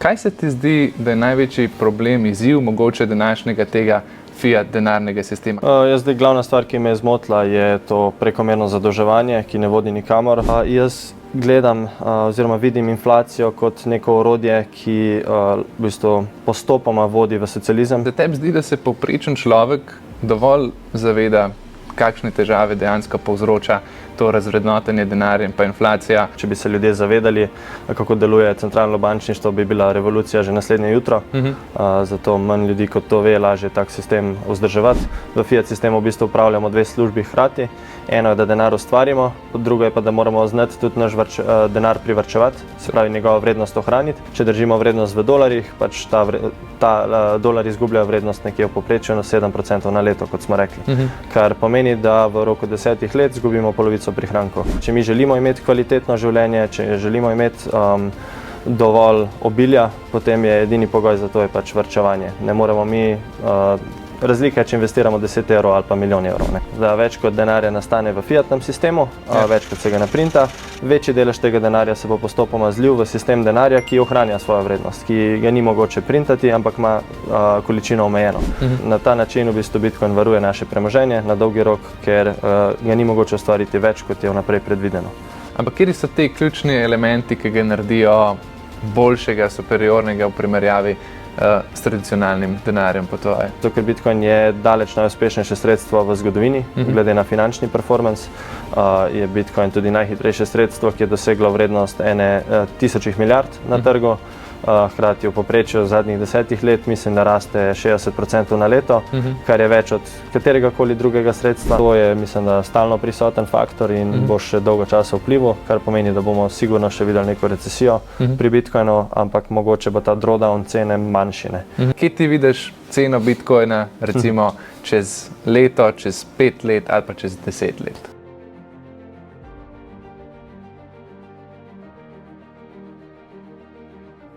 Kaj se ti zdi, da je največji problem, izziv mogoče današnjega tega fiat denarnega sistema? Zdaj glavna stvar, ki me je zmotila, je to prekomerno zadolževanje, ki ne vodi nikamor. Jaz gledam oziroma vidim inflacijo kot neko orodje, ki v bistvu postopoma vodi v socializem. Se tebi zdi, da se povprečen človek dovolj zaveda, kakšne težave dejansko povzroča to razvrednotenje denarja in pa inflacija? Če bi se ljudje zavedali, kako deluje centralno bančništvo, bi bila revolucija že naslednje jutro. Zato manj ljudi, kot to ve, lažje tak sistem vzdrževati. V fiat sistemu v bistvu upravljamo dve službi hkrati. Eno je, da denar ustvarimo, drugo je pa, da moramo znati tudi naš denar privarčevati, se pravi njegovo vrednost ohraniti. Če držimo vrednost v dolarjih, pač ta dolar izgublja vrednost nekje v povprečju na 7% na leto, kot smo rekli. Kar pomeni, da v roku 10 let izgubimo polovico prihrankov. Če mi želimo imeti kvalitetno življenje, če želimo imeti dovolj obilja, potem je edini pogoj za to je pač varčevanje. Ne moremo mi razlika, če investiramo 10 evrov ali pa milijon evrov. Da več kot denarja nastane v fiatnem sistemu, več kot se ga naprinta, večji delež tega denarja se bo postopoma zlil v sistem denarja, ki ohranja svojo vrednost, ki ga ni mogoče printati, ampak ima količino omejeno. Na ta način v bistvu Bitcoin varuje naše premoženje na dolgi rok, ker ga ni mogoče ustvariti več, kot je vnaprej predvideno. Ampak kateri so ti ključni elementi, ki ga naredijo boljšega, superiornega v primerjavi s tradicionalnim denarjem po tvoje? Zato, ker Bitcoin je daleč najuspešnejše sredstvo v zgodovini, glede na finančni performance, je Bitcoin tudi najhitrejše sredstvo, ki je doseglo vrednost 1000 milijard na trgu. Hkrati v povprečju zadnjih 10 let mislim, da raste 60% na leto, kar je več od kateregakoli drugega sredstva. To je, mislim, da stalno prisoten faktor in bo še dolgo časa vplival, kar pomeni, da bomo sigurno še videli neko recesijo pri Bitcoinu, ampak mogoče bo ta drawdown cene manjši. Kje ti vidiš ceno Bitcoina recimo čez leto, čez 5 let ali pa čez 10 let?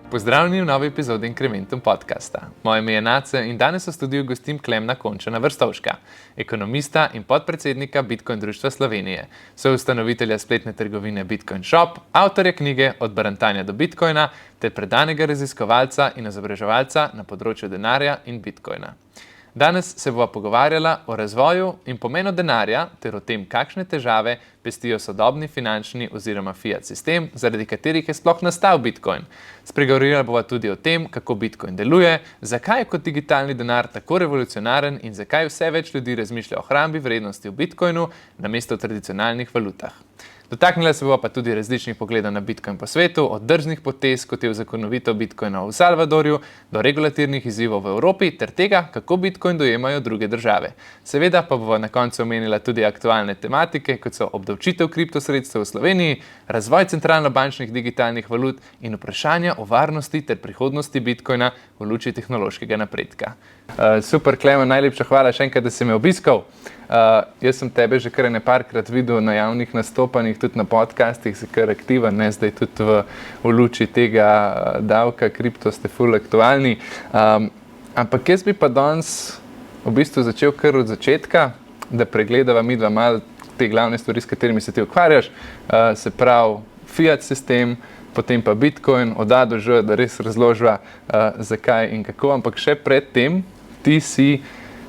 Pozdravljeni v novi epizodi Incrementum podcasta. Moje ime je Nace in danes v studiu gostim Klemna Končana Vrstovška, ekonomista in podpredsednika Bitcoin društva Slovenije, soustanovitelja spletne trgovine Bitcoin Shop, avtorja knjige Od barantanja do Bitcoina ter predanega raziskovalca in izobraževalca na področju denarja in Bitcoina. Danes se bova pogovarjala o razvoju in pomenu denarja ter o tem, kakšne težave pestijo sodobni finančni oziroma fiat sistem, zaradi katerih je sploh nastal Bitcoin. Spregovorila bova tudi o tem, kako Bitcoin deluje, zakaj je kot digitalni denar tako revolucionaren in zakaj vse več ljudi razmišlja o hrambi vrednosti v Bitcoinu namesto v tradicionalnih valutah. Dotaknila se bova pa tudi različnih pogledov na Bitcoin po svetu, od drznih potez, kot je uzakonovitev Bitcoina v Salvadorju, do regulativnih izzivov v Evropi ter tega, kako Bitcoin dojemajo druge države. Seveda pa bova na koncu omenila tudi aktualne tematike, kot so obdavčitev kriptosredstev v Sloveniji, razvoj centralno-bančnih digitalnih valut in vprašanja o varnosti ter prihodnosti Bitcoina v luči tehnološkega napredka. Super, Klemen, najlepša hvala še enkrat, da si me obiskal. Jaz sem tebe že kar nekajkrat videl na javnih nastopanjih, tudi na podcastih, si kar aktiven, zdaj tudi v luči tega davka, kripto ste ful aktualni. Ampak jaz bi pa danes v bistvu začel kar od začetka, da pregledava midva malo te glavne stvari, s katerimi se ti ukvarjaš, se pravi fiat sistem, potem pa Bitcoin, od A do Ž, da res razloživa zakaj in kako, ampak še pred tem ti si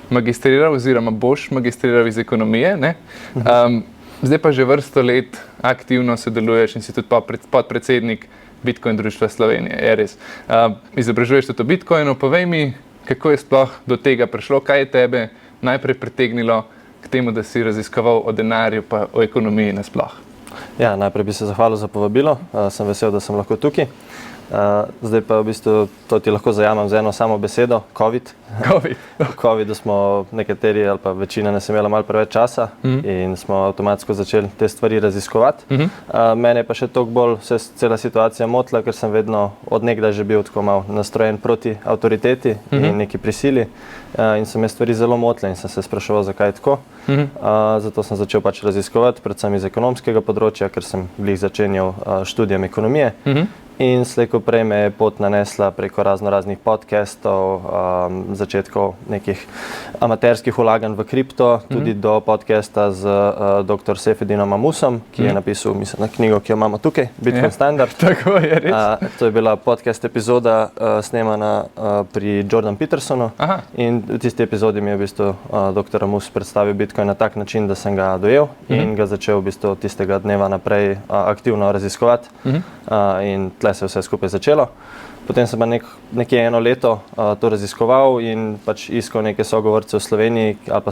magistriral oziroma boš magistriral iz ekonomije, ne? Zdaj pa že vrsto let aktivno sodeluješ in si tudi podpredsednik Bitcoin društva Slovenije, je res. Izobražuješ tudi o Bitcoinu, povej mi, kako je sploh do tega prišlo, kaj je tebe najprej pritegnilo k temu, da si raziskoval o denarju pa o ekonomiji nasploh. Ja, najprej bi se zahvalil za povabilo, sem vesel, da sem lahko tukaj. Zdaj pa v bistvu to ti lahko zajamem z eno samo besedo, COVID. V COVIDu smo nekateri ali pa večina nas imela malo preveč časa in smo avtomatsko začeli te stvari raziskovati. Mene je pa še toliko bolj cela situacija motila, ker sem vedno od nekdaj že bil tako malo nastrojen proti avtoriteti in neki prisili in so me stvari zelo motile in sem se spraševal, zakaj je tako. Zato sem začel pač raziskovati, predvsem iz ekonomskega področja, ker sem glih začenjal študijem ekonomije. In slej ko prej me je pot nanesla preko raznih podcastov, začetkov nekih amaterskih vlaganj v kripto, tudi do podcasta z dr. Sefedinom Amusom, ki je napisal, mislim, na knjigo, ki jo imamo tukaj, Bitcoin Standard. Tako je res. To je bila podcast epizoda snemana pri Jordan Petersonu. Aha. In v tisti epizodi mi je v bistvu dr. Amus predstavil Bitcoin na tak način, da sem ga dojel in ga začel v bistvu tistega dneva naprej aktivno raziskovati. In tle se je vse skupaj začelo. Potem sem pa nekje 1 leto to raziskoval in pač iskal neke sogovorce v Sloveniji ali pa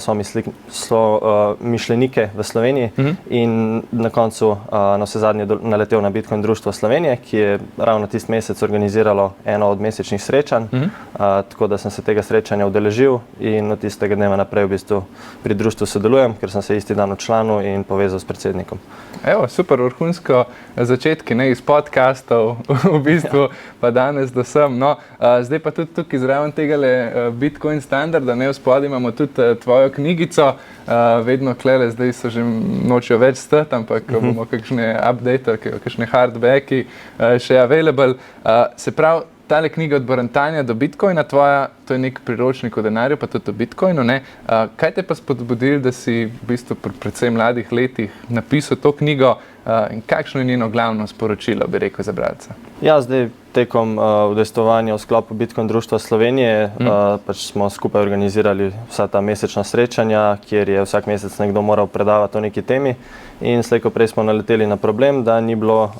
mišljenike v Sloveniji in na koncu na vse zadnje naletel na Bitcoin društvo Slovenije, ki je ravno tisti mesec organiziralo eno od mesečnih srečanj, tako da sem se tega srečanja udeležil in od tistega dneva naprej v bistvu pri društvu sodelujem, ker sem se isti dan včlanil in povezal s predsednikom. Evo, super, vrhunsko začetki, ne, iz podcastov v bistvu, pa danes do sem. No, zdaj pa tudi tukaj zraven tegale Bitcoin Standarda, ne, v spodaj imamo tudi tvojo knjigico, vedno klele, zdaj so že nočejo več stati, ampak bomo kakšne update, kakšne hardbacki še available. Se pravi, tale knjiga od barantanja do Bitcoina, tvoja, to je nek priročnik o denarju, pa tudi o Bitcoinu, ne? Kaj te pa spodbudil, da si v bistvu pri predvsem mladih letih napisal to knjigo in kakšno je njeno glavno sporočilo, bi rekel, za bralca? Ja, zdaj tekom udejstvovanja v sklopu Bitcoin društva Slovenije pač smo skupaj organizirali vsa ta mesečna srečanja, kjer je vsak mesec nekdo moral predavati o neki temi. In slej ko prej smo naleteli na problem, da ni bilo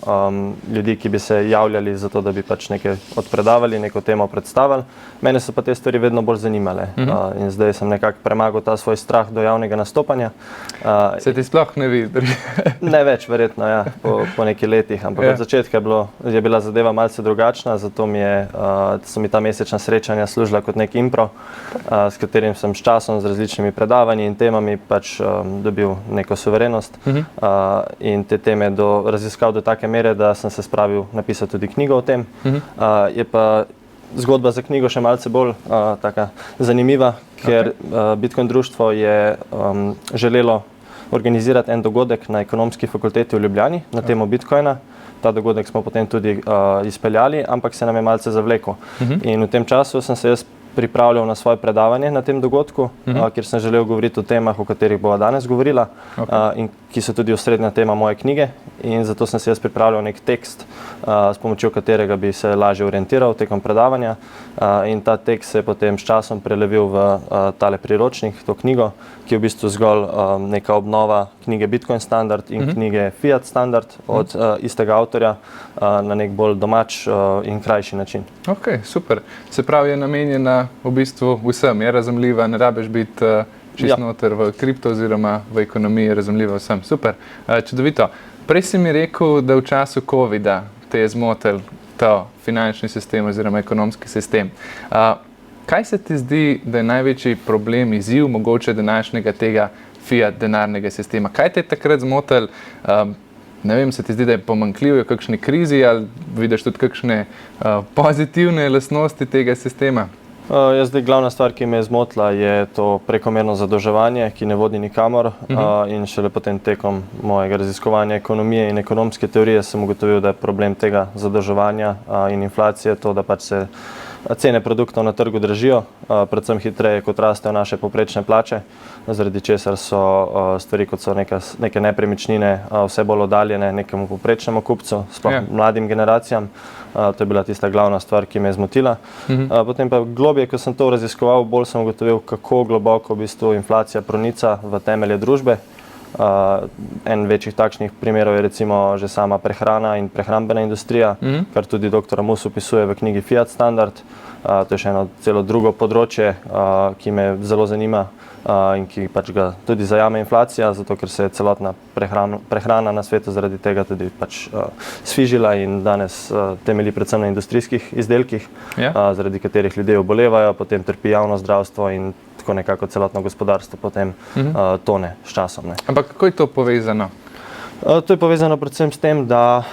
ljudi, ki bi se javljali za to, da bi pač nekaj odpredavali, neko temo predstavili. Mene so pa te stvari vedno bolj zanimale. In zdaj sem nekako premagal ta svoj strah do javnega nastopanja. Se ti sploh ne vidi? Ne več, verjetno, ja, po nekaj letih. Ampak od začetka je bila zadeva malce drugačna, zato so mi ta mesečna srečanja služila kot nek impro, s katerim sem s časom, z različnimi predavanji in temami pač dobil neko suverenost. In te teme raziskal do take mere, da sem se spravil napisati tudi knjigo o tem. Je pa zgodba za knjigo še malce bolj taka zanimiva, ker Bitcoin društvo je želelo organizirati en dogodek na Ekonomski fakulteti v Ljubljani na temo Bitcoina. Ta dogodek smo potem tudi izpeljali, ampak se nam je malce zavlekel. In v tem času sem se jaz pripravljal na svoje predavanje na tem dogodku, kjer sem želel govoriti o temah, o katerih bova danes govorila, in ki so tudi osrednja tema moje knjige. In zato sem se jaz pripravljal nek tekst, s pomočjo katerega bi se lažje orientiral tekom predavanja. In ta tekst se je potem s časom prelevil v tale priročnik, to knjigo, ki je v bistvu zgolj neka obnova knjige Bitcoin Standard in knjige Fiat Standard od istega avtorja na nek bolj domač in krajši način. Ok, super. Se pravi, je namenjena v bistvu vsem, je razumljiva, ne rabiš biti čisto noter v kripto oziroma v ekonomiji, je razumljiva vsem. Super, čudovito. Prej si mi rekel, da v času COVID-a te je zmotil ta finančni sistem oziroma ekonomski sistem. Kaj se ti zdi, da je največji problem, izziv mogoče današnjega tega fiat denarnega sistema? Kaj te je takrat zmotil? Ne vem, se ti zdi, da je pomanjkljiv v kakšni krizi ali vidiš tudi kakšne pozitivne lastnosti tega sistema? Zdaj, glavna stvar, ki me je zmotila, je to prekomerno zadolževanje, ki ne vodi nikamor. In šele potem tekom mojega raziskovanja ekonomije in ekonomske teorije sem ugotovil, da je problem tega zadolževanja in inflacije to, da pač se cene produktov na trgu dražijo, predvsem hitreje, kot rastejo naše povprečne plače, zaradi česar so stvari, kot so neke nepremičnine, vse bolj oddaljene nekemu povprečnemu kupcu, sploh mladim generacijam. To je bila tista glavna stvar, ki me je zmotila. Potem pa globje, ko sem to raziskoval, bolj sem ugotovil, kako globoko v bistvu inflacija pronica v temelje družbe. En večjih takšnih primerov je recimo že sama prehrana in prehrambena industrija, kar tudi dr. Amus opisuje v knjigi Fiat Standard. To je še eno celo drugo področje, ki me zelo zanima in ki pač ga tudi zajame inflacija, zato ker se je celotna prehrana na svetu zaradi tega tudi pač sfižila in danes temelji predvsem na industrijskih izdelkih, zaradi katerih ljudje obolevajo, potem trpi javno zdravstvo in tako nekako celotno gospodarstvo potem tone s časom. Ne. Ampak kako je to povezano? To je povezano predvsem s tem, da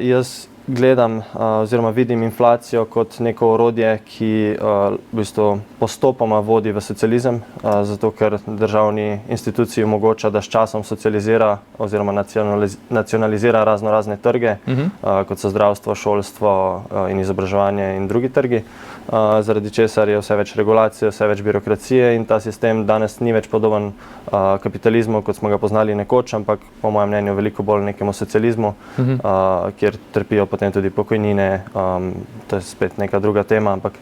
jaz gledam oziroma vidim inflacijo kot neko orodje, ki v bistvu postopoma vodi v socializem, zato ker državni instituciji omogoča, da s časom socializira oziroma nacionalizira razne trge, kot so zdravstvo, šolstvo in izobraževanje in drugi trgi, zaradi česar je vse več regulacije, vse več birokracije in ta sistem danes ni več podoben kapitalizmu, kot smo ga poznali nekoč, ampak po mojem mnenju veliko bolj nekemu socializmu, kjer trpijo potem tudi pokojnine, to je spet neka druga tema, ampak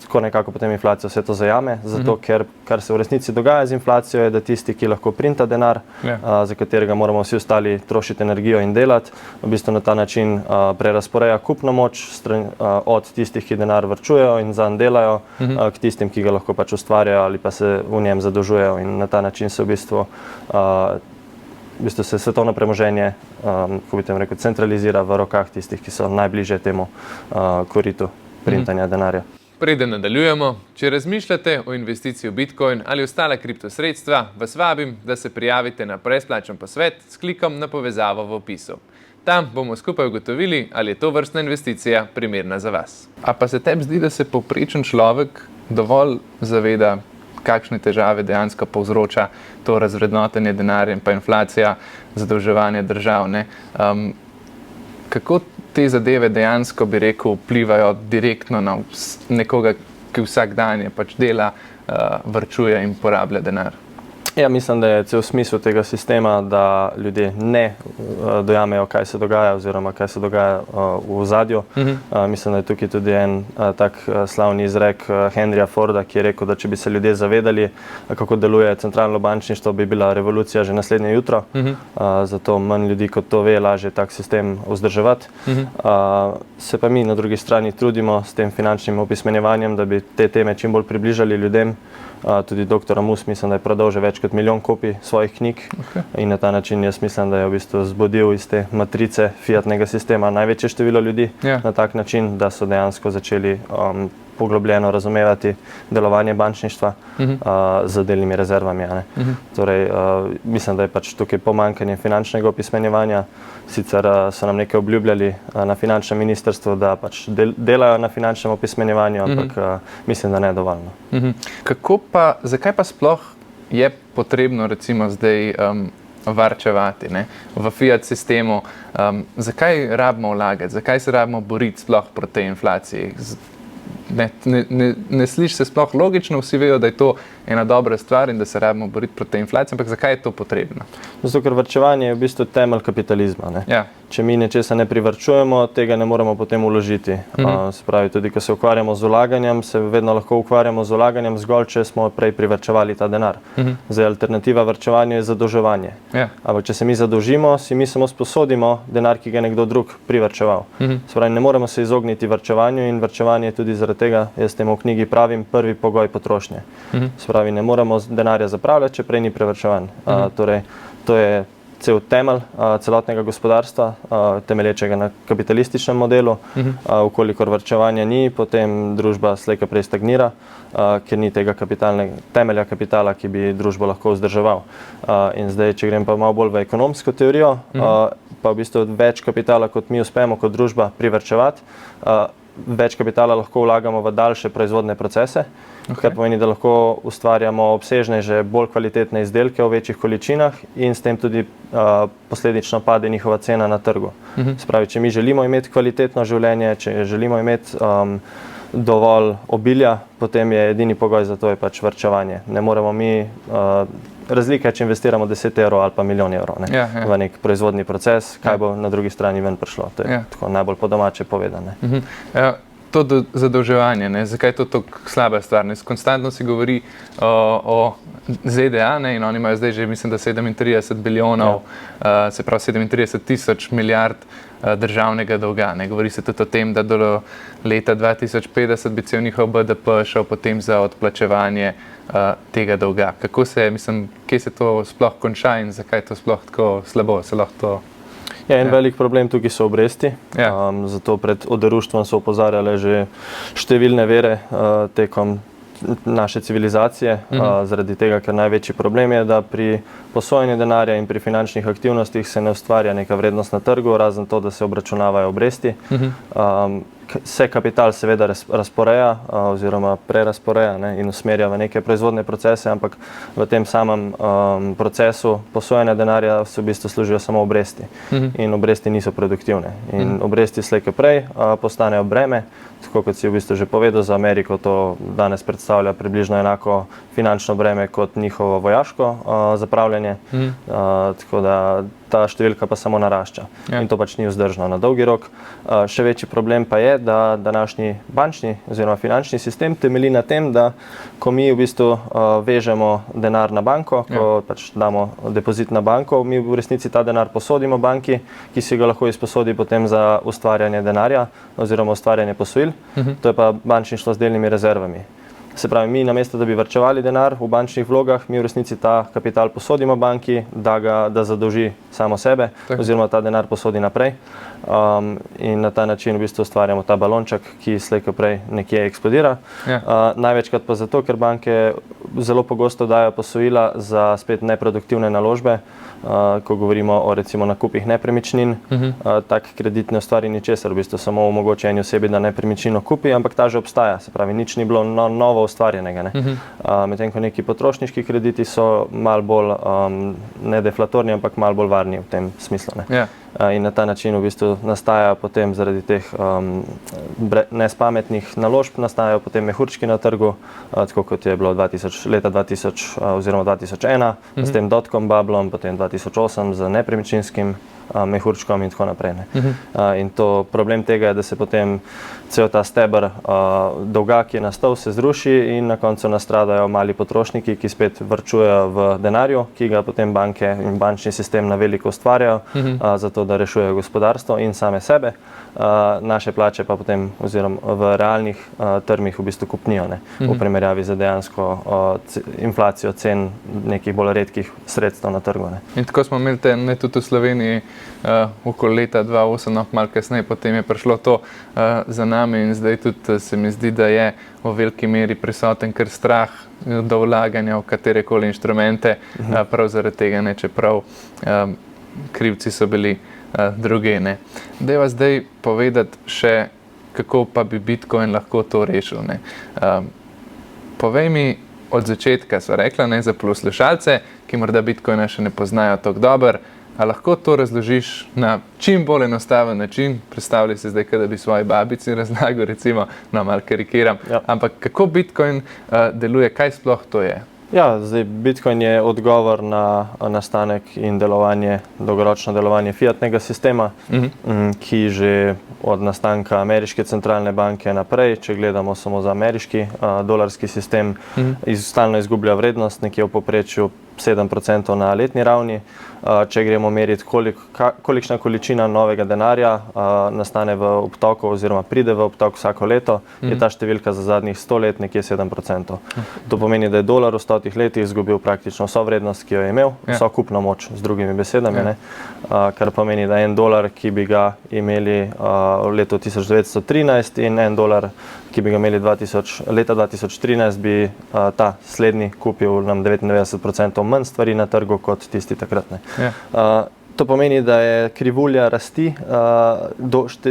tako nekako potem inflacija vse to zajame, zato ker kar se v resnici dogaja z inflacijo je, da tisti, ki lahko printa denar, za katerega moramo vsi ostali trošiti energijo in delati, v bistvu na ta način prerasporeja kupno moč od tistih, ki denar varčujejo in zanj delajo, k tistim, ki ga lahko pač ustvarjajo ali pa se v njem zadolžujejo in na ta način se v bistvu se svetovno premoženje, kako bi tem rekel, centralizira v rokah tistih, ki so najbližje temu koritu printanja denarja. Preden nadaljujemo, če razmišljate o investiciji v Bitcoin ali ostala kriptosredstva, vas vabim, da se prijavite na brezplačen posvet s klikom na povezavo v opisu. Tam bomo skupaj ugotovili, ali je to vrstna investicija primerna za vas. A pa se tebi zdi, da se povprečen človek dovolj zaveda, kakšne težave dejansko povzroča to razvrednotenje denarja in pa inflacija, zadolževanje držav, ne? Kako te zadeve dejansko, bi rekel, vplivajo direktno na nekoga, ki vsak dan je pač dela, varčuje in porablja denar? Ja, mislim, da je cel smisel tega sistema, da ljudje ne dojamejo, kaj se dogaja oziroma kaj se dogaja v ozadju. Mislim, da je tukaj tudi en tak slavni izrek Henryja Forda, ki je rekel, da če bi se ljudje zavedali, kako deluje centralno bančništvo, bi bila revolucija že naslednje jutro. Zato manj ljudi, kot to ve, lažje tak sistem vzdrževati. Se pa mi na drugi strani trudimo s tem finančnim opismenjevanjem, da bi te teme čim bolj približali ljudem. Tudi dr. Amus, mislim, da je prodal že več kot 1 milijon kopij svojih knjig in na ta način jaz mislim, da je v bistvu zbudil iz te matrice fiatnega sistema največje število ljudi na tak način, da so dejansko začeli poglobljeno razumevati delovanje bančništva z delnimi rezervami. Torej, mislim, da je pač tukaj pomanjkanje finančnega opismenjevanja. Sicer so nam nekaj obljubljali na finančnem ministrstvu, da pač delajo na finančnem opismenjevanju, ampak mislim, da ne dovoljno. Zakaj pa sploh je potrebno recimo zdaj varčevati, ne? V fiat sistemu? Zakaj rabimo vlagati? Zakaj se rabimo boriti sploh proti tej inflaciji? Ne sliši se sploh logično, vsi vejo, da je to ena dobra stvar in da se rabimo boriti proti inflaciji, ampak zakaj je to potrebno? Zato, ker varčevanje je v bistvu temelj kapitalizma. Če mi nečesa ne privarčujemo, tega ne moremo potem vložiti. Se pravi, tudi ko se ukvarjamo z vlaganjem, se vedno lahko ukvarjamo z vlaganjem zgolj, če smo prej privarčevali ta denar. Zdaj, alternativa varčevanju je zadolževanje. Ampak če se mi zadolžimo, si mi samo sposodimo denar, ki ga je nekdo drug privarčeval. Se pravi, ne moremo se izogniti varčevanju in varčevanje je tudi zaradi tega, jaz temu v knjigi pravim, prvi pogoj potrošnje. Se pravi, ne moremo denarja zapravljati, če prej ni privarčevan. Torej, to je cel temelj celotnega gospodarstva, temelječega na kapitalističnem modelu. Ukolikor varčevanja ni, potem družba slej ko prej stagnira, ker ni tega temelja kapitala, ki bi družbo lahko vzdrževal. In zdaj, če grem pa malo bolj v ekonomsko teorijo, pa v bistvu več kapitala, kot mi uspemo kot družba privarčevati, več kapitala lahko vlagamo v daljše proizvodne procese, kar pomeni, da lahko ustvarjamo obsežnejše, bolj kvalitetne izdelke v večjih količinah in s tem tudi posledično pade njihova cena na trgu. Se pravi, če mi želimo imeti kvalitetno življenje, če želimo imeti dovolj obilja, potem je edini pogoj za to je pač varčevanje. Ne moremo mi razlika, če investiramo 10 evrov ali pa milijon evrov v nek proizvodni proces, kaj bo na drugi strani ven prišlo. To je tako najbolj po domače povedane. To zadolževanje, zakaj je to tako slaba stvar? Konstantno se govori o ZDA, in oni imajo zdaj že, mislim, da 37 bilijonov, se pravi 37 tisoč milijard državnega dolga. Govori se tudi o tem, da do leta 2050 bi cel njihov BDP šel potem za odplačevanje tega dolga. Kje se to sploh konča in zakaj je to sploh tako slabo? En velik problem tukaj so obresti, zato pred oderuštvom so opozarjale že številne vere tekom naše civilizacije, zaradi tega, ker največji problem je, da pri posojanju denarja in pri finančnih aktivnostih se ne ustvarja neka vrednost na trgu, razen to, da se obračunavajo obresti. Se kapital seveda razporeja oziroma prerasporeja, ne, in usmerja v neke proizvodne procese, ampak v tem samem procesu posojanja denarja se v bistvu služijo samo obresti. In obresti niso produktivne. In obresti slej ko prej postanejo breme, tako kot si v bistvu že povedal, za Ameriko to danes predstavlja približno enako finančno breme kot njihovo vojaško zapravljanje, tako da ta številka pa samo narašča. In to pač ni vzdržno na dolgi rok. Še večji problem pa je, da današnji bančni oziroma finančni sistem temelji na tem, da ko mi v bistvu vežemo denar na banko, ko pač damo depozit na banko, mi v resnici ta denar posodimo banki, ki si ga lahko izposodi potem za ustvarjanje denarja oziroma ustvarjanje posojil. To je pa bančništvo z delnimi rezervami. Se pravi, mi namesto, da bi varčevali denar v bančnih vlogah, mi v resnici ta kapital posodimo banki, da zadolži samo sebe, oziroma ta denar posodi naprej. In na ta način v bistvu ustvarjamo ta balonček, ki slej ko prej nekje eksplodira. Največkrat pa zato, ker banke zelo pogosto dajo posojila za spet neproduktivne naložbe. Ko govorimo o recimo nakupih nepremičnin, tak kredit ne ustvari ničesar, v bistvu samo omogoča eni osebi, da nepremičnino kupi, ampak ta že obstaja, se pravi, nič ni bilo novo ustvarjenega. Medtem ko neki potrošniški krediti so malo bolj ne deflatorni, ampak malo bolj varni v tem smislu. In na ta način v bistvu nastajajo potem zaradi teh nespametnih naložb, nastajajo potem mehurčki na trgu, tako kot je bilo leta 2000 oziroma 2001 s tem dotcom bublom, potem 2008 z nepremičninskim mehurčkom in tako naprej. In to problem tega je, da se potem cel ta steber dolga, ki je nastal, se zruši in na koncu nastradajo mali potrošniki, ki spet varčujejo v denarju, ki ga potem banke in bančni sistem na veliko ustvarjajo, zato da rešujejo gospodarstvo in same sebe. Naše plače pa potem oziroma v realnih termih v bistvu kupnijo, v primerjavi z dejansko inflacijo cen nekih bolj redkih sredstev na trgu. In tako smo imeli tudi v Sloveniji okoli leta 2008, malo kasneje, potem je prišlo to za nami in zdaj tudi se mi zdi, da je v veliki meri prisoten kar strah do vlaganja v katerekoli inštrumente, prav zaradi tega, čeprav krivci so bili druge. Dajva zdaj povedati še, kako pa bi Bitcoin lahko to rešil. Povej mi od začetka, sva rekla, za poslušalce, ki morda Bitcoina še ne poznajo tako dobro, a lahko to razložiš na čim bolj enostaven način? Predstavljaj si zdaj, da bi svoji babici razlagal, recimo, malo karikiram, ampak kako Bitcoin deluje, kaj sploh to je? Ja, zdaj Bitcoin je odgovor na nastanek in dolgoročno delovanje fiatnega sistema, ki že od nastanka ameriške centralne banke naprej, če gledamo samo za ameriški dolarski sistem, stalno izgublja vrednost, nekje v povprečju 7% na letni ravni. Če gremo meriti, kolikšna količina novega denarja nastane v obtoku oziroma pride v obtok vsako leto, je ta številka za zadnjih 100 let nekje 7%. To pomeni, da je dolar v 100 letih izgubil praktično vso vrednost, ki jo je imel, vso kupno moč, z drugimi besedami, kar pomeni, da $1, ki bi ga imeli v letu 1913 in $1, ki bi ga imeli leta 2013, bi ta slednji kupil nam 99% manj stvari na trgu kot tisti takrat. To pomeni, da je krivulja rasti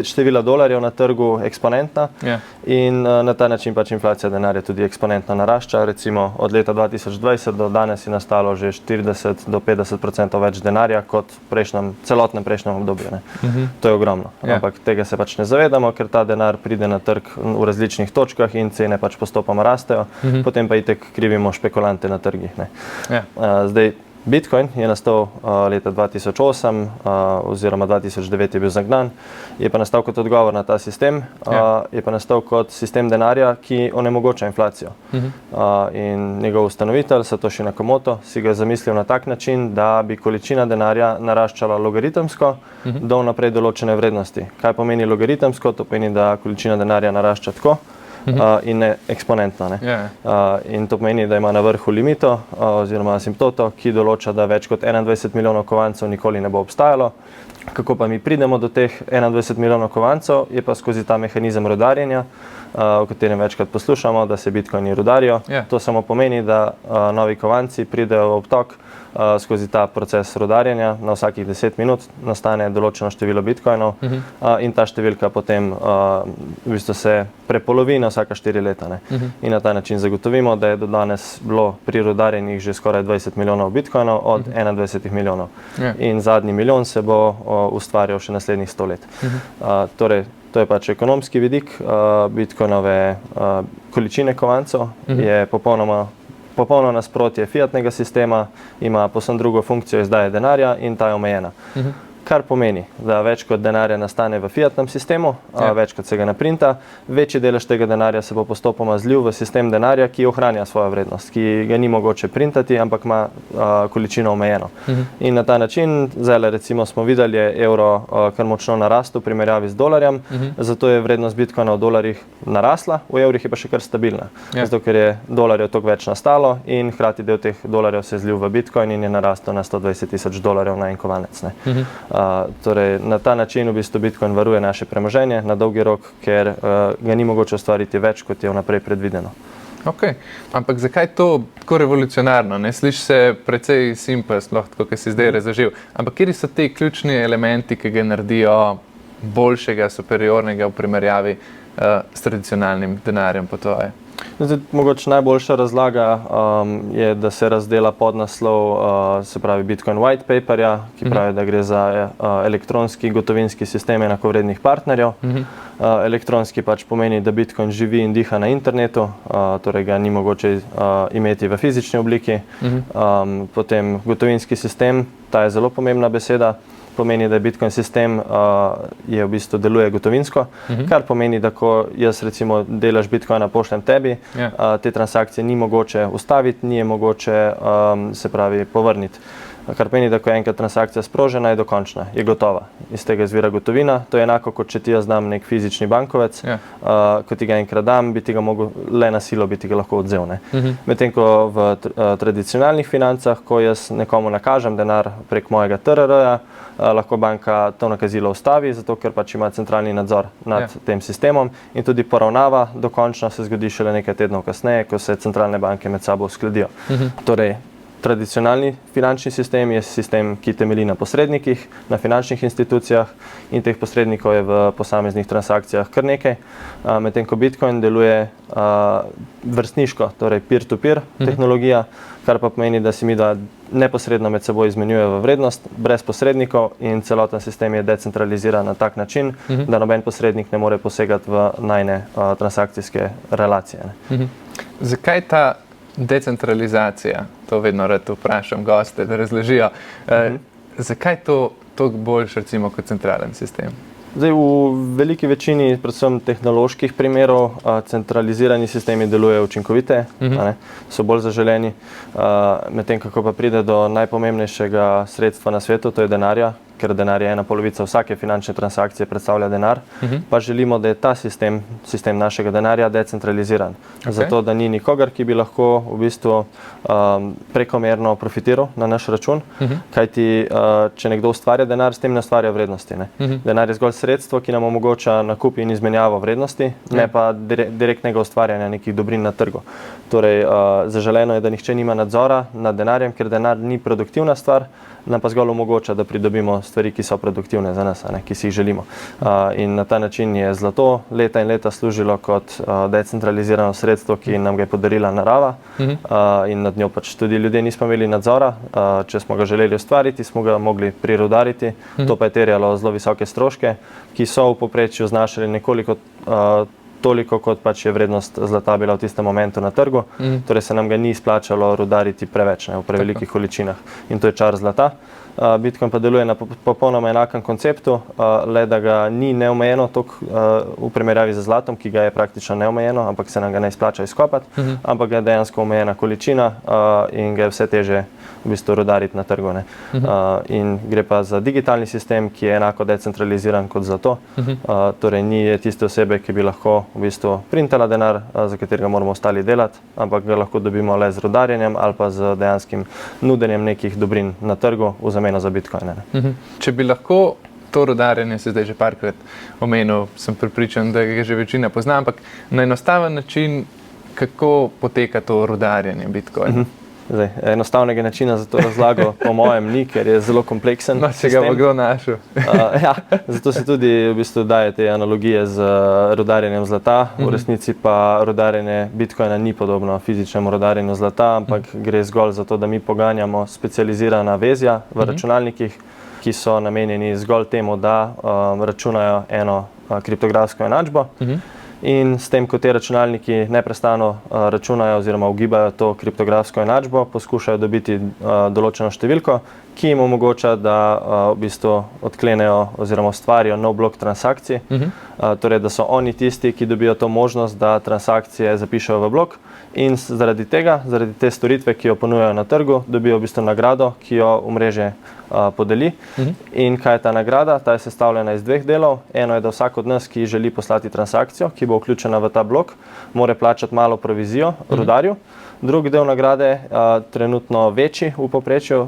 števila dolarjev na trgu eksponentna in na ta način pač inflacija denarja tudi eksponentno narašča. Recimo od leta 2020 do danes je nastalo že 40 do 50% več denarja kot v celotnem prejšnjem obdobju. To je ogromno, ampak tega se pač ne zavedamo, ker ta denar pride na trg v različnih točkah in cene pač postopoma rastejo, potem pa itek krivimo špekulante na trgih. Zdaj, Bitcoin je nastal leta 2008 oziroma 2009 je bil zagnan, je pa nastal kot odgovor na ta sistem, je pa nastal kot sistem denarja, ki onemogoča inflacijo. In njegov ustanovitelj, Satoshi Nakamoto, si ga je zamislil na tak način, da bi količina denarja naraščala logaritemsko do vnaprej določene vrednosti. Kaj pomeni logaritemsko? To pomeni, da količina denarja narašča tako in ne eksponentno. In to pomeni, da ima na vrhu limito oziroma asimtoto, ki določa, da več kot 21 milijonov kovancev nikoli ne bo obstajalo. Kako pa mi pridemo do teh 21 milijonov kovancev, je pa skozi ta mehanizem rodarjenja, o katerem večkrat poslušamo, da se bitcoini rudarijo. To samo pomeni, da novi kovanci pridejo v obtok skozi ta proces rudarjenja. Na vsakih 10 minut nastane določeno število bitcoinov in ta številka potem v bistvu se prepolovi na vsaka 4 leta. Ne. In na ta način zagotovimo, da je do danes bilo pri rudarjenjih že skoraj 20 milijonov bitcoinov od 21 milijonov. In zadnji milijon se bo ustvarjal še naslednjih 100 let. Torej, to je pač ekonomski vidik bitcoinove količine kovancev, je popolno nasprotje fiatnega sistema, ima povsem drugo funkcijo izdaje denarja in ta je omejena. Kar pomeni, da več kot denarja nastane v fiatnem sistemu, več kot se ga naprinta, večji delež tega denarja se bo postopoma zlil v sistem denarja, ki ohranja svojo vrednost, ki ga ni mogoče printati, ampak ima količino omejeno. In na ta način, zdaj recimo smo videli, je evro kar močno narastel v primerjavi z dolarjem, zato je vrednost bitcoina v dolarjih narasla, v evrih je pa še kar stabilna. Zato, ker je dolarjev toliko več nastalo in hkrati del teh dolarjev se je zlil v bitcoin in je narastel na 120,000 dolarjev na en kovanec. Torej, na ta način v bistvu bitcoin varuje naše premoženje na dolgi rok, ker ga ni mogoče ustvariti več, kot je vnaprej predvideno. Ok, ampak zakaj to tako revolucionarno? Ne? Sliši se precej simpel, sploh tako, kot si zdaj razložil. Ampak kateri so ti ključni elementi, ki ga naredijo boljšega, superiornega v primerjavi s tradicionalnim denarjem po tvoje? Zdaj, mogoče najboljša razlaga je, da se razdela podnaslov, se pravi Bitcoin white paperja, ki pravi, da gre za elektronski gotovinski sistem enakovrednih partnerjev. Elektronski pač pomeni, da Bitcoin živi in diha na internetu, torej ga ni mogoče imeti v fizični obliki. Potem gotovinski sistem, ta je zelo pomembna beseda. Pomeni, da je Bitcoin sistem je v bistvu deluje gotovinsko, kar pomeni, da ko jaz recimo delež Bitcoina pošljem tebi, te transakcije ni mogoče ustaviti, ni je mogoče se pravi povrniti. Kar pomeni, da ko je enkrat transakcija sprožena, je dokončna, je gotova. Iz tega izvira gotovina. To je enako, kot če ti jaz dam nek fizični bankovec, ko ti ga enkrat dam, bi ti ga mogel le na silo, bi ti ga lahko odzel. Medtem ko v tradicionalnih financah, ko jaz nekomu nakažem denar prek mojega TRR-ja, lahko banka to nakazilo ustavi, zato ker pač ima centralni nadzor nad tem sistemom in tudi poravnava dokončno se zgodi šele nekaj tednov kasneje, ko se centralne banke med sabo uskladijo. Torej, tradicionalni finančni sistem je sistem, ki temelji na posrednikih, na finančnih institucijah in teh posrednikov je v posameznih transakcijah kar nekaj. Medtem ko Bitcoin deluje vrstniško, torej peer-to-peer tehnologija, kar pa pomeni, da si mi neposredno med seboj izmenjujemo vrednost, brez posrednikov in celoten sistem je decentraliziran na tak način, da noben posrednik ne more posegati v najne transakcijske relacije. Zakaj ta decentralizacija, to vedno rad vprašam goste, da razložijo, zakaj to toliko boljš recimo kot centralen sistem? Zdaj, v veliki večini, predvsem tehnoloških primerov, centralizirani sistemi delujejo učinkovite, so bolj zaželeni, medtem kako pa pride do najpomembnejšega sredstva na svetu, to je denarja, ker denar je ena polovica vsake finančne transakcije, predstavlja denar, pa želimo, da je ta sistem našega denarja decentraliziran. Zato, da ni nikogar, ki bi lahko v bistvu prekomerno profitiral na naš račun, kajti če nekdo ustvarja denar, s tem ne ustvarja vrednosti. Denar je zgolj sredstvo, ki nam omogoča nakup in izmenjavo vrednosti, ne pa direktnega ustvarjanja nekih dobrin na trgu. Torej, zaželeno je, da nihče nima nadzora nad denarjem, ker denar ni produktivna stvar, nam pa zgolj omogoča, da pridobimo stvari, ki so produktivne za nas, ki si jih želimo. In na ta način je zlato leta in leta služilo kot decentralizirano sredstvo, ki nam ga je podarila narava in nad njo pač tudi ljudje nismo imeli nadzora. Če smo ga želeli ustvariti, smo ga mogli prirudariti, to pa je terjalo zelo visoke stroške, ki so v povprečju znašali nekoliko toliko, kot pač je vrednost zlata bila v tistem momentu na trgu. Torej se nam ga ni izplačalo rudariti preveč, v prevelikih količinah. In to je čar zlata. Bitcoin pa deluje na popolnoma enakem konceptu, le da ga ni neomejeno toliko v primerjavi z zlatom, ki ga je praktično neomejeno, ampak se nam ga ne izplača izkopati, ampak ga je dejansko omejena količina in ga je vse teže v bistvu rudariti na trgu. In gre pa za digitalni sistem, ki je enako decentraliziran kot zlato. Torej ni tiste osebe, ki bi lahko v bistvu printala denar, za katerega moramo ostali delati, ampak ga lahko dobimo le z rudarjenjem ali pa z dejanskim nudenjem nekih dobrin na trgu v zameno za bitcoine. Če bi lahko To rudarjenje se zdaj že parkrat omenil, sem prepričan, da ga že večina pozna, ampak na enostaven način, kako poteka to rudarjenje Bitcoina? Zdaj, enostavnega načina za to razlago po mojem ni, ker je zelo kompleksen. No, če ga bo kdo našel. Ja, zato se tudi v bistvu daje te analogije z rudarjenjem zlata. V resnici pa rudarjenje Bitcoina ni podobno fizičnemu rudarjenju zlata, ampak gre zgolj za to, da mi poganjamo specializirana vezja v računalnikih, ki so namenjeni zgolj temu, da računajo eno kriptografsko enačbo. In s tem, ko te računalniki neprestano računajo oziroma ugibajo to kriptografsko enačbo, poskušajo dobiti določeno številko, ki jim omogoča, da v bistvu odklenejo oziroma ustvarijo nov blok transakcij. Torej, da so oni tisti, ki dobijo to možnost, da transakcije zapišejo v blok in zaradi tega, zaradi te storitve, ki jo ponujajo na trgu, dobijo v bistvu nagrado, ki jo omrežje podeli. In kaj je ta nagrada? Ta je sestavljena iz dveh delov. Eno je, da vsak od nas, ki želi poslati transakcijo, ki bo vključena v ta blok, mora plačati malo provizijo rudarju. Drugi del nagrade, trenutno večji v povprečju,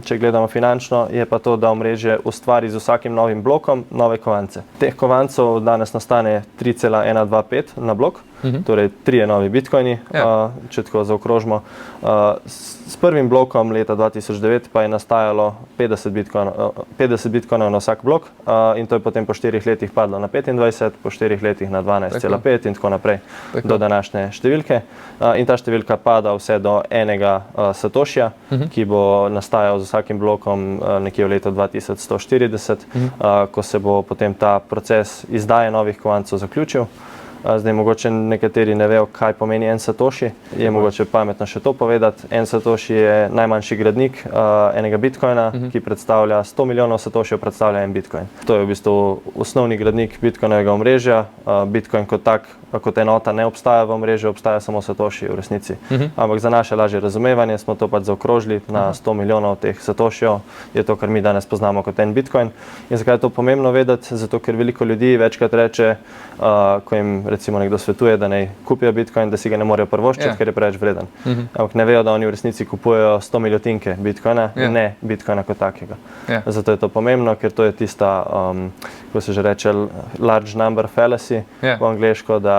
če gledamo finančno, je pa to, da omrežje ustvari z vsakim novim blokom nove kovance. Teh kovancov danes nastane 3,125 na blok, torej 3 novi bitcoini, če tako zaokrožimo. S prvim blokom leta 2009 pa je nastajalo 50 bitcoinov na vsak blok in to je potem po 4 letih padlo na 25, po 4 letih na 12,5 in tako naprej do današnje številke. In ta številka pada vse do enega satoshija, ki bo nastajal z vsakim blokom nekje v letu 2140, ko se bo potem ta proces izdaje novih kovancov zaključil. Zdaj, mogoče nekateri ne vejo, kaj pomeni en satoshi. Je mogoče pametno še to povedati. En satoshi je najmanjši gradnik enega bitcoina, ki predstavlja 100 milijonov satoshijev, predstavlja en bitcoin. To je v bistvu osnovni gradnik bitcoinovega omrežja. Bitcoin kot tak, kot enota ne obstaja v omrežju, obstaja samo satoshi v resnici. Ampak za naše lažje razumevanje smo to pač zaokrožili na 100 milijonov teh satoshijev. Je to, kar mi danes poznamo kot en bitcoin. In zakaj je to pomembno vedeti? Zato, ker veliko ljudi večkrat reče, ko jim recimo nekdo svetuje, da naj kupijo bitcoin, da si ga ne morejo privoščiti, ker je preveč vreden. Ampak ne vejo, da oni v resnici kupujejo 100 milijotinke bitcoina, ne bitcoina kot takega. Zato je to pomembno, ker to je tista, ko se že reče, large number fallacy po angleško, da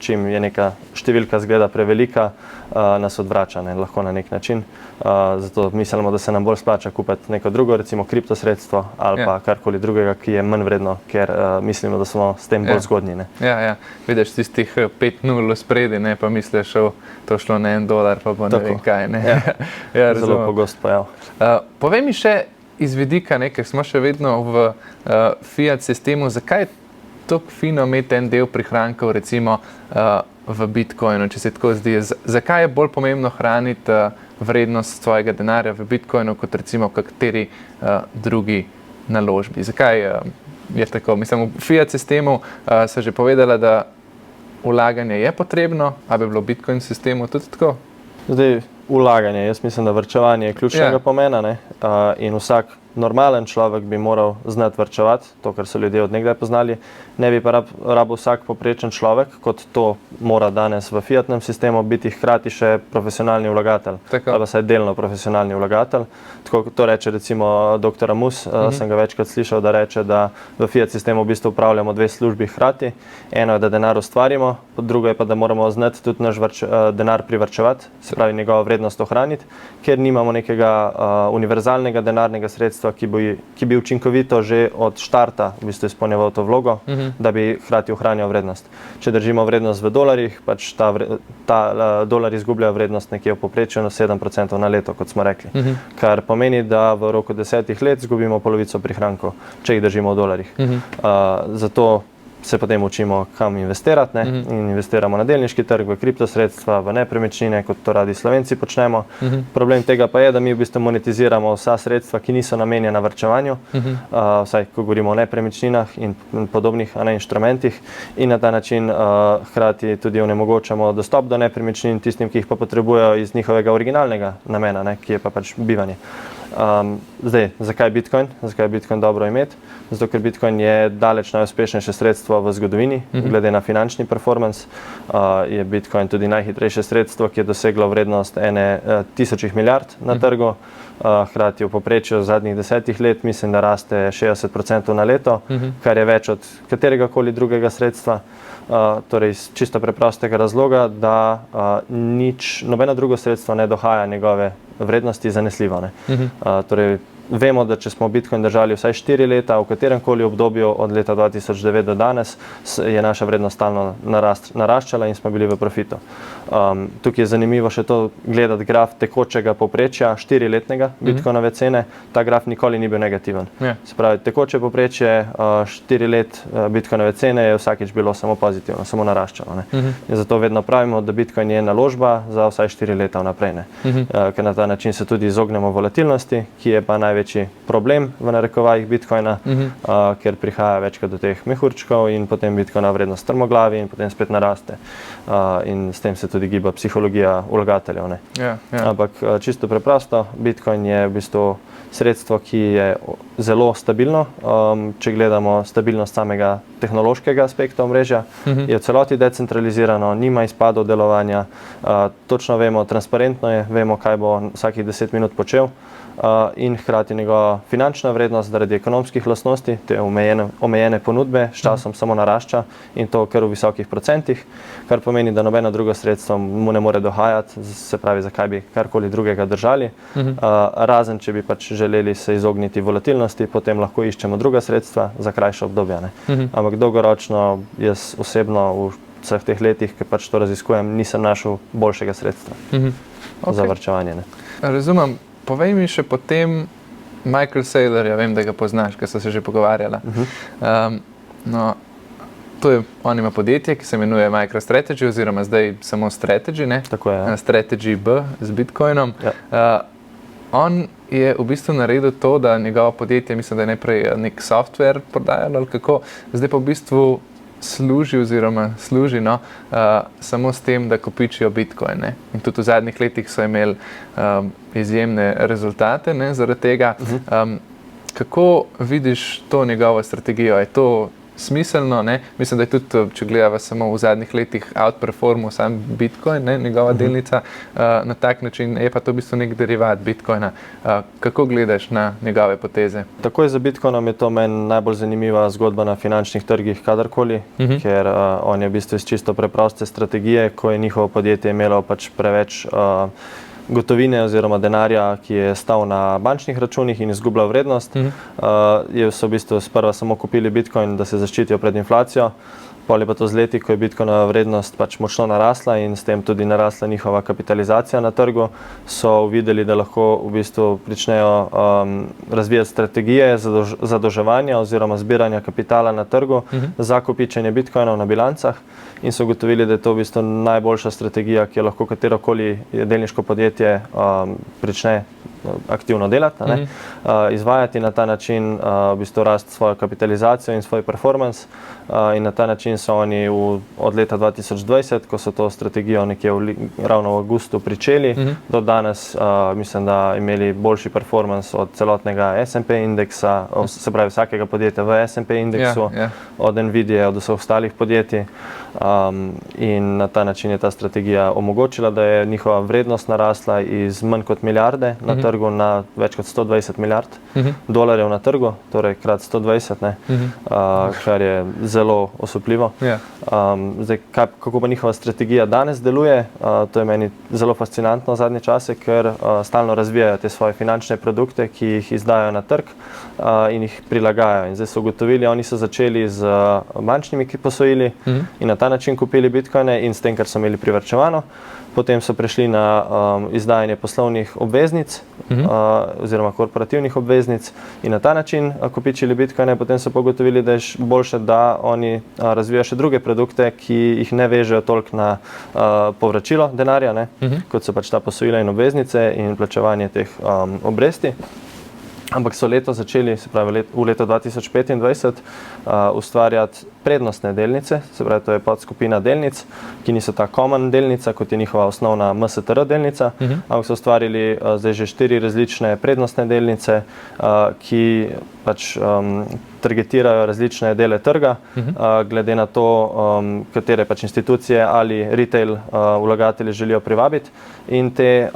čim je neka številka zgleda prevelika, nas odvrača, lahko na nek način. Zato mislimo, da se nam bolj splača kupiti neko drugo, recimo kriptosredstvo ali pa karkoli drugega, ki je manj vredno, ker mislimo, da smo s tem bolj zgodnji. Vidiš tistih 5-0 spredi, pa misliš, to šlo na $1, pa bo ne vem kaj. Zelo pogost pojav. Povej mi še iz vidika, ker smo še vedno v fiat sistemu, zakaj je tako fino imeti en del prihrankov recimo v Bitcoinu, če se tako zdi? Zakaj je bolj pomembno hraniti vrednost svojega denarja v Bitcoinu kot recimo v kateri drugi naložbi? Zakaj je tako? Mislim, v fiat sistemu so že povedala, da vlaganje je potrebno, a bi bilo v Bitcoin sistemu tudi tako? Zdaj, vlaganje, jaz mislim, da varčevanje je ključnega pomena, in vsak normalen človek bi moral znati varčevati, to, kar so ljudje od nekdaj poznali. Ne bi pa rabil vsak poprečen človek, kot to mora danes v fiatnem sistemu, biti hkrati še profesionalni vlagatelj. Ali pa saj delno profesionalni vlagatelj. Tako to reče recimo dr. Amus, sem ga večkrat slišal, da reče, da v fiat sistemu v bistvu upravljamo dve službi hkrati. Eno je, da denar ustvarimo, drugo je pa, da moramo znati tudi naš denar privarčevati, se pravi njegovo vrednost ohraniti, ker nimamo nekega univerzalnega denarnega sredstva, ki bi učinkovito že od štarta v bistvu izpolnjeval to vlogo, da bi hkrati ohranjal vrednost. Če držimo vrednost v dolarjih, pač ta dolar izgublja vrednost nekje v povprečju na 7% na leto, kot smo rekli. Kar pomeni, da v roku 10 let izgubimo polovico prihrankov, če jih držimo v dolarjih. Zato se potem učimo, kam investirati, in investiramo na delniški trg, v kriptosredstva, v nepremičnine, kot to radi Slovenci počnemo. Problem tega pa je, da mi v bistvu monetiziramo vsa sredstva, ki niso namenjena varčevanju, vsaj ko govorimo o nepremičninah in podobnih inštrumentih, in na ta način hkrati tudi onemogočamo dostop do nepremičnin tistim, ki jih pa potrebujejo iz njihovega originalnega namena, ki je pa pač bivanje. Zdaj, zakaj Bitcoin? Zakaj je Bitcoin dobro imeti? Zato, ker Bitcoin je daleč najuspešnejše sredstvo v zgodovini, glede na finančni performance. Je Bitcoin tudi najhitrejše sredstvo, ki je doseglo vrednost 1000 milijard na trgu. Hkrati v povprečju zadnjih 10 let mislim, da raste 60% na leto, kar je več od katerega koli drugega sredstva. Torej iz čisto preprostega razloga, da nobeno drugo sredstvo ne dohaja njegove vrednosti zanesljivo. Torej, vemo, da če smo Bitcoin držali vsaj 4 leta, v katerem koli obdobju od leta 2009 do danes, je naša vrednost stalno naraščala in smo bili v profitu. Tukaj je zanimivo še to gledati graf tekočega povprečja 4-letnega Bitcoinove cene. Ta graf nikoli ni bil negativen. Se pravi, tekoče povprečje 4 let Bitcoinove cene je vsakič bilo samo pozitivno, samo naraščalo. In zato vedno pravimo, da Bitcoin je naložba za vsaj 4 leta vnaprej. Ker na ta način se tudi izognemo volatilnosti, ki je pa največji problem v narekovajih Bitcoina, ker prihaja večkrat do teh mehurčkov in potem Bitcoina vrednost strmoglavi in potem spet naraste. In s tem se tudi giba psihologija vlagateljev. Ampak čisto preprosto, Bitcoin je v bistvu sredstvo, ki je zelo stabilno. Če gledamo stabilnost samega tehnološkega aspekta omrežja, je v celoti decentralizirano, nima izpadov delovanja, točno vemo, transparentno je, vemo, kaj bo vsakih 10 minut počel. In hkrati njegova finančna vrednost zaradi ekonomskih lastnosti, te omejene ponudbe, s časom samo narašča in to kar v visokih procentih, kar pomeni, da nobeno drugo sredstvo mu ne more dohajati, se pravi, zakaj bi karkoli drugega držali. Razen, če bi pač želeli se izogniti volatilnosti, potem lahko iščemo druga sredstva za krajše obdobje. Ampak dolgoročno jaz osebno v vseh teh letih, ki pač to raziskujem, nisem našel boljšega sredstva za varčevanje. Razumem. Povej mi še potem Michael Saylorja, vem, da ga poznaš, ker so se že pogovarjala. On ima podjetje, ki se imenuje MicroStrategy oziroma zdaj samo Strategy, Tako je, Strategy B z Bitcoinom. On je v bistvu naredil to, da njegovo podjetje, mislim, da je najprej nek software prodajalo ali kako, zdaj pa v bistvu služi samo s tem, da kopičijo Bitcoin. In tudi v zadnjih letih so imeli izjemne rezultate zaradi tega. Kako vidiš to njegovo strategijo? Je to smiselno? Mislim, da je tudi, če gledava samo v zadnjih letih, outperformal sam Bitcoin, njegova delnica na tak način, je pa to v bistvu nek derivat Bitcoina. Kako gledaš na njegove poteze? Takoj za Bitcoinom je to meni najbolj zanimiva zgodba na finančnih trgih kadarkoli, ker on je v bistvu iz čisto preproste strategije, ko je njihovo podjetje imelo pač preveč gotovine oziroma denarja, ki je stal na bančnih računih in izgubljal vrednost. So v bistvu sprva samo kupili Bitcoin, da se zaščitijo pred inflacijo. Pol je pa to z leti, ko je Bitcoinova vrednost pač močno narasla in s tem tudi narasla njihova kapitalizacija na trgu, so videli, da lahko v bistvu pričnejo razvijati strategije zadolževanja oziroma zbiranja kapitala na trgu za kopičenje Bitcoinov na bilancah in so ugotovili, da je to v bistvu najboljša strategija, ki jo lahko katerokoli delniško podjetje prične aktivno delati, izvajati na ta način v bistvu rast svojo kapitalizacijo in svoj performance in na ta način so oni od leta 2020, ko so to strategijo nekje ravno v avgustu pričeli, do danes mislim, da imeli boljši performance od celotnega S&P indeksa, se pravi vsakega podjetja v S&P indeksu, od Nvidije, od vseh ostalih podjetij. In na ta način je ta strategija omogočila, da je njihova vrednost narasla iz manj kot milijarde na trgu na več kot 120 milijard dolarjev na trgu, torej krat 120, kar je zelo osupljivo. Zdaj, kako pa njihova strategija danes deluje, to je meni zelo fascinantno zadnje čase, ker stalno razvijajo te svoje finančne produkte, ki jih izdajo na trg in jih prilagajajo. In zdaj so ugotovili, oni so začeli z bančnimi posojili in na ta način kupili bitcoine in s tem, kar so imeli privarčevano. Potem so prešli na izdajanje poslovnih obveznic oziroma korporativnih obveznic in na ta način kopičili bitcoine. Potem so pogotovili, da je boljše, da oni razvijajo še druge produkte, ki jih ne vežejo toliko na povračilo denarja, kot so pač ta posojila in obveznice in plačevanje teh obresti. ampak so letos začeli, se pravi v letu 2025, ustvarjati prednostne delnice, se pravi to je podskupina delnic, ki niso ta common delnica, kot je njihova osnovna MSTR delnica, ampak so ustvarili zdaj že 4 različne prednostne delnice, ki pač targetirajo različne dele trga, glede na to, katere pač institucije ali retail vlagatelji želijo privabiti. In te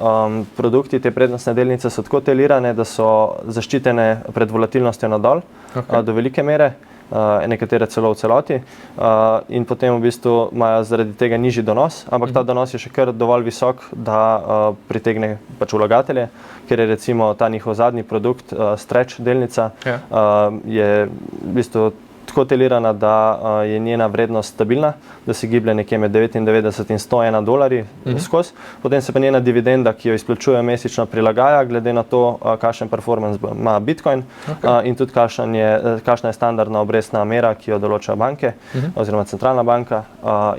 produkti, te prednostne delnice so tako telirane, da so zaščitene pred volatilnostjo nadol, do velike mere, nekatere celo v celoti, in potem v bistvu imajo zaradi tega nižji donos, ampak ta donos je še kar dovolj visok, da pritegne pač vlagatelje, ker je recimo ta njihov zadnji produkt, Stretch delnica, je v bistvu tako telirana, da je njena vrednost stabilna, da se giblje nekje med 99 in $101 skozi. Potem se pa njena dividenda, ki jo izplačuje mesečno, prilagaja glede na to, kakšen performance ima Bitcoin, in tudi kakšna je standardna obrestna mera, ki jo določajo banke oziroma centralna banka,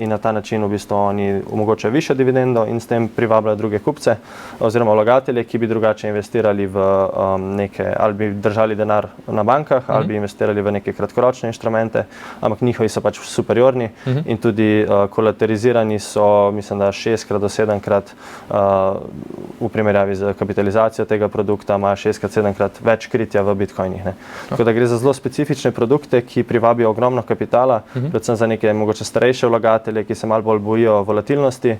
in na ta način v bistvu oni omogočajo višjo dividendo in s tem privabljajo druge kupce oziroma vlagatelje, ki bi drugače investirali v neke, ali bi držali denar na bankah, ali bi investirali v neke kratkoročne inštrumente, ampak njihovi so pač superiorni in tudi kolaterizirani so, mislim, da 6-krat do 7-krat v primerjavi z kapitalizacijo tega produkta, imajo 6-krat, 7-krat več kritja v bitcoinih. Tako da gre za zelo specifične produkte, ki privabijo ogromno kapitala, predvsem za neke mogoče starejše vlagatelje, ki se malo bolj bojijo volatilnosti,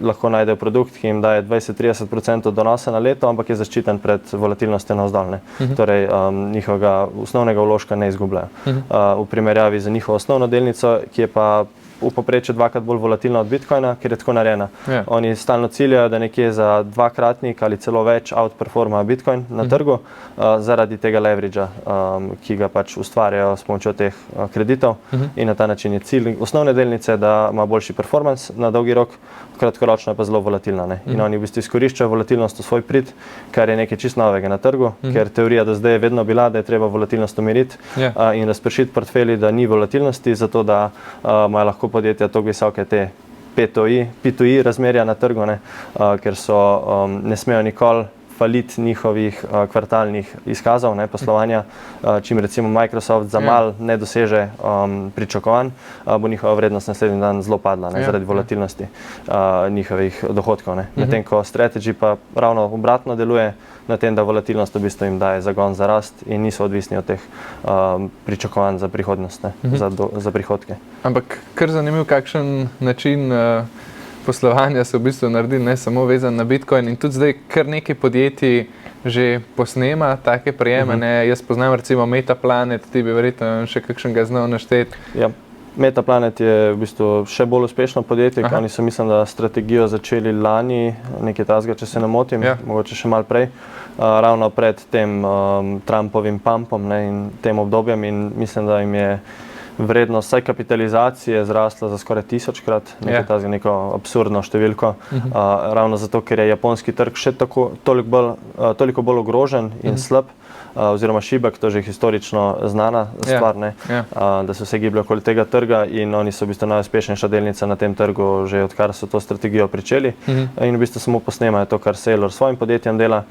lahko najdejo produkt, ki jim daje 20-30% donosa na leto, ampak je zaščiten pred volatilnostjo navzdol. Torej njihovega osnovnega vložka ne izgubljajo. V primerjavi z njihovo osnovno delnico, ki je pa v povprečju 2-krat bolj volatilna od Bitcoina, ker je tako narejena. Oni stalno ciljajo, da nekje za 2-kratnik ali celo več outperformajo Bitcoin na trgu, zaradi tega leveragea, ki ga pač ustvarjajo s pomočjo teh kreditov, in na ta način je cilj osnovne delnice, da ima boljši performance na dolgi rok, kratkoročno je pa zelo volatilna. In oni v bistvu izkoriščajo volatilnost v svoj prid, kar je nekaj čisto novega na trgu, ker teorija do zdaj je vedno bila, da je treba volatilnost umiriti in razpršiti portfelji, da ni volatilnosti, zato da imajo lahko podjetja tako visoke te P2I razmerja na trgu, ker ne smejo nikoli faliti njihovih kvartalnih izkazov poslovanja, čim recimo Microsoft za malo ne doseže pričakovanj, bo njihova vrednost naslednji dan zelo padla zaradi volatilnosti njihovih dohodkov. Medtem ko Strategy pa ravno obratno deluje na tem, da volatilnost v bistvu jim daje zagon za rast in niso odvisni od teh pričakovanj za prihodnost, za prihodke. Ampak kar zanimiv, kakšen način poslovanja se v bistvu naredi, ne samo vezan na Bitcoin, in tudi zdaj kar nekaj podjetij že posnema take prijeme. Jaz poznam recimo Metaplanet, ti bi verjetno še kakšnega znal našteti. Ja. Metaplanet je v bistvu še bolj uspešno podjetje, oni so, mislim, da strategijo začeli lani, nekaj takega, če se ne motim, mogoče še malo prej, ravno pred tem Trumpovim pumpom in tem obdobjem, in mislim, da jim je vrednost vsaj kapitalizacije zrasla za skoraj 1000-krat, neko absurdno številko, ravno zato, ker je japonski trg še toliko bolj ogrožen in slab, oziroma šibek, to že je historično znana stvar, da se vse gibljajo okoli tega trga, in oni so v bistvu najuspešnejša delnica na tem trgu, že odkar so to strategijo pričeli, in v bistvu samo posnemajo to, kar Saylor s svojim podjetjem dela.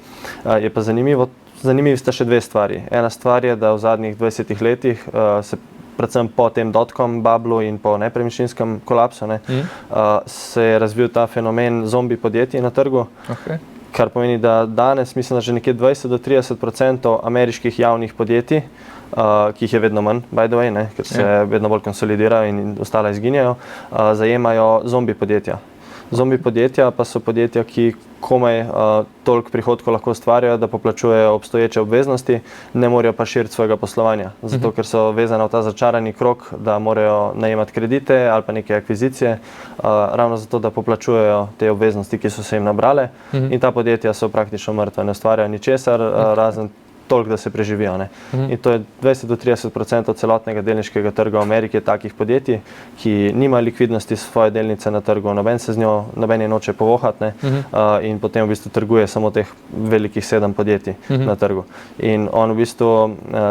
Je pa zanimivi sta še dve stvari. Ena stvar je, da v zadnjih 20 letih se predvsem po tem dotcom bublu in po nepremičninskem kolapsu, se je razvil ta fenomen zombi podjetij na trgu, kar pomeni, da danes, mislim, da že nekje 20-30% ameriških javnih podjetij, ki jih je vedno manj, by the way, ker se vedno bolj konsolidirajo in ostala izginjajo, zajemajo zombi podjetja. Zombi podjetja pa so podjetja, ki komaj toliko prihodkov lahko ustvarjajo, da poplačujejo obstoječe obveznosti, ne morejo pa širiti svojega poslovanja. Zato, ker so vezane v ta začarani krog, da morajo najemati kredite ali pa neke akvizicije, ravno zato, da poplačujejo te obveznosti, ki so se jim nabrale, in ta podjetja so praktično mrtva, ne ustvarjajo ničesar, razen toliko, da se preživijo. In to je 20-30% celotnega delniškega trga v Ameriki takih podjetij, ki nima likvidnosti svoje delnice na trgu, noben je noče povohati, in potem v bistvu trguje samo teh velikih 7 podjetij na trgu. In on v bistvu,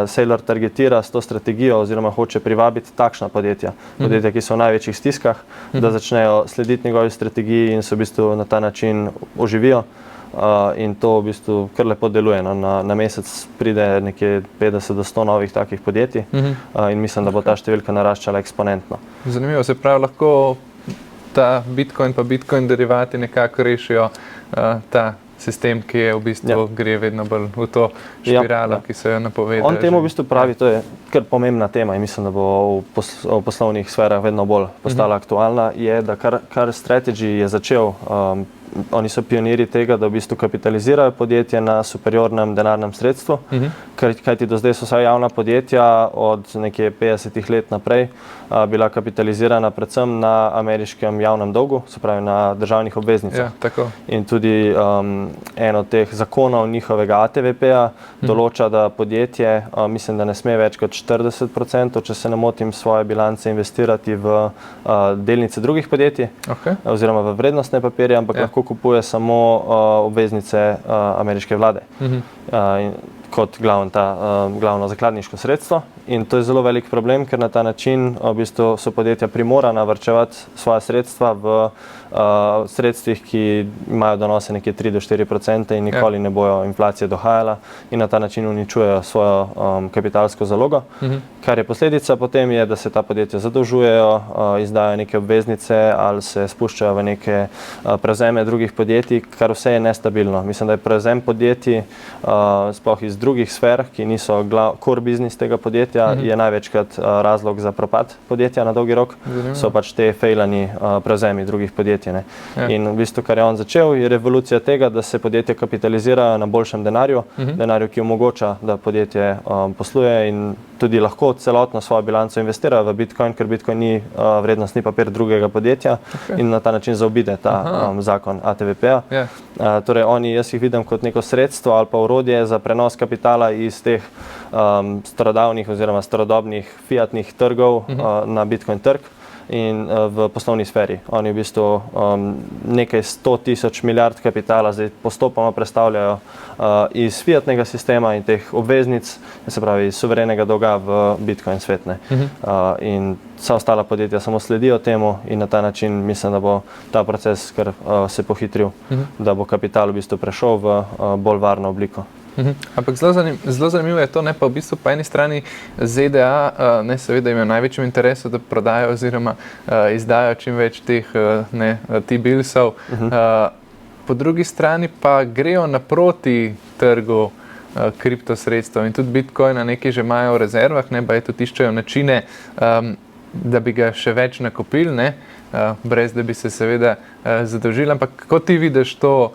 Saylor targetira s to strategijo oziroma hoče privabiti takšna podjetja, ki so v največjih stiskah, da začnejo slediti njegovi strategiji in se v bistvu na ta način oživijo. in to v bistvu kar lepo deluje. No. Na mesec pride nekje 50 do 100 novih takih podjetij in mislim, da bo ta številka naraščala eksponentno. Zanimivo, se pravi, lahko ta Bitcoin pa Bitcoin derivati nekako rešijo ta sistem, ki je v bistvu gre vedno bolj v to špiralo, ki se jo napoveduje. On temu v bistvu pravi, to je kar pomembna tema in mislim, da bo v poslovnih sferah vedno bolj postala aktualna, je, da kar Strategy je začel, oni so pionirji tega, da v bistvu kapitalizirajo podjetje na superiornem denarnem sredstvu, kajti do zdaj so vsa javna podjetja od nekje 50 let naprej bila kapitalizirana predvsem na ameriškem javnem dolgu, se pravi na državnih obveznicah. In tudi en od teh zakonov njihovega ATVP-a določa, da podjetje, mislim, da ne sme več kot 40%, če se ne motim, svoje bilance investirati v delnice drugih podjetij, oziroma v vrednostne papirje, ampak lahko kupuje samo obveznice ameriške vlade kot glavno zakladniško sredstvo. In to je zelo velik problem, ker na ta način v bistvu so podjetja primorana varčevati svoja sredstva v sredstvih, ki imajo donose nekje 3 do 4% in nikoli ne bojo inflacije dohajala in na ta način uničujejo svojo kapitalsko zalogo. Kar je posledica potem je, da se ta podjetja zadolžujejo, izdajo neke obveznice ali se spuščajo v neke prevzeme drugih podjetij, kar vse je nestabilno. Mislim, da je prevzem podjetij sploh iz drugih sfer, ki niso core business tega podjetja, je največkrat razlog za propad podjetja na dolgi rok. So pač te fejlani prevzemi drugih podjetij. In v bistvu, kar je on začel, je revolucija tega, da se podjetje kapitalizirajo na boljšem denarju, denarju, ki omogoča, da podjetje posluje in tudi lahko celotno svojo bilanco investirajo v Bitcoin, ker Bitcoin ni vrednostni papir drugega podjetja in na ta način zaobide ta zakon ATVP-a. Torej, jaz jih vidim kot neko sredstvo ali pa orodje za prenos kapitala iz teh starodavnih oziroma starodobnih fiatnih trgov na Bitcoin trg in v poslovni sferi. Oni v bistvu nekaj 100 tisoč milijard kapitala zdaj postopoma predstavljajo iz fiatnega sistema in teh obveznic, se pravi iz suverenega dolga v Bitcoin svet. In vsa ostala podjetja samo sledijo temu in na ta način mislim, da bo ta proces kar se pohitril, da bo kapital v bistvu prešel v bolj varno obliko. Ampak zelo zanimivo je to, pa v bistvu po eni strani ZDA seveda imajo največjem interesu, da prodajo oziroma izdajo čim več teh T-billsov. Po drugi strani pa grejo naproti trgu kriptosredstev in tudi Bitcoina nekaj že imajo v rezervah, pa je tudi iščejo načine, da bi ga še več nakupili, brez da bi se seveda zadolžili. Ampak kako ti vidiš to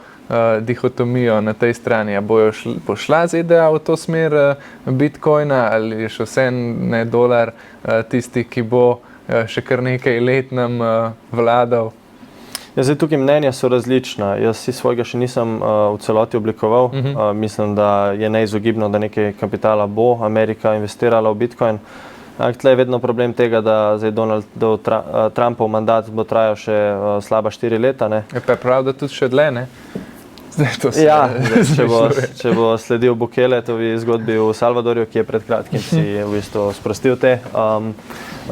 dihotomijo na tej strani? Bojo pošla ZDA v to smer Bitcoina ali je še vse dolar tisti, ki bo še kar nekaj let nam vladal? Zdaj, tukaj mnenja so različna. Jaz si svojega še nisem v celoti oblikoval. Mislim, da je neizogibno, da nekaj kapitala bo Amerika investirala v Bitcoin. Tle je vedno problem tega, da Trumpov mandat bo trajal še slaba 4 leta. Pa je prav, da tudi še dlje, ne? Če bo sledil Bukeletovi zgodbi v Salvadorju, ki je pred kratkim si v bistvu sprostil te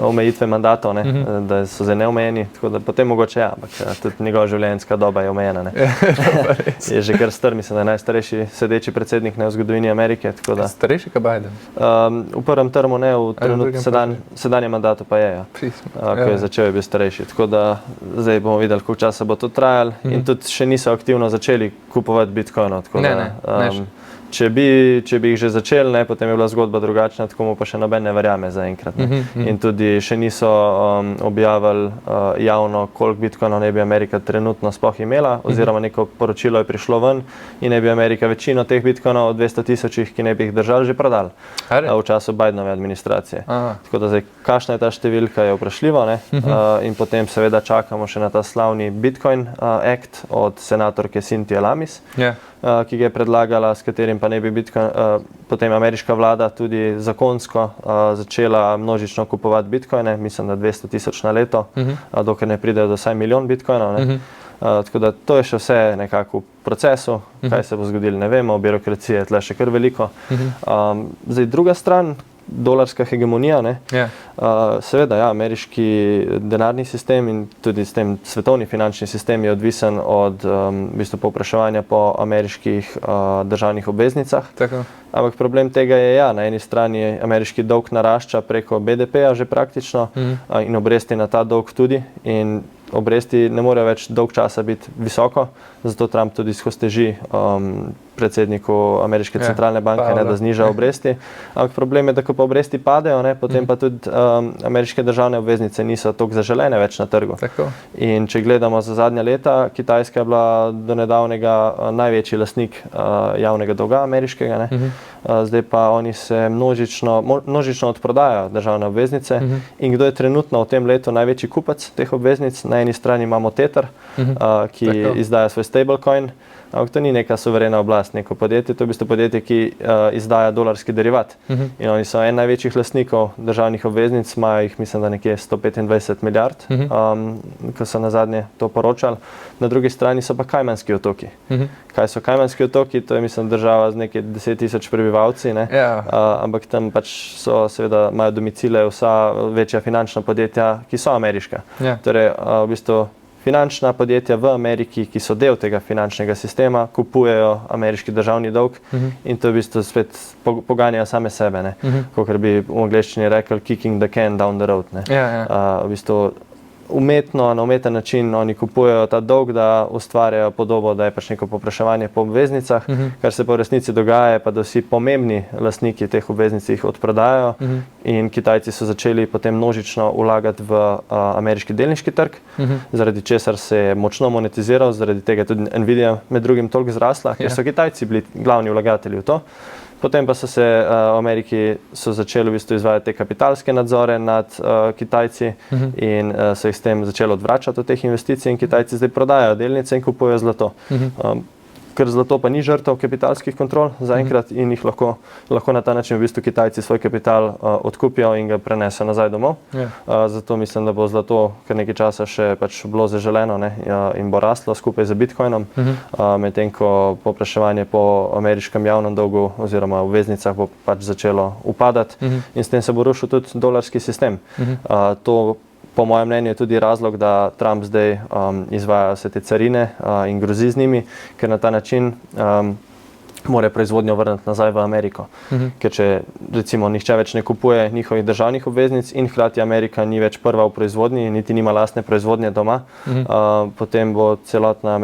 omejitve mandatov, da so zdaj neomejeni, tako da potem mogoče ampak tudi njegova življenjska doba je omejena. Je že kar star, mislim, da je najstarejši sedeči predsednik v zgodovini Amerike. Starejši kot Biden? V prvem termu ne, v sedanjem mandatu pa je, ko je začel, je bil starejši. Tako da zdaj bomo videli, koliko časa bo to trajalo in tudi še niso aktivno začeli kupovati Bitcoinov. Če bi jih že začeli, potem je bila zgodba drugačna, tako mu pa še noben ne verjame zaenkrat. In tudi še niso objavili javno, koliko Bitcoinov ne bi Amerika trenutno sploh imela, oziroma neko poročilo je prišlo ven in ne bi Amerika večino teh Bitcoinov od 200 tisočih, ki ne bi jih držali, že prodali v času Bidenove administracije. Tako da zdaj, kakšna je ta številka, je vprašljivo, in potem seveda čakamo še na ta slavni Bitcoin Act od senatorke Cynthia Lummis, ki ga je predlagala, s katerim pa ne bi potem ameriška vlada tudi zakonsko začela množično kupovati bitcoine, mislim, da 200 tisoč na leto, dokler ne pride do vsaj milijon bitcoinov. Tako da to je še vse nekako v procesu, kaj se bo zgodilo, ne vemo, birokracije je tle še kar veliko. Zdaj, druga stran, dolarska hegemonija. Seveda, ja, ameriški denarni sistem in tudi s tem svetovni finančni sistem je odvisen od v bistvu povpraševanja po ameriških državnih obveznicah. Tako. Ampak problem tega je, na eni strani ameriški dolg narašča preko BDP-ja že praktično in obresti na ta dolg tudi. In obresti ne morejo več dolg časa biti visoko, zato Trump tudi skozi teži predsedniku ameriške centralne banke, da zniža obresti. Ampak problem je, da ko pa obresti padejo, potem pa tudi ameriške državne obveznice niso toliko zaželene več na trgu. Tako. In če gledamo za zadnja leta, Kitajska je bila do nedavnega največji lastnik javnega dolga ameriškega. Zdaj pa oni se množično odprodajajo državne obveznice. In kdo je trenutno v tem letu največji kupec teh obveznic? Na eni strani imamo Tether, ki izdaja svoj stablecoin, ampak to ni neka suverena oblast, neko podjetje, to je v bistvu podjetje, ki izdaja dolarski derivat. In oni so en največjih lastnikov državnih obveznic, imajo jih mislim, da nekje 125 milijard, ko so nazadnje to poročali. Na drugi strani so pa Kajmanski otoki. Kaj so Kajmanski otoki? To je mislim država z nekaj 10,000 prebivalci, ampak tam pač so seveda imajo domicile vsa večja finančna podjetja, ki so ameriška. Torej, v bistvu finančna podjetja v Ameriki, ki so del tega finančnega sistema, kupujejo ameriški državni dolg in to v bistvu spet poganjajo same sebe, kakor bi v angleščini rekel kicking the can down the road. V bistvu na umeten način oni kupujejo ta dolg, da ustvarjajo podobo, da je pač neko povpraševanje po obveznicah, kar se pa v resnici dogaja, pa da vsi pomembni lastniki teh obveznic jih odprodajajo in Kitajci so začeli potem množično vlagati v ameriški delniški trg, zaradi česar se je močno monetiziral, zaradi tega tudi Nvidia med drugim toliko zrasla, ker so Kitajci bili glavni vlagatelji v to. Potem pa so se v Ameriki začeli v bistvu izvajati te kapitalske nadzore nad Kitajci in so jih s tem začeli odvračati od teh investicij in Kitajci zdaj prodajajo delnice in kupujejo zlato. Ker zlato pa ni žrtev kapitalskih kontrol zaenkrat in jih lahko na ta način v bistvu Kitajci svoj kapital odkupijo in ga prenesejo nazaj domov. Zato mislim, da bo zlato kar nekaj časa še pač bilo zaželeno in bo raslo skupaj z Bitcoinom, medtem ko povpraševanje po ameriškem javnem dolgu oziroma obveznicah bo pač začelo upadati in s tem se bo rušil tudi dolarski sistem. To po mojem mnenju je tudi razlog, da Trump zdaj izvaja vse te carine in grozi z njimi, ker na ta način mora proizvodnjo vrniti nazaj v Ameriko. Ker če recimo nihče več ne kupuje njihovih državnih obveznic in hkrati Amerika ni več prva v proizvodnji, niti nima lastne proizvodnje doma, potem bo celotno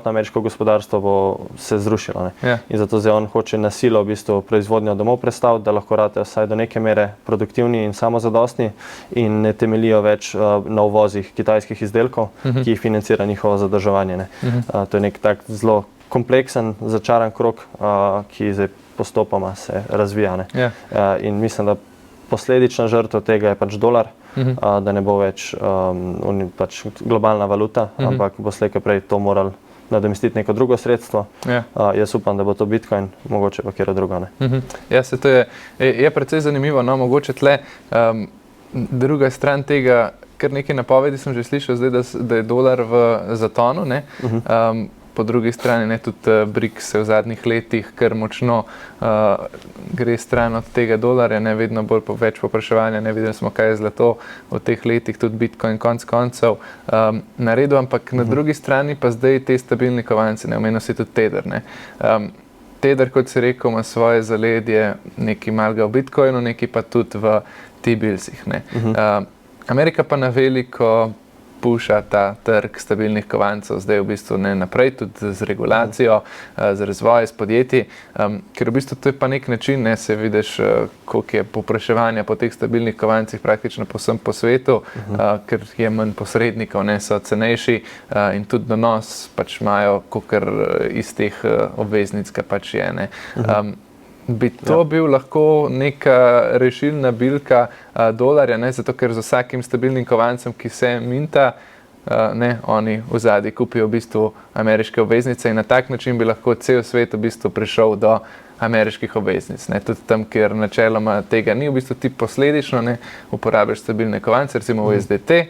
ameriško gospodarstvo bo se zrušilo. In zato zdaj on hoče na silo v bistvu proizvodnjo domov prestaviti, da lahko ratejo vsaj do neke mere produktivni in samozadostni in ne temeljijo več na uvozih kitajskih izdelkov, ki jih financira njihovo zadrževanje. To je nek tak zelo kompleksen, začaran krog, ki zdaj postopoma se razvija. In mislim, da posledična žrtev tega je pač dolar, da ne bo več pač globalna valuta, ampak bo slej ko prej to morali nadomestiti neko drugo sredstvo. Jaz upam, da bo to Bitcoin, mogoče pa kjero drugo. Ja, se to je precej zanimivo, no, mogoče tle druga stran tega, kar nekaj napovedi sem že slišal zdaj, da je dolar v zatonu, po drugi strani tudi BRICS se v zadnjih letih kar močno gre stran od tega dolarja, vedno bolj več povpraševanja, videli smo, kaj je zlato v teh letih, tudi Bitcoin konec koncev naredil, ampak na drugi strani pa zdaj te stabilni kovanci, omenil si tudi Tether. Tether, kot si rekel, ima svoje zaledje, nekaj malega v Bitcoinu, nekaj pa tudi v T-billsih. Amerika pa na veliko puša ta trg stabilnih kovancev, zdaj v bistvu ne naprej, tudi z regulacijo, z razvojem, s podjetji, ker v bistvu to je pa nek način, se vidiš, koliko je povpraševanja po teh stabilnih kovancih praktično povsem po svetu, ker je manj posrednikov, so cenejši in tudi donos pač imajo, kolikor iz teh obveznic, kar pač je. Bi to bil lahko neka rešilna bilka dolarja, zato ker z vsakim stabilnim kovancem, ki se minta, oni v zadnji kupijo v bistvu ameriške obveznice in na tak način bi lahko cel svet v bistvu prišel do ameriških obveznic. Tudi tam, kjer načeloma tega ni, v bistvu ti posledično uporabiš stabilne kovance, recimo v SDT,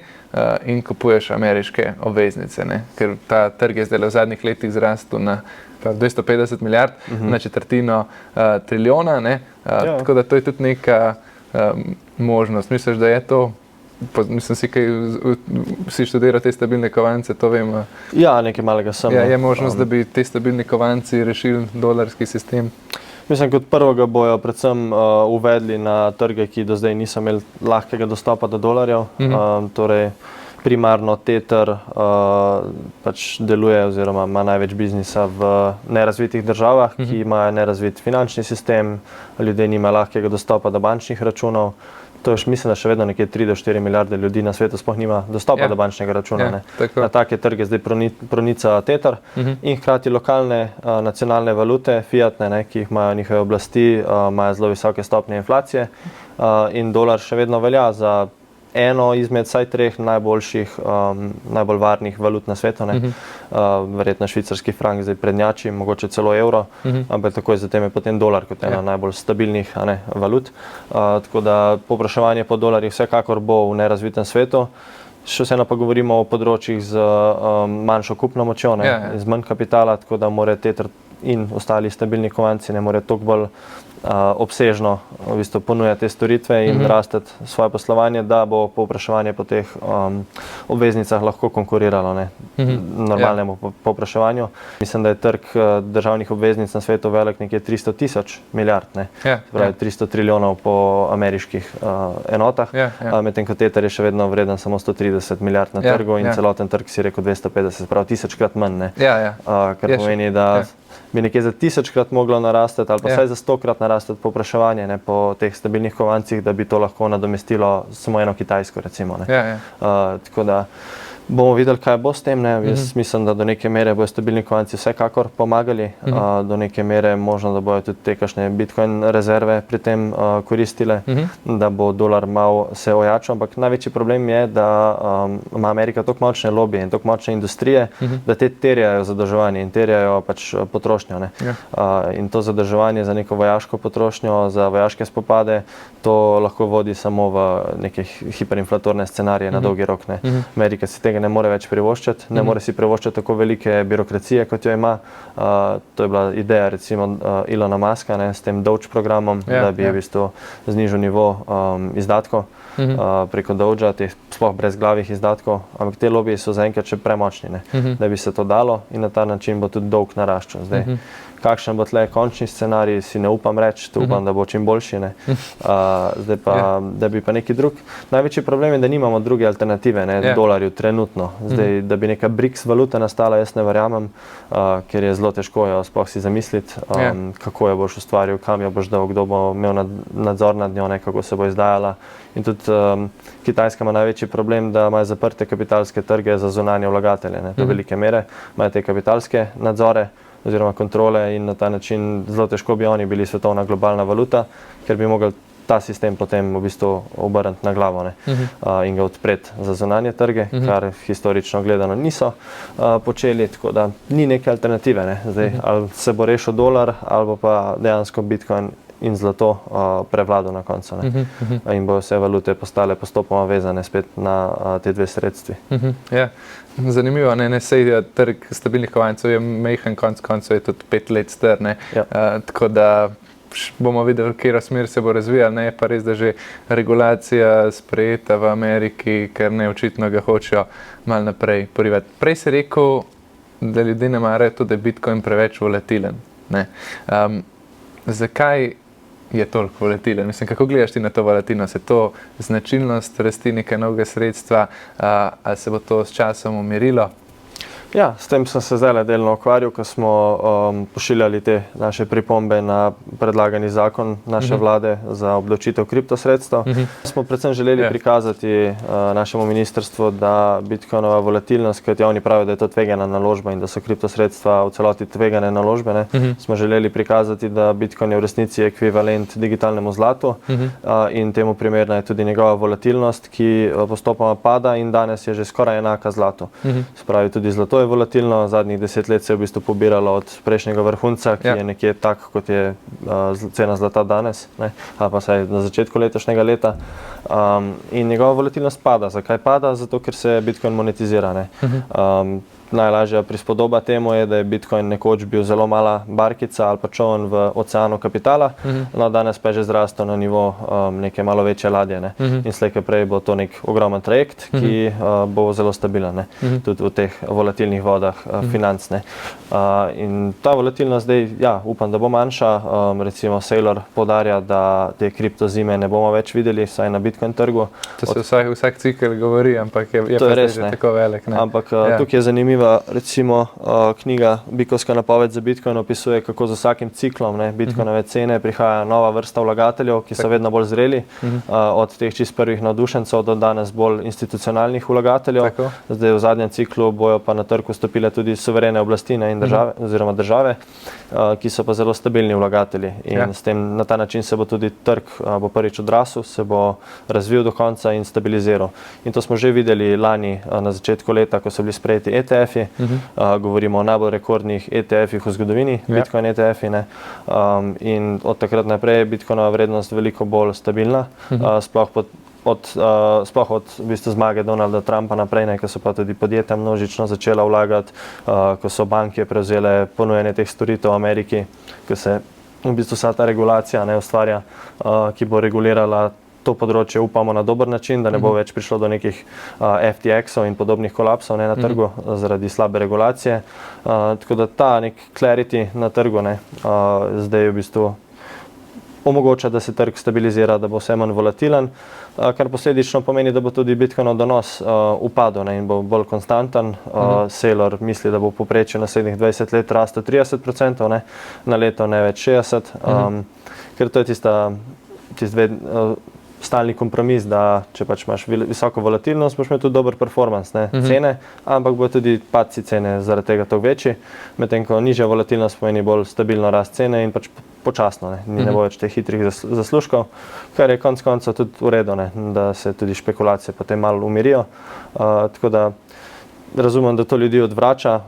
in kupuješ ameriške obveznice, ker ta trg je zdaj v zadnjih letih zrastel na 250 milijard, na četrtino trilijona, tako da to je tudi neka možnost. Misliš, da je to? Mislim si, kaj vsi študirajo te stabilne kovance, to vem. Ja, nekaj malega sem. Ja, je možnost, da bi te stabilni kovanci rešili dolarski sistem? Mislim, kot prvega bojo predvsem uvedli na trge, ki do zdaj niso imeli lahkega dostopa do dolarjev. Torej, primarno Tether pač deluje oziroma ima največ biznisa v nerazvitih državah, ki imajo nerazvit finančni sistem, ljudje nimajo lahkega dostopa do bančnih računov. To je, mislim, da še vedno nekje 3 do 4 milijarde ljudi na svetu sploh nima dostopa do bančnega računa. Na take trge zdaj pronica Tether in hkrati lokalne nacionalne valute, fiatne, ki jih imajo njihove oblasti, imajo zelo visoke stopnje inflacije in dolar še vedno velja za eno izmed vsaj 3 najbolj varnih valut na svetu. Verjetno švicarski frank zdaj prednjači, mogoče celo evro, ampak takoj zatem je potem dolar kot ena najbolj stabilnih valut. Tako da povpraševanje po dolarjih vsekakor bo v nerazvitem svetu. Še vseeno pa govorimo o področjih z manjšo kupno močjo, z manj kapitala, tako da mora Tether in ostali stabilni kovanci ne more toliko bolj obsežno v bistvu ponujati te storitve in rasteti svoje poslovanje, da bo povpraševanje po teh obveznicah lahko konkuriralo normalnemu povpraševanju. Mislim, da je trg državnih obveznic na svetu velik nekje 300 tisoč milijard, pravi 300 trilijonov po ameriških enotah, medtem ko Tether je še vedno vreden samo 130 milijard na trgu in celoten trg si rekel 250, pravi 1000-krat manj, kar pomeni, da bi nekje za 1000-krat moglo narasteti ali pa vsaj za 100-krat narasteti povpraševanje po teh stabilnih kovancih, da bi to lahko nadomestilo samo eno Kitajsko, recimo. Tako da bomo videli, kaj bo s tem. Jaz mislim, da do neke mere bojo stabilni kovanci vsekakor pomagali, do neke mere možno, da bojo tudi te kakšne Bitcoin rezerve pri tem koristile, da bo dolar malo se ojačal, ampak največji problem je, da ima Amerika toliko močne lobije in toliko močne industrije, da te terjajo zadolževanje in terjajo pač potrošnjo. In to zadolževanje za neko vojaško potrošnjo, za vojaške spopade, to lahko vodi samo v neke hiperinflatorne scenarije na dolgi rok. Amerika si tega ne more več privoščiti, ne more si privoščiti tako velike birokracije, kot jo ima. To je bila ideja recimo Elona Muska s tem Doge programom, da bi v bistvu znižal nivo izdatkov preko Dogea, teh sploh brezglavih izdatkov, ampak te lobiji so zaenkrat še premočni, da bi se to dalo in na ta način bo tudi dolg naraščal. Zdaj, kakšen bo tle končni scenarij, si ne upam reči, upam, da bo čim boljši. Zdaj pa, da bi pa neki drug. Največji problem je, da nimamo druge alternative dolarju trenutno. Zdaj, da bi neka BRICS valuta nastala, jaz ne verjamem, ker je zelo težko jo sploh si zamisliti, kako jo boš ustvaril, kam jo boš dal, kdo bo imel nadzor nad njo, kako se bo izdajala. In tudi Kitajska ima največji problem, da imajo zaprte kapitalske trge za zunanje vlagatelje. Do velike mere imajo te kapitalske nadzore oziroma kontrole in na ta način zelo težko bi oni bili svetovna globalna valuta, ker bi mogli ta sistem potem v bistvu obrniti na glavo in ga odpreti za zunanje trge, kar historično gledano niso počeli, tako da ni neke alternative. Zdaj, ali se bo rešil dolar, ali pa dejansko Bitcoin in zlato prevladal na koncu. In bojo vse valute postale postopoma vezane spet na te dve sredstvi. Zanimivo, sej trg stabilnih kovancev je majhen, koncev je tudi 5 let star, tako da bomo videli, v katero smer se bo razvijal, je pa res, da že regulacija sprejeta v Ameriki, ker očitno ga hočejo malo naprej porivati. Prej si rekel, da ljudje ne marajo to, da je Bitcoin preveč volatilen. Zakaj je toliko volatilen? Mislim, kako gledaš ti na to volatilnost? Je to značilnost rasti neke novega sredstva, ali se bo to s časom umirilo? Ja, s tem sem se zdaj delno ukvarjal, ko smo pošiljali te naše pripombe na predlagani zakon naše vlade za obdavčitev kriptosredstev. Smo predvsem želeli prikazati našemu ministrstvu, da Bitcoinova volatilnost, kajti oni pravijo, da je to tvegana naložba in da so kriptosredstva v celoti tvegane naložbe, smo želeli prikazati, da Bitcoin je v resnici ekvivalent digitalnemu zlatu in temu primerna je tudi njegova volatilnost, ki postopoma pada in danes je že skoraj enaka zlatu. Se pravi, tudi zlato je volatilno, zadnjih 10 let se je v bistvu pobiralo od prejšnjega vrhunca, ki je nekje tak, kot je cena zlata danes, ali pa saj na začetku letošnjega leta. In njegova volatilnost pada. Zakaj pada? Zato, ker se Bitcoin monetizira. najlažja prispodoba temu je, da je Bitcoin nekoč bil zelo mala barkica ali pa čoln v oceanu kapitala, no danes pa je že zrastel na nivo neke malo večje ladje, ne. In slej ko prej bo to nek ogromen trajekt, ki bo zelo stabilen, ne. Tudi v teh volatilnih vodah financ, ne. In ta volatilnost zdaj, ja, upam, da bo manjša. Recimo Saylor poudarja, da te kriptozime ne bomo več videli, vsaj na Bitcoin trgu. To se vsak cikel govori, ampak je pa res, že tako velik, ne. Ampak tukaj je zanimiva recimo knjiga Bikovska napoved za Bitcoin opisuje, kako z vsakim ciklom, ne, Bitcoinove cene prihaja nova vrsta vlagateljev, ki so vedno bolj zreli, od teh čist prvih navdušencev do danes bolj institucionalnih vlagateljev. Zdaj v zadnjem ciklu bojo pa na trg vstopile tudi suverene oblasti, ne, in države, oziroma države, ki so pa zelo stabilni vlagatelji. In s tem, na ta način se bo tudi trg bo prvič odrasel, se bo razvil do konca in stabiliziral. In to smo že videli lani na začetku leta, ko so bili sprejeti ETF-i. Govorimo o najbolj rekordnih ETF-ih v zgodovini, Bitcoin ETF-i, ne. In od takrat naprej je Bitcoinova vrednost veliko bolj stabilna, sploh od v bistvu zmage Donalda Trumpa naprej, ne, ko so pa tudi podjetja množično začela vlagati, ko so banke prevzele ponujanje teh storitev v Ameriki, ko se v bistvu vsa ta regulacija, ne, ustvarja, ki bo regulirala to področje, upamo, na dober način, da ne bo več prišlo do nekih FTX-ov in podobnih kolapsov, ne, na trgu zaradi slabe regulacije. Tako da ta nek clarity na trgu, ne, zdaj v bistvu omogoča, da se trg stabilizira, da bo vse manj volatilen, kar posledično pomeni, da bo tudi Bitcoinov donos upadel, ne, in bo bolj konstanten. Saylor misli, da bo v povprečju naslednjih 20 let rastel 30%, ne, na leto ne več 60%, ker to je tisti stalni kompromis, da če pač imaš visoko volatilnost, boš imel tudi dober performance, ne, cene, ampak bo tudi padci cene zaradi tega toliko večji, medtem ko nižja volatilnost pomeni bolj stabilno rast cene in pač počasno, ne bo več teh hitrih zaslužkov, kar je konec koncev tudi v redu, ne, da se tudi špekulacije potem malo umirijo. Tako da razumem, da to ljudi odvrača,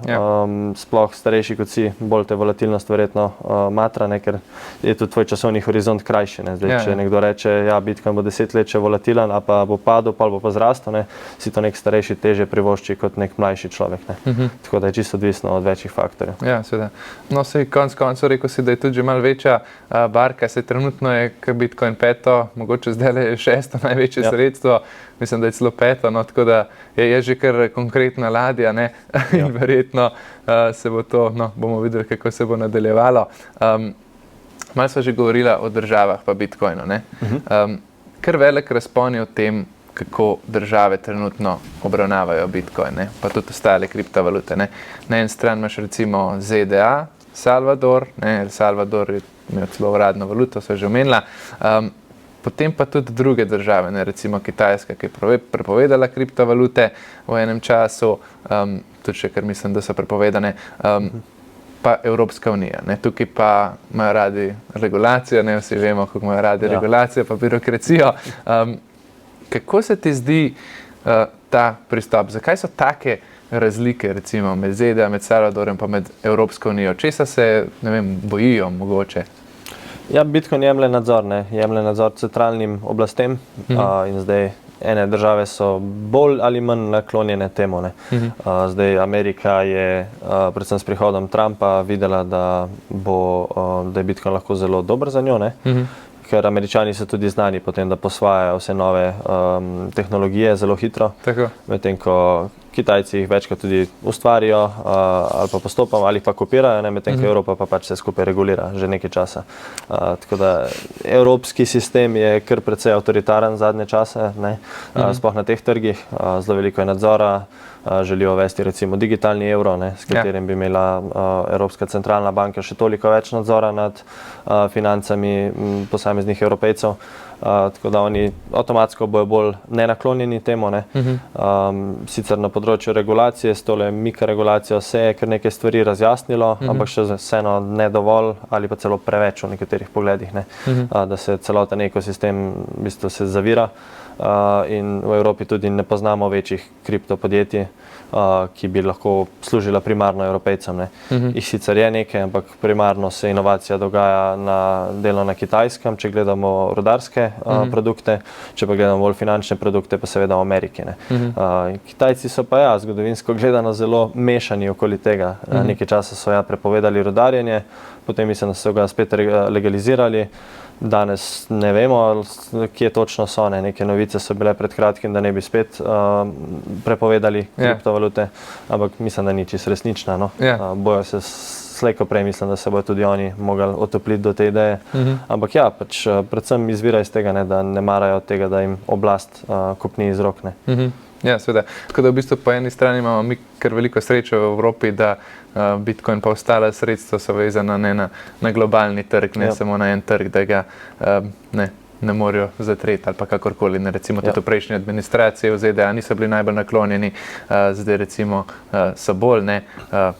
sploh starejši kot si, bolj te volatilnost verjetno matra, ne, ker je tudi tvoj časovni horizont krajši, ne. Zdaj, če nekdo reče, ja, Bitcoin bo 10 let še volatilen, a pa bo padel, pa bo pa zrastel, ne, si to nek starejši teže privošči kot nek mlajši človek, ne. Tako da je čisto odvisno od večjih faktorjev. Ja, seveda. No, sej konec koncev rekel si, da je tudi že malo večja barka, sej trenutno je Bitcoin peto, mogoče zdaj je šesto največje sredstvo, mislim, da je celo peto, no, tako da je že kar konkretna ladja, ne, in verjetno se bo to, no, bomo videli, kako se bo nadaljevalo. Malo sva že govorila o državah pa Bitcoinu, ne. Kar velik razpon je o tem, kako države trenutno obravnavajo Bitcoin, ne, pa tudi ostale kriptovalute, ne. Na en stran imaš recimo ZDA, Salvador, ne, El Salvador je imel celo uradno valuto, sva že omenila, potem pa tudi druge države, ne, recimo Kitajska, ki je prepovedala kriptovalute v enem času, tudi še, ker mislim, da so prepovedane, pa Evropska unija, ne, tukaj pa imajo radi regulacijo, ne, vsi vemo, kako imajo radi regulacijo, pa birokracijo. Kako se ti zdi ta pristop? Zakaj so take razlike, recimo, med ZDA, med Salvadorjem pa med Evropsko unijo? Česa se, ne vem, bojijo mogoče? Ja, Bitcoin jemlje nadzor centralnim oblastem, in zdaj ene države so bolj ali manj naklonjene temu, ne. Zdaj Amerika je predvsem s prihodom Trumpa videla, da je Bitcoin lahko zelo dober za njo, ne. Ker Američani so tudi znani potem, da posvajajo vse nove tehnologije zelo hitro, medtem ko Kitajci jih večkrat tudi ustvarijo ali pa postopoma ali pa kopirajo, ne, medtem ko Evropa pa pač vse skupaj regulira že nekaj časa. Tako da evropski sistem je kar precej avtoritaren zadnje čase, ne, sploh na teh trgih, zelo veliko je nadzora, želijo uvesti recimo digitalni evro, ne, s katerim bi imela Evropska centralna banka še toliko več nadzora nad financami posameznih Evropejcev. Tako da oni avtomatsko bojo bolj nenaklonjeni temu, ne. Sicer na področju regulacije, s tole mikroregulacijo se je kar nekaj stvari razjasnilo, ampak še vseeno ne dovolj ali pa celo preveč v nekaterih pogledih, ne, da se celoten ekosistem v bistvu se zavira. In v Evropi tudi ne poznamo večjih kriptopodjetij, ki bi lahko služila primarno Evropejcem. Jih sicer je nekaj, ampak primarno se inovacija dogaja delno na Kitajskem, če gledamo rudarske produkte, če pa gledamo bolj finančne produkte, pa seveda v Ameriki. Kitajci so pa zgodovinsko gledano zelo mešani okoli tega. Nekaj časa so prepovedali rudarjenje, potem mislim, da so ga spet legalizirali. Danes ne vemo, kje točno so. Neke novice so bile pred kratkim, da ne bi spet prepovedali kriptovalute, ampak mislim, da ni čisto resnična. Bojo se slejko prej, mislim, da se bojo tudi oni mogli otopliti do te ideje. Ampak predvsem izvira iz tega, da ne marajo tega, da jim oblast kopni iz rok. Ja, seveda. Tako da v bistvu po eni strani imamo mi kar veliko srečo v Evropi, da Bitcoin pa ostala sredstva so vezana na globalni trg, ne samo na en trg, da ga ne morajo zatreti ali pa kakorkoli. Recimo tudi v prejšnji administraciji v ZDA niso bili najbolj naklonjeni, zdaj recimo so bolj.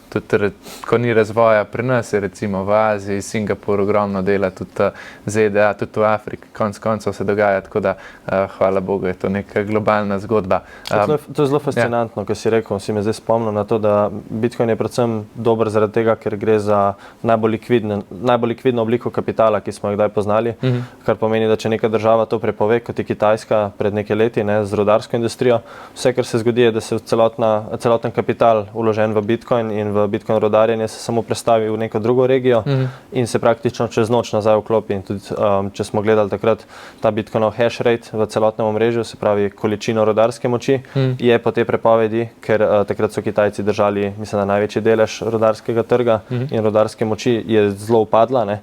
Tudi ko ni razvoja pri nas, je recimo v Aziji, Singapur ogromno dela, tudi ZDA, tudi v Afriki, konec koncev se dogaja, tako da hvala Bogu je to neka globalna zgodba. To je zelo fascinantno, ko si rekel, si me zdaj spomnil na to, da Bitcoin je predvsem dober zaradi tega, ker gre za najbolj likvidno obliko kapitala, ki smo jo kdaj poznali, kar pomeni, da če neka država to prepove, kot je Kitajska pred nekaj leti z rudarsko industrijo, vse, kar se zgodi, je, da se celoten kapital vložen v Bitcoin in v Bitcoin rudarjenje se samo prestavi v neko drugo regijo in se praktično čez noč nazaj vklopi. In tudi, če smo gledali takrat ta Bitcoinov hash rate v celotnem omrežju, se pravi količino rudarske moči, je po tej prepovedi, ker takrat so Kitajci držali, mislim, da največji delež rudarskega trga in rudarske moči je zelo upadla,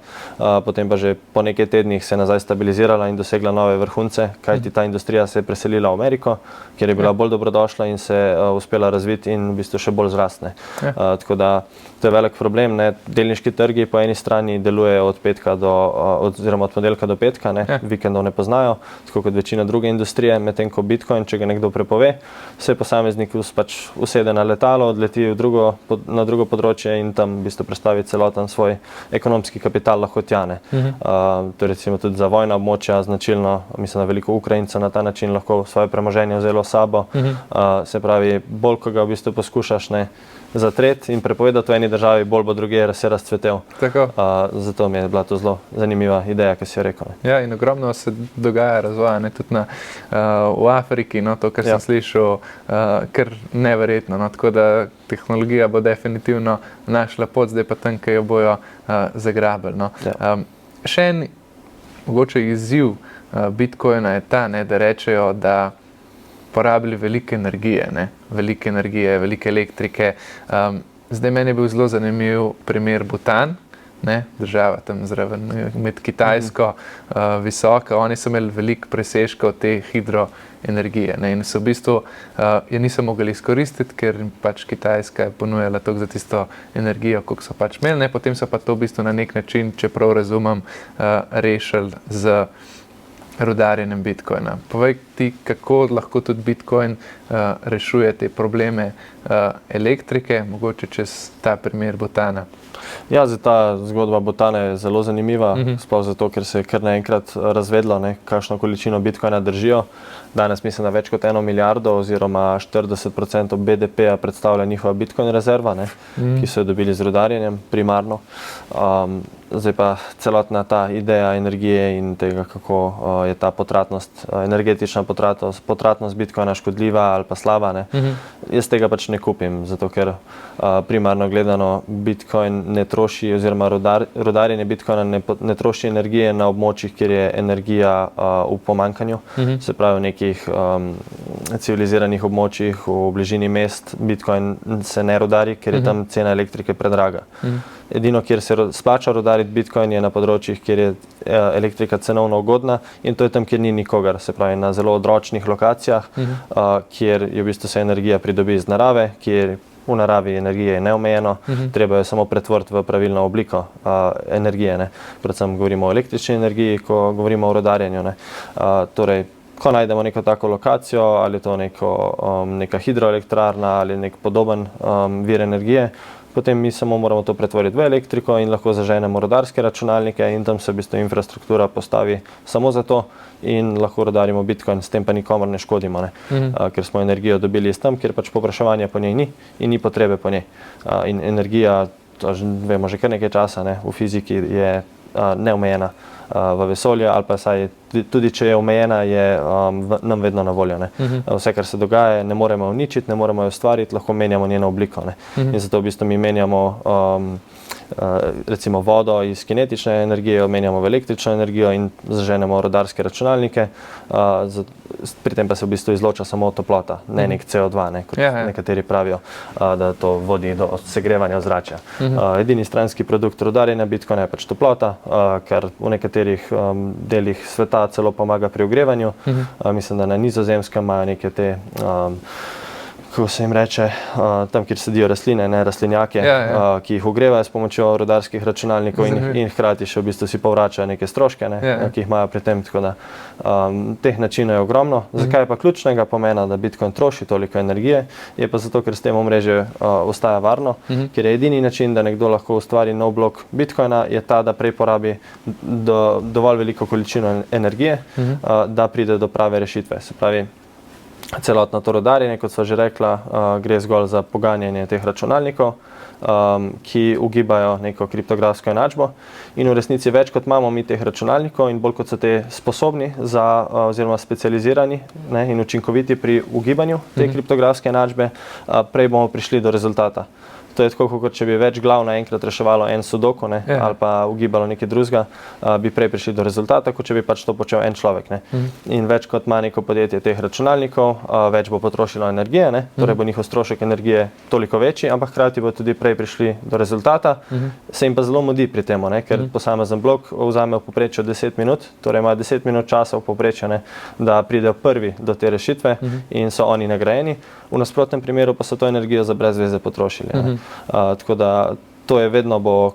potem pa že po nekaj tednih se nazaj stabilizirala in dosegla nove vrhunce, kajti ta industrija se je preselila v Ameriko, kjer je bila bolj dobrodošla in se uspela razviti in v bistvu še bolj zrasne. Tako da to je velik problem. Delniški trgi po eni strani delujejo od ponedeljka do petka, vikendov ne poznajo, tako kot večina druge industrije, medtem ko Bitcoin, če ga nekdo prepove, se posameznik pač usede na letalo, odleti na drugo področje in tam v bistvu predstavi celoten svoj ekonomski kapital lahko tjane. To je recimo tudi za vojna območja značilno, mislim, da veliko Ukrajincev na ta način lahko svoje premoženje vzelo s sabo. Se pravi, bolj ko ga v bistvu poskušaš zatreti in prepovedati v eni državi, bolj bo drugje se razcvetel. Zato mi je bila to zelo zanimiva ideja, ki si jo rekel. Ja, in ogromno se dogaja razvoja, tudi v Afriki, to, kar sem slišal, kar neverjetno. Tako da tehnologija bo definitivno našla pot, zdaj pa tam, ki jo bojo zagrabili. Še en mogoče izziv Bitcoina je ta, da rečejo, da porabili velike energije, velike elektrike. Zdaj meni je bil zelo zanimiv primer Butan, država tam zraven med Kitajsko, visoka. Oni so imeli veliko presežkov te hidroenergije in so v bistvu je niso mogli izkoristiti, ker pač Kitajska je ponujala toliko za tisto energijo, koliko so pač imeli. Potem so pa to v bistvu na nek način, če prav razumem, rešili z rudarjenjem Bitcoina. Povej ti, kako lahko tudi Bitcoin rešuje te probleme elektrike, mogoče čez ta primer Butana. Ja, ta zgodba Butana je zelo zanimiva, sploh zato, ker se je kar naenkrat razvedlo, kakšno količino Bitcoina držijo. Danes mislim, da več kot 1 milijardo oziroma 40% BDP-a predstavlja njihova Bitcoin rezerva, ki so jo dobili z rudarjenjem primarno. Zdaj pa celotna ta ideja energije in tega, kako je ta energetična potratnost Bitcoina škodljiva ali pa slaba. Jaz tega pač ne kupim, zato ker primarno gledano Bitcoin ne troši, oziroma rudarjenje Bitcoina ne troši energije na območjih, kjer je energija v pomanjkanju. Se pravi, v nekih civiliziranih območjih, v bližini mest Bitcoin se ne rudari, ker je tam cena elektrike predraga. Edino, kjer se splača rudariti Bitcoin, je na področjih, kjer je elektrika cenovno ugodna in to je tam, kjer ni nikogar, se pravi na zelo odročnih lokacijah, kjer je v bistvu se energija pridobi iz narave, kjer v naravi energije je neomejeno, treba jo samo pretvoriti v pravilno obliko energije. Predvsem govorimo o električni energiji, ko govorimo o rudarjenju. Torej, ko najdemo neko tako lokacijo, ali je to neka hidroelektrarna ali nek podoben vir energije, potem mi samo moramo to pretvoriti v elektriko in lahko zaženemo rudarske računalnike in tam se v bistvu infrastruktura postavi samo za to in lahko rudarimo Bitcoin, s tem pa nikomor ne škodimo, ne? Ker smo energijo dobili iz tam, kjer pač povpraševanja po njej ni in ni potrebe po njej. In energija, to vemo že kar nekaj časa, ne? V fiziki je neomejena v vesolje, ali pa saj tudi če je omejena, je nam vedno na voljo. Ne? Vse, kar se dogaja, ne moremo uničiti, ne moremo jo ustvariti, lahko menjamo njeno obliko. Ne? In zato v bistvu mi menjamo recimo vodo iz kinetične energije, menjamo v električno energijo in zaženemo rudarske računalnike, pri tem pa se v bistvu izloča samo toplota, ne nek CO2, ne, kot nekateri pravijo, da to vodi do segrevanja ozračja. Edini stranski produkt rudarjenja Bitcoina je pač toplota, ker v nekaterih delih sveta celo pomaga pri ogrevanju. Mislim, da na Nizozemskem imajo neke te kako se jim reče, tam, kjer sedijo rastline, ne, rastlinjake, ki jih ogrevajo s pomočjo rudarskih računalnikov in hkrati še v bistvu si povračajo neke stroške, ne, ki jih imajo pri tem, tako da teh načinov je ogromno. Zakaj pa ključnega pomena, da Bitcoin troši toliko energije, je pa zato, ker s tem omrežje ostaja varno, ker je edini način, da nekdo lahko ustvari nov blok Bitcoina, je ta, da prej porabi dovolj veliko količino energije, da pride do prave rešitve. Se pravi, celotno to rudarjenje, kot sva že rekla, gre zgolj za poganjanje teh računalnikov, ki ugibajo neko kriptografsko enačbo in v resnici več kot imamo mi teh računalnikov in bolj kot so te sposobni oziroma specializirani, ne, in učinkoviti pri ugibanju te kriptografske enačbe, prej bomo prišli do rezultata. To je tako, kot če bi več glav naenkrat reševalo en sudoku, ne, ali pa ugibalo nekaj drugega, bi prej prišli do rezultata, kot če bi pač to počel en človek. Ne. In več kot ima neko podjetje teh računalnikov, več bo potrošilo energije, ne, torej bo njihov strošek energije toliko večji, ampak hkrati bo tudi prej prišli do rezultata. Se jim pa zelo mudi pri tem, ker posamezen blok vzame v povprečju 10 minut, torej ima 10 minut časa v povprečju, ne, da pridejo prvi do te rešitve in so oni nagrajeni. V nasprotnem primeru pa so to energijo za brez veze potrošili. Tako da to je vedno bo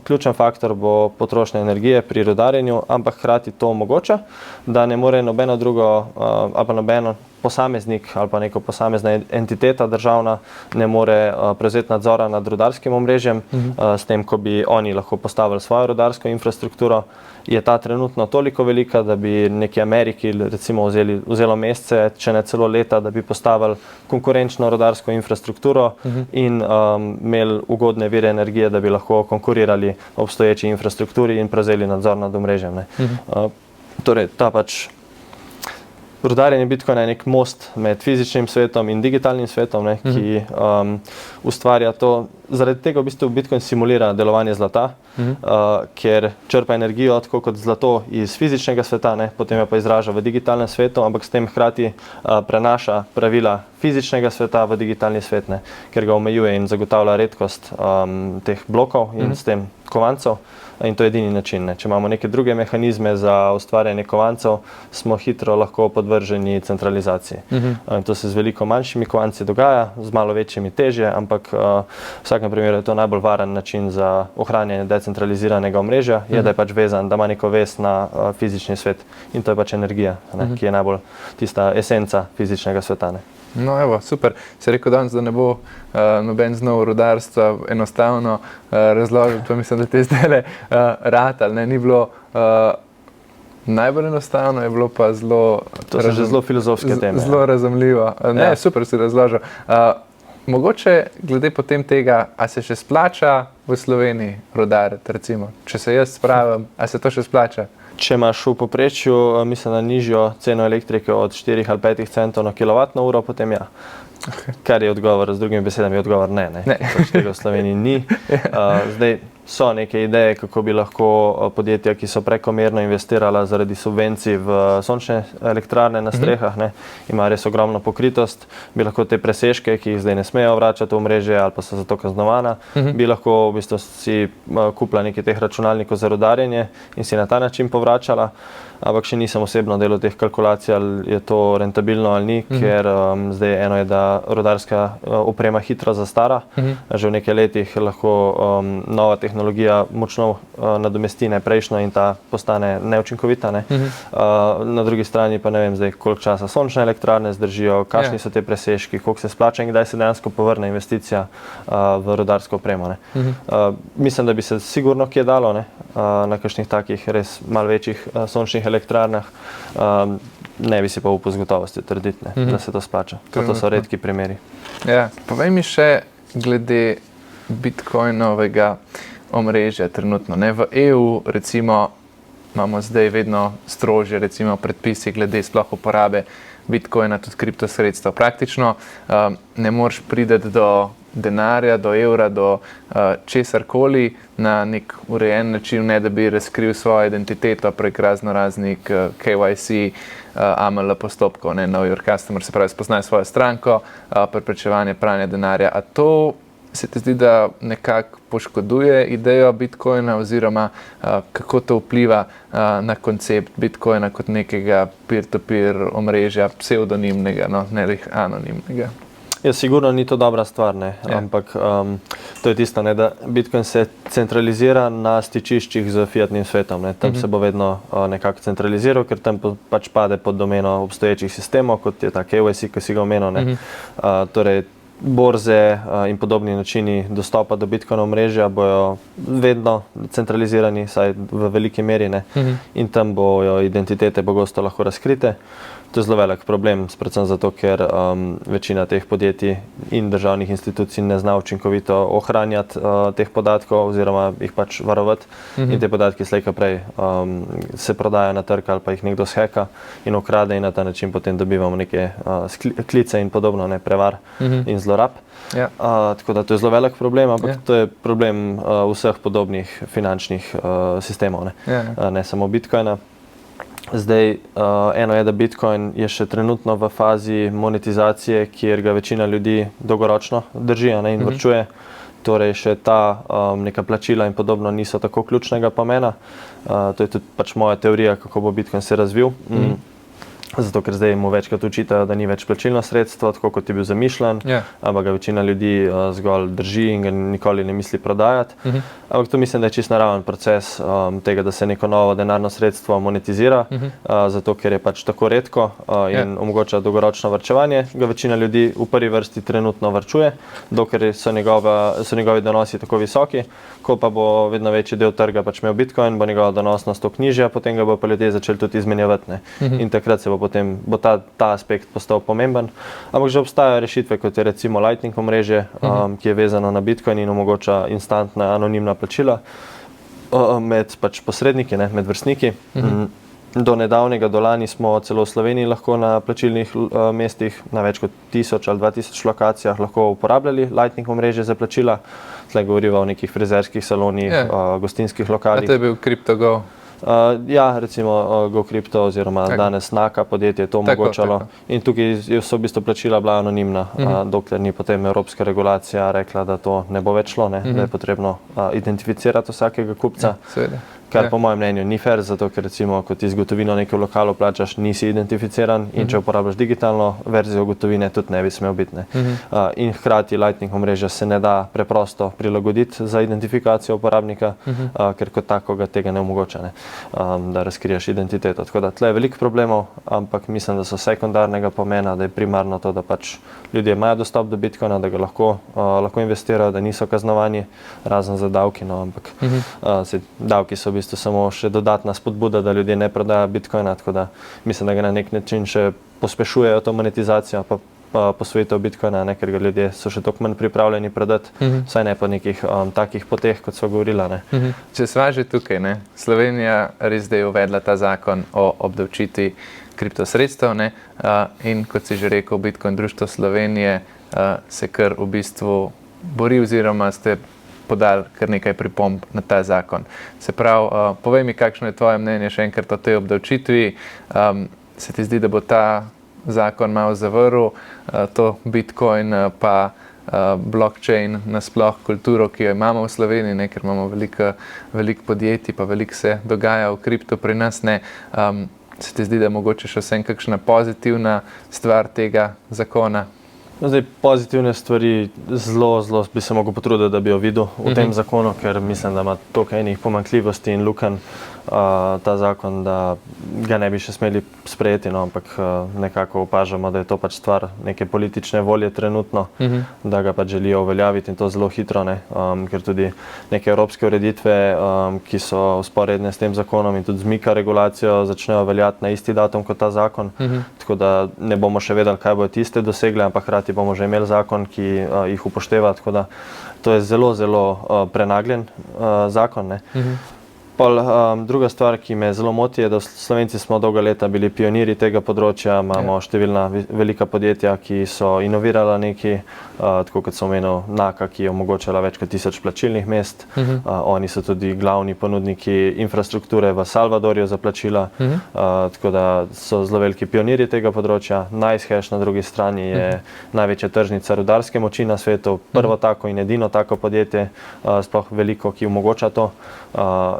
ključen faktor bo potrošnja energije pri rudarjenju, ampak hkrati to omogoča, da ne more nobeno drugo ali pa nobeno posameznik ali pa neko posamezna entiteta državna ne more prevzeti nadzora nad rudarskim omrežjem, s tem, ko bi oni lahko postavili svojo rudarsko infrastrukturo, je ta trenutno toliko velika, da bi neki Ameriki recimo vzelo mesece, če ne celo leta, da bi postavili konkurenčno rudarsko infrastrukturo in imeli ugodne vire energije, da bi lahko konkurirali obstoječi infrastrukturi in prevzeli nadzor nad omrežjem. Torej, ta pač rudarjenje Bitcoina je nek most med fizičnim svetom in digitalnim svetom, ne, ki ustvarja to. Zaradi tega v bistvu Bitcoin simulira delovanje zlata, ker črpa energijo tako kot zlato iz fizičnega sveta, ne, potem jo pa izraža v digitalnem svetu, ampak s tem hkrati prenaša pravila fizičnega sveta v digitalni svet, ne, ker ga omejuje in zagotavlja redkost teh blokov in s tem kovancev. In to je edini način. Ne. Če imamo neke druge mehanizme za ustvarjanje kovancev, smo hitro lahko podvrženi centralizaciji. In to se z veliko manjšimi kovanci dogaja, z malo večjimi težje, ampak v vsakem primeru je to najbolj varen način za ohranjanje decentraliziranega omrežja, je, da je pač vezan, da ima neko vez na fizični svet. In to je pač energija, ne, ki je najbolj tista esenca fizičnega sveta. Ne. No, evo, super. Si rekel danes, da ne bo noben znov rudarstva enostavno razložiti, pa mislim, da te zdajle ratali, ne, ni bilo najbolj enostavno, je bilo pa zelo... To so že zelo filozofske teme. Zelo razumljivo. Ne, super si razložil. Mogoče glede potem tega, a se še splača v Sloveniji rudariti, recimo, če se jaz spravim, a se to še splača? Če imaš v povprečju, mislim, na nižjo ceno elektrike od 4 ali 5 centov na kilovatno uro, potem ja. Kar je odgovor, z drugimi besedami je odgovor ne. Pač tega v Sloveniji ni. Zdaj so neke ideje, kako bi lahko podjetja, ki so prekomerno investirala zaradi subvencij v sončne elektrarne na strehah, ne, ima res ogromno pokritost, bi lahko te presežke, ki jih zdaj ne smejo vračati v omrežje ali pa so zato kaznovana, bi lahko v bistvu si kupila nekaj teh računalnikov za rudarjenje in si na ta način povračala. Ampak še nisem osebno delal teh kalkulacij, ali je to rentabilno ali ni, ker zdaj eno je, da rudarska oprema hitro zastara. Že v nekaj letih lahko nova tehnologija tehnologija močno nadomesti prejšnjo in ta postane neučinkovita. Ne? Na drugi strani pa ne vem zdaj, koliko časa sončne elektrarne zdržijo, kakšni so te presežki, koliko se splača in kdaj se dejansko povrne investicija v rudarsko opremo. Ne? Mislim, da bi se sigurno kje dalo, ne? Na kakšnih takih res malo večjih sončnih elektrarnah. Ne bi si pa upal z gotovostjo trditi, da se to splača. To so redki primeri. Ja, povej mi še glede bitcoinovega omrežja trenutno. Ne? V EU recimo imamo zdaj vedno strožje recimo predpisi glede sploh uporabe bitcoina, tudi kriptosredstva. Praktično ne moreš priti do denarja, do evra, do česarkoli na nek urejen način, ne da bi razkril svojo identiteto prek raznih KYC, AML postopkov, ne, Know Your Customer, se pravi, spoznaj svojo stranko, preprečevanje pranja denarja. A to se ti zdi, da nekako poškoduje idejo bitcoina oziroma kako to vpliva na koncept bitcoina kot nekega peer-to-peer omrežja, pseudonimnega, no, ne lih anonimnega? Ja, sigurno ni to dobra stvar, ne? Ampak to je tisto, ne, da Bitcoin se centralizira na stičiščih z fiatnim svetom. Ne? Tam se bo vedno nekako centraliziral, ker tam pač pade pod domeno obstoječih sistemov, kot je ta KYC, ki si ga omenil. Ne? Torej, borze in podobni načini dostopa do Bitcoina omrežja bojo vedno centralizirani, saj v veliki meri, ne? In tam bojo identitete pogosto lahko razkrite. To je zelo velik problem, predvsem zato, ker večina teh podjetij in državnih institucij ne zna učinkovito ohranjati teh podatkov oziroma jih pač varovati. In te podatki slej ko prej se prodajajo na trg ali pa jih nekdo shacka in okrade in na ta način potem dobivamo neke klice in podobno, ne, prevar in zlorab. Tako da to je zelo velik problem, ampak to je problem vseh podobnih finančnih sistemov, ne samo Bitcoina. Zdaj, eno je, da Bitcoin je še trenutno v fazi monetizacije, kjer ga večina ljudi dolgoročno drži in varčuje. Torej, še ta neka plačila in podobno niso tako ključnega pomena. To je tudi pač moja teorija, kako bo Bitcoin se razvil. Zato, ker zdaj mu večkrat učitajo, da ni več plačilno sredstvo, tako kot je bil zamišljen, ampak ga večina ljudi zgolj drži in ga nikoli ne misli prodajati. Ampak to mislim, da je čisto naraven proces tega, da se neko novo denarno sredstvo monetizira, zato ker je pač tako redko in omogoča dolgoročno varčevanje. Ga večina ljudi v prvi vrsti trenutno varčuje, dokler so njegovi donosi tako visoki, ko pa bo vedno večji del trga pač imel Bitcoin, bo njegova donosnost to nižja, potem ga bo pa ljudje začeli tudi izmenjevati. In takrat se bo ta aspekt postal pomemben. Ampak že obstajajo rešitve, kot je recimo Lightning omrežje, ki je vezano na Bitcoin in omogoča instantna anonimna plačila med pač posredniki, ne, med vrstniki. Do nedavnega, do lani smo celo v Sloveniji lahko na plačilnih mestih na več kot 1000 ali 2000 lokacijah lahko uporabljali Lightning omrežje za plačila. Tle govorimo o nekih frizerskih salonih, gostinskih lokalih. A to je bil CryptoGo? Ja, recimo GoCrypto oziroma danes Naka podjetje je to omogočalo. In tukaj so v bistvu plačila bila anonimna, dokler ni potem evropska regulacija rekla, da to ne bo več šlo, ne? Da je potrebno identificirati vsakega kupca. Kar po mojem mnenju ni fair, zato ker recimo, ko ti z gotovino nekaj v lokalu plačaš, nisi identificiran in če uporabljaš digitalno verzijo gotovine, tudi ne bi smel biti. In hkrati Lightning omrežja se ne da preprosto prilagoditi za identifikacijo uporabnika, ker kot takoga tega ne omogoča, ne? Da razkriješ identiteto. Tako da tle je veliko problemov, ampak mislim, da so sekundarnega pomena, da je primarno to, da pač ljudje imajo dostop do Bitcoina, da ga lahko investirajo, da niso kaznovani, razen za davki, no, ampak davki so v bistvu samo še dodatna spodbuda, da ljudje ne prodajo Bitcoina, tako da mislim, da ga na nek način še pospešujejo to monetizacijo, pa posvojitev Bitcoina, ne, ker ga ljudje so še toliko manj pripravljeni prodati, vsaj ne po nekih takih poteh, kot so govorila. Ne. Če sva že tukaj, ne, Slovenija res zdaj uvedla ta zakon o obdavčitvi kriptosredstev, ne, in kot si že rekel, Bitcoin društvo Slovenije se kar v bistvu bori oziroma ste podali kar nekaj pripomb na ta zakon. Se pravi, povej mi, kakšno je tvoje mnenje še enkrat o tej obdavčitvi. Se ti zdi, da bo ta zakon malo zavrl to Bitcoin pa blockchain nasploh kulturo, ki jo imamo v Sloveniji, ne, ker imamo veliko podjetij, pa veliko se dogaja v kripto pri nas, ne. Se ti zdi, da mogoče še vsem kakšna pozitivna stvar tega zakona? Zdaj, pozitivne stvari zelo bi se mogel potruditi, da bi jo videl v tem zakonu, ker mislim, da ima toliko enih pomanjkljivosti in lukenj ta zakon, da ga ne bi še smeli sprejeti, no, ampak nekako opažamo, da je to pač stvar neke politične volje trenutno, da ga pač želijo uveljaviti in to zelo hitro, ne, ker tudi neke evropske ureditve, ki so vzporedne s tem zakonom in tudi z MiCA regulacijo, začnejo veljati na isti datum kot ta zakon, tako da ne bomo še vedeli, kaj bojo tiste dosegli, ampak hkrati bomo že imeli zakon, ki jih upošteva, tako da to je zelo prenagljen zakon, ne. Druga stvar, ki me zelo moti, je, da Slovenci smo dolga leta bili pionirji tega področja, imamo številna velika podjetja, ki so inovirala nekaj, tako kot sem omenil NAKA, ki je omogočala več kot 1000 plačilnih mest. Oni so tudi glavni ponudniki infrastrukture v Salvadorju za plačila, tako da so zelo veliki pionirji tega področja. NiceHash na drugi strani je največja tržnica rudarske moči na svetu, prvo tako in edino tako podjetje, sploh veliko, ki omogoča to.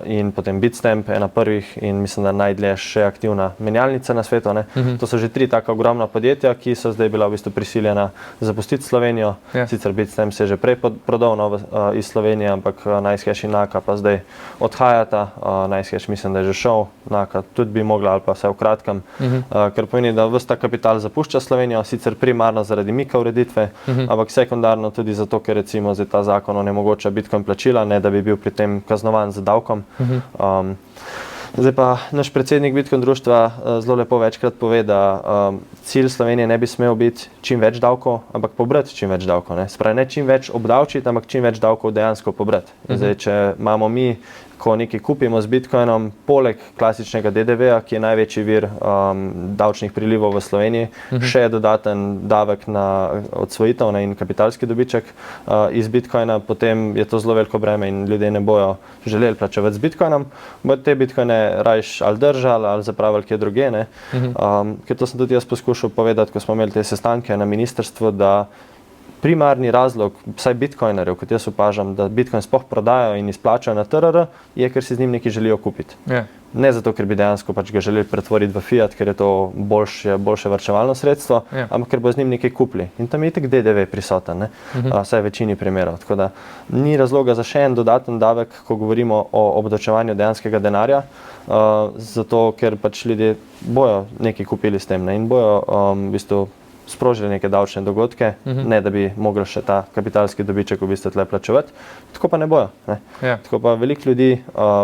In potem Bitstamp, ena prvih in mislim, da najdlje še aktivna menjalnica na svetu, ne. To so že 3 taka ogromna podjetja, ki so zdaj bila v bistvu prisiljena zapustiti Slovenijo. Sicer Bitstamp se je že prej prodal iz Slovenije, ampak NiceHash in NAKA pa zdaj odhajata. NiceHash mislim, da je že šel, NAKA tudi bi mogla ali pa vse v kratkem, ker pomeni, da ves ta kapital zapušča Slovenijo, sicer primarno zaradi MiCA ureditve, ampak sekundarno tudi zato, ker recimo zdaj ta zakon onemogoča Bitcoin plačila, ne da bi bil pri tem kaznovan z davkom. Zdaj pa naš predsednik Bitcoin društva zelo lepo večkrat pove, da cilj Slovenije ne bi smel biti čim več davkov, ampak pobrati čim več davkov, ne. Spravi ne čim več obdavčiti, ampak čim več davkov dejansko pobrati. Zdaj, če imamo mi, ko nekaj kupimo z Bitcoinom, poleg klasičnega DDV-ja, ki je največji vir davčnih prilivov v Sloveniji, še dodaten davek na odsvojitev in kapitalski dobiček iz Bitcoina, potem je to zelo veliko breme in ljudje ne bojo želeli plačevati z Bitcoinom, bodo te Bitcoine rajš ali držali ali zapravili kje druge, ne. Ker to sem tudi jaz poskušal povedati, ko smo imeli te sestanke na ministrstvu, da primarni razlog, vsaj bitcoinerjev, kot jaz opažam, da Bitcoin sploh prodajo in izplačajo na TRR, je, ker si z njim nekaj želijo kupiti. Ne zato, ker bi dejansko pač ga želeli pretvoriti v fiat, ker je to boljše varčevalno sredstvo, ampak ker bo z njim nekaj kupili. In tam je itak DDV prisoten, ne? Vsaj v večini primerov. Tako da ni razloga za še en dodaten davek, ko govorimo o obdavčevanju dejanskega denarja, zato ker pač ljudje bojo nekaj kupili s tem, ne? In bojo v bistvu sprožili neke davčne dogodke, ne da bi mogli še ta kapitalski dobiček v bistvu tle plačevati. Tako pa ne bojo, ne. Tako pa veliko ljudi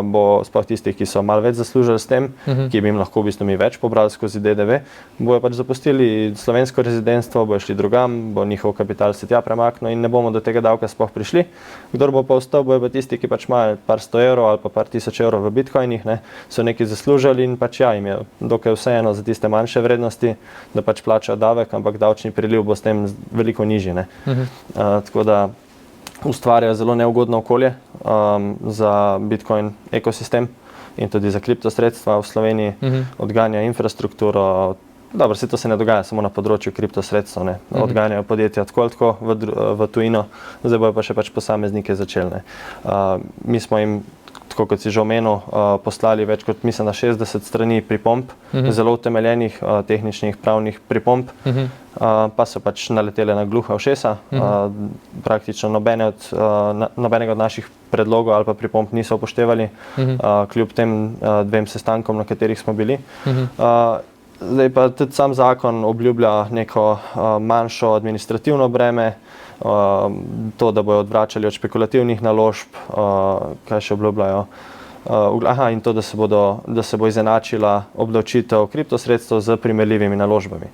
bo, sploh tistih, ki so malo več zaslužili s tem, ki bi jim lahko v bistvu mi več pobrali skozi DDV, bojo pač zapustili slovensko rezidentstvo, bojo šli drugam, bo njihov kapital se tja premaknil in ne bomo do tega davka sploh prišli. Kdor bo pa ostal, bojo pa tisti, ki pač imajo par 100 evrov ali pa par 1000 evrov v bitcoinih, ne, so nekaj zaslužili in pač jim je dokaj vseeno za tiste manjše vrednosti, da pač plačajo davek, ampak davčni priliv bo s tem veliko nižji, ne. Tako da ustvarjajo zelo neugodno okolje za Bitcoin ekosistem in tudi za kriptosredstva v Sloveniji, odganja infrastrukturo. Dobro, vse to se ne dogaja samo na področju kriptosredstev, ne. Odganjajo podjetja tako ali tako v tujino, zdaj bojo pa še pač posameznike začeli, ne. Mi smo jim, tako kot si že omenil, poslali več kot, mislim, na 60 strani pripomb, zelo utemeljenih tehničnih, pravnih pripomb, pa so pač naletele na gluha ušesa. Praktično nobenega od naših predlogov ali pa pripomb niso upoštevali, kljub tem 2 sestankom, na katerih smo bili. Zdaj pa tudi sam zakon obljublja neko manjšo administrativno breme, to, da bojo odvračali od špekulativnih naložb, kaj še obljubljajo. In to, da se bo izenačila obdavčitev kriptosredstev z primerljivimi naložbami.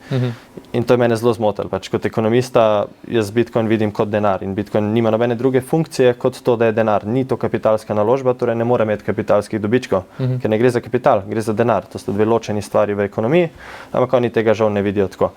In to je mene zelo zmotilo. Pač kot ekonomista jaz Bitcoin vidim kot denar in Bitcoin nima nobene druge funkcije kot to, da je denar. Ni to kapitalska naložba, torej ne more imeti kapitalskih dobičkov, ker ne gre za kapital, gre za denar. To sta 2 ločeni stvari v ekonomiji, ampak oni tega žal ne vidijo tako.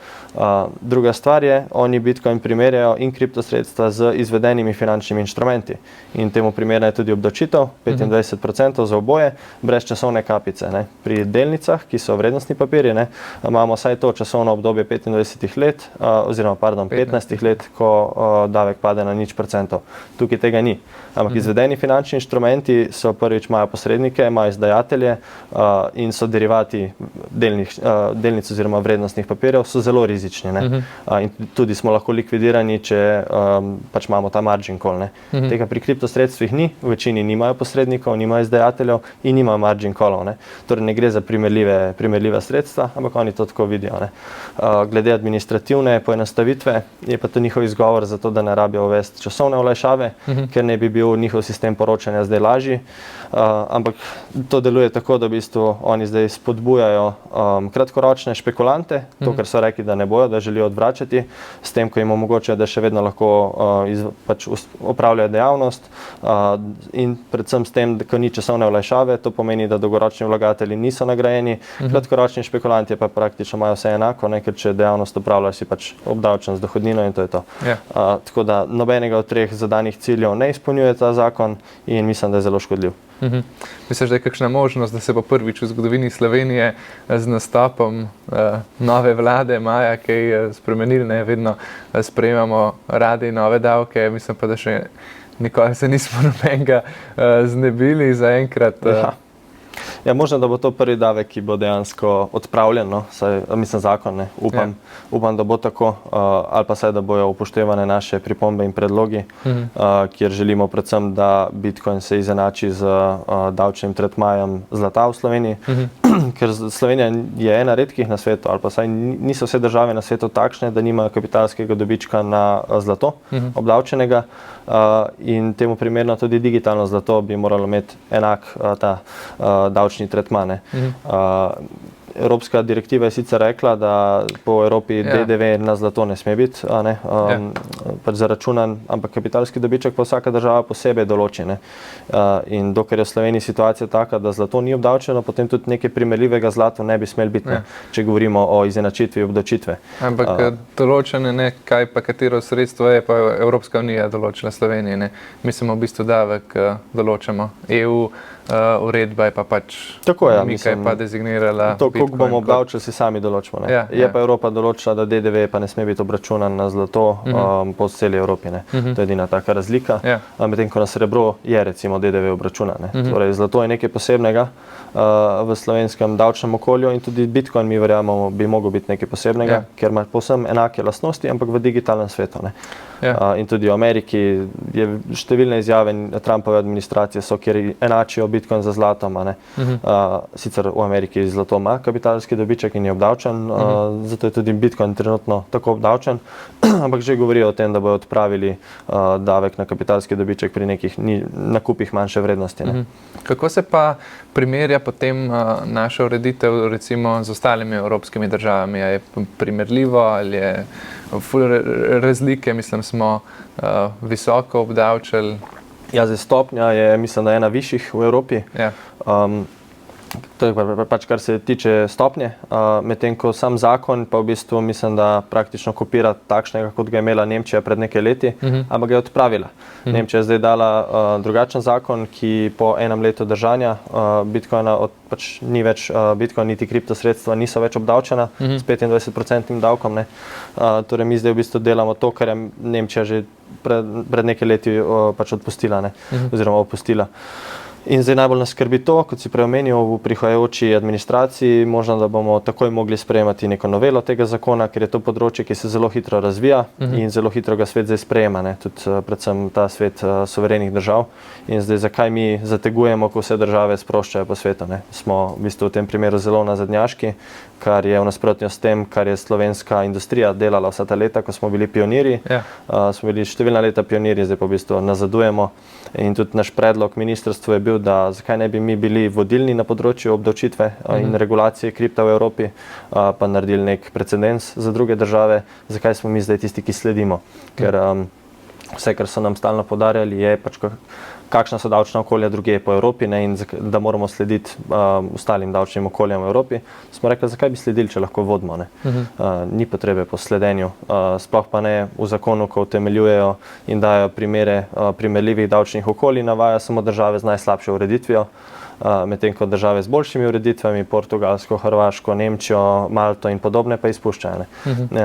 Druga stvar je, oni Bitcoin primerjajo in kriptosredstva z izvedenimi finančnimi inštrumenti. In temu primerna je tudi obdavčitev, 25% za oboje, brez časovne kapice, ne. Pri delnicah, ki so vrednostni papirji, ne, imamo vsaj to časovno obdobje 25 20 let, oziroma 15 let, ko davek pade na 0%. Tukaj tega ni. Ampak izvedeni finančni inštrumenti so prvič imajo posrednike, imajo izdajatelje in so derivati delnic oziroma vrednostnih papirjev, so zelo rizični. In tudi smo lahko likvidirani, če pač imamo ta margin call. Tega pri kriptosredstvih ni, v večini nimajo posrednikov, nimajo izdajateljev in nimajo margin callov. Torej ne gre za primerljiva sredstva, ampak oni to tako vidijo. Glede administrativne poenostavitve je pa to njihov izgovor za to, da ne rabijo uvesti časovne olajšave, ker ne bi bil njihov sistem poročanja zdaj lažji. Ampak to deluje tako, da v bistvu oni zdaj spodbujajo kratkoročne špekulante, to, kar so rekli, da ne bojo, da želijo odvračati, s tem, ko jim omogočajo, da še vedno lahko pač opravljajo dejavnost in predvsem s tem, ko ni časovne olajšave, to pomeni, da dolgoročni vlagatelji niso nagrajeni, kratkoročni špekulanti pa praktično imajo vse enako, ker če dejavnost opravljajo, si pač obdavčen z dohodnino in to je to. Tako da nobenega od treh zadanih ciljev ne izpolnjuje ta zakon in mislim, da je zelo škodljiv. Misliš, da je kakšna možnost, da se bo prvič v zgodovini Slovenije z nastopom nove vlade maja kaj spremenili, vedno sprejemamo radi nove davke, mislim pa, da še nikoli se nismo nobenega znebili zaenkrat. Ja, možno, da bo to prvi davek, ki bo dejansko odpravljen, mislim zakon, upam, da bo tako, ali pa saj, da bojo upoštevane naše pripombe in predlogi, kjer želimo predvsem, da Bitcoin se izenači z davčnim tretmajem zlata v Sloveniji, ker Slovenija je ena redkih na svetu, ali pa saj niso vse države na svetu takšne, da nimajo kapitalskega dobička na zlato obdavčenega in temu primerno tudi digitalno zlato bi moralo imeti enak ta davčni tretman. Evropska direktiva je sicer rekla, da po Evropi DDV na zlato ne sme biti pač zaračunan, ampak kapitalski dobiček pa vsaka država posebej določi. In dokler je v Sloveniji situacija taka, da zlato ni obdavčeno, potem tudi nekaj primerljivega zlatu ne bi smel biti, če govorimo o izenačitvi obdavčitve. Ampak določene, kaj pa katero sredstvo je pa Evropska unija določila Sloveniji. Mi smo v bistvu davek določamo. EU uredba je pa pač nekaj pa dezignirala. To, koliko bomo obdavčili, si sami določimo. Je pa Evropa določila, da DDV pa ne sme biti obračunan na zlato po celi Evropi. To je edina taka razlika. Medtem ko na srebro je recimo DDV obračunan. Torej zlato je nekaj posebnega v slovenskem davčnem okolju in tudi Bitcoin, mi verjamemo, bi mogel biti nekaj posebnega, ker ima povsem enake lastnosti, ampak v digitalnem svetu. In tudi v Ameriki je številne izjave Trumpove administracije so, kjer enačijo Bitcoin za zlatom. Sicer v Ameriki zlato ima kapitalski dobiček in je obdavčen, zato je tudi Bitcoin trenutno tako obdavčen, ampak že govorijo o tem, da bodo odpravili davek na kapitalski dobiček pri nekih nakupih manjše vrednosti. Kako se pa primerja potem naša ureditev recimo z ostalimi evropskimi državami? Je primerljivo ali je razlike, mislim, smo visoko obdavčili? Ja, zdaj stopnja je, mislim, da ena višjih v Evropi. To je pač, kar se tiče stopnje, medtem ko sam zakon pa v bistvu mislim, da praktično kopira takšnega, kot ga je imela Nemčija pred nekaj leti, ampak ga je odpravila. Nemčija je zdaj dala drugačen zakon, ki po enem letu držanja Bitcoina pač ni več Bitcoin, niti kriptosredstva niso več obdavčena s 25% davkom. Torej mi zdaj v bistvu delamo to, kar je Nemčija že pred nekaj leti pač odpustila, oziroma opustila. In zdaj najbolj nas skrbi to, kot si preomenil, v prihajajoči administraciji, možno, da bomo takoj mogli sprejemati neko novelo tega zakona, ker je to področje, ki se zelo hitro razvija in zelo hitro ga svet zdaj sprejema, tudi predvsem ta svet suverenih držav. In zdaj zakaj mi zategujemo, ko vse države sproščajo po svetu? Smo v bistvu v tem primeru zelo nazadnjaški, kar je v nasprotju s tem, kar je slovenska industrija delala vsa ta leta, ko smo bili pionirji. Smo bili številna leta pionirji, zdaj pa v bistvu nazadujemo. In tudi naš predlog ministrstvu je bil, da zakaj ne bi mi bili vodilni na področju obdavčitve in regulacije kripta v Evropi, pa naredili nek precedens za druge države, zakaj smo mi zdaj tisti, ki sledimo. Ker vse, kar so nam stalno podarjali, je pač kakšna so davčna okolja drugje po Evropi in da moramo slediti ostalim davčnim okoljem v Evropi. Smo rekli, zakaj bi sledili, če lahko vodimo. Ni potrebe po sledenju, sploh pa ne v zakonu, ko utemeljujejo in dajo primere primerljivih davčnih okolij, navajajo samo države z najslabšo ureditvijo. medtem ko države z boljšimi ureditvami, Portugalsko, Hrvaško, Nemčijo, Malto in podobne pa izpuščajo.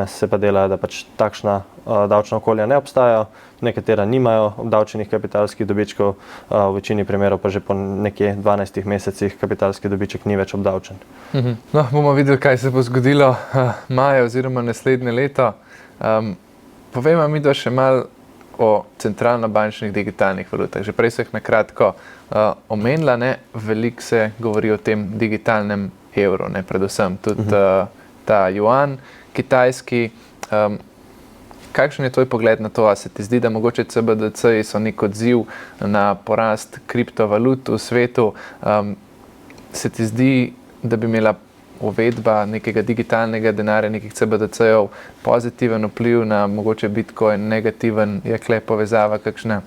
Se pa dela, da pač takšna davčna okolja ne obstajajo, nekatera nimajo obdavčenih kapitalskih dobičkov, v večini primerov pa že po nekje 12 mesecih kapitalski dobiček ni več obdavčen. No, bomo videli, kaj se bo zgodilo maja oziroma naslednje leto. Povejmo mi da še malo o centralno-bančnih digitalnih valutah. Že prej so jih na kratko omenila, veliko se govori o tem digitalnem evru, predvsem tudi ta juan kitajski. Kakšen je tvoj pogled na to? A se ti zdi, da mogoče CBDC-ji so nek odziv na porast kriptovalut v svetu? Se ti zdi, da bi imela uvedba nekega digitalnega denarja, nekih CBDC-jev pozitiven vpliv na mogoče Bitcoin, negativen, je kle povezava kakšna?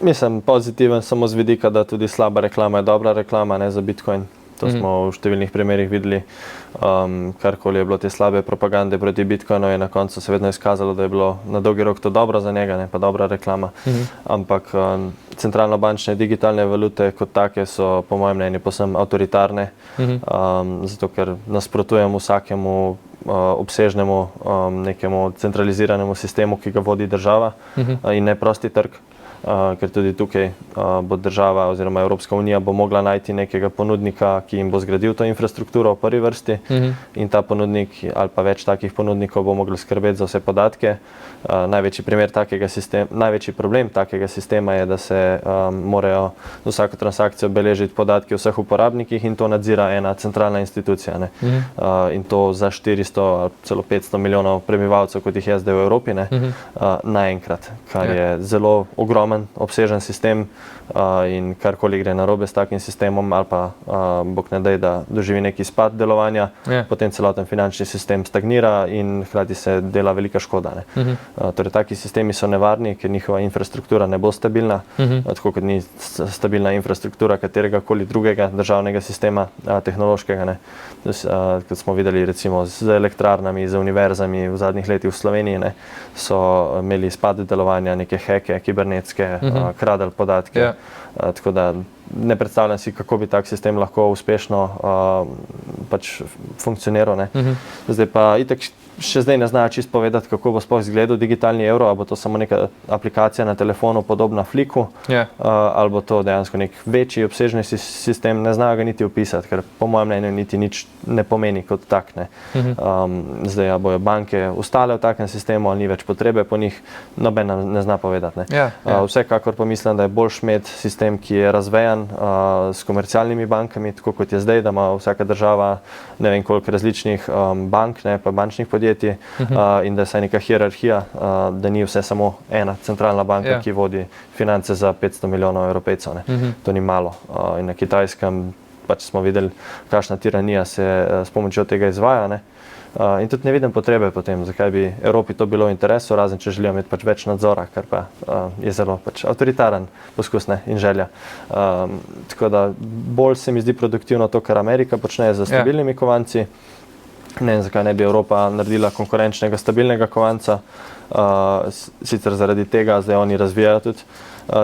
Mislim, pozitiven samo z vidika, da tudi slaba reklama je dobra reklama, za Bitcoin. To smo v številnih primerih videli. Karkoli je bilo te slabe propagande proti Bitcoinu, je na koncu se vedno izkazalo, da je bilo na dolgi rok to dobro za njega, pa dobra reklama. Ampak centralno-bančne digitalne valute kot take so po mojem mnenju povsem avtoritarne, zato ker nasprotujem vsakemu obsežnemu nekemu centraliziranemu sistemu, ki ga vodi država in ne prosti trg. Ker tudi tukaj bo država oziroma Evropska unija bo mogla najti nekega ponudnika, ki jim bo zgradil to infrastrukturo v prvi vrsti in ta ponudnik ali pa več takih ponudnikov bo mogli skrbeti za vse podatke. Največji problem takega sistema je, da se morajo za vsako transakcijo beležiti podatki o vseh uporabnikih in to nadzira ena centralna institucija. In to za 400 ali celo 500 milijonov prebivalcev, kot jih je zdaj v Evropi, naenkrat, kar je zelo ogromen, obsežen sistem in karkoli gre narobe s takim sistemom ali pa bog ne daj, da doživi neki spad delovanja, potem celoten finančni sistem stagnira in hkrati se dela velika škoda. Torej, taki sistemi so nevarni, ker njihova infrastruktura ne bo stabilna, tako kot ni stabilna infrastruktura katerega koli drugega državnega sistema tehnološkega. Kot smo videli recimo z elektrarnami, z univerzami v zadnjih letih v Sloveniji, so imeli spad delovanja, neke heke, kibernetske, kradli podatke. Tako da ne predstavljam si, kako bi tak sistem lahko uspešno pač funkcioniral. Zdaj pa itak še zdaj ne znajo čisto povedati, kako bo sploh izgledal digitalni evro, ali bo to samo neka aplikacija na telefonu podobna Flicku, ali bo to dejansko nek večji obsežni sistem, ne znajo ga niti opisati, ker po mojem mnenju niti nič ne pomeni kot tak. Zdaj bojo banke ostale v takem sistemu, ali ni več potrebe po njih, noben ne zna povedati. Vsekakor pa mislim, da je boljš imeti sistem, ki je razvejan s komercialnimi bankami, tako kot je zdaj, da ima vsaka država ne vem koliko različnih bank, pa bančnih podjetij, in da je vsaj neka hierarhija, da ni vse samo ena centralna banka, ki vodi finance za 500 milijonov Evropejcev. To ni malo. In na Kitajskem pač smo videli, kakšna tiranija se s pomočjo tega izvaja. In tudi ne vidim potrebe potem, zakaj bi Evropi to bilo v interesu, razen če želijo imeti pač več nadzora, kar pa je zelo pač avtoritaren poskus in želja. Tako da bolj se mi zdi produktivno to, kar Amerika počne z stabilnimi kovanci. Ne vem, zakaj ne bi Evropa naredila konkurenčnega, stabilnega kovanca. Sicer zaradi tega zdaj oni razvijajo tudi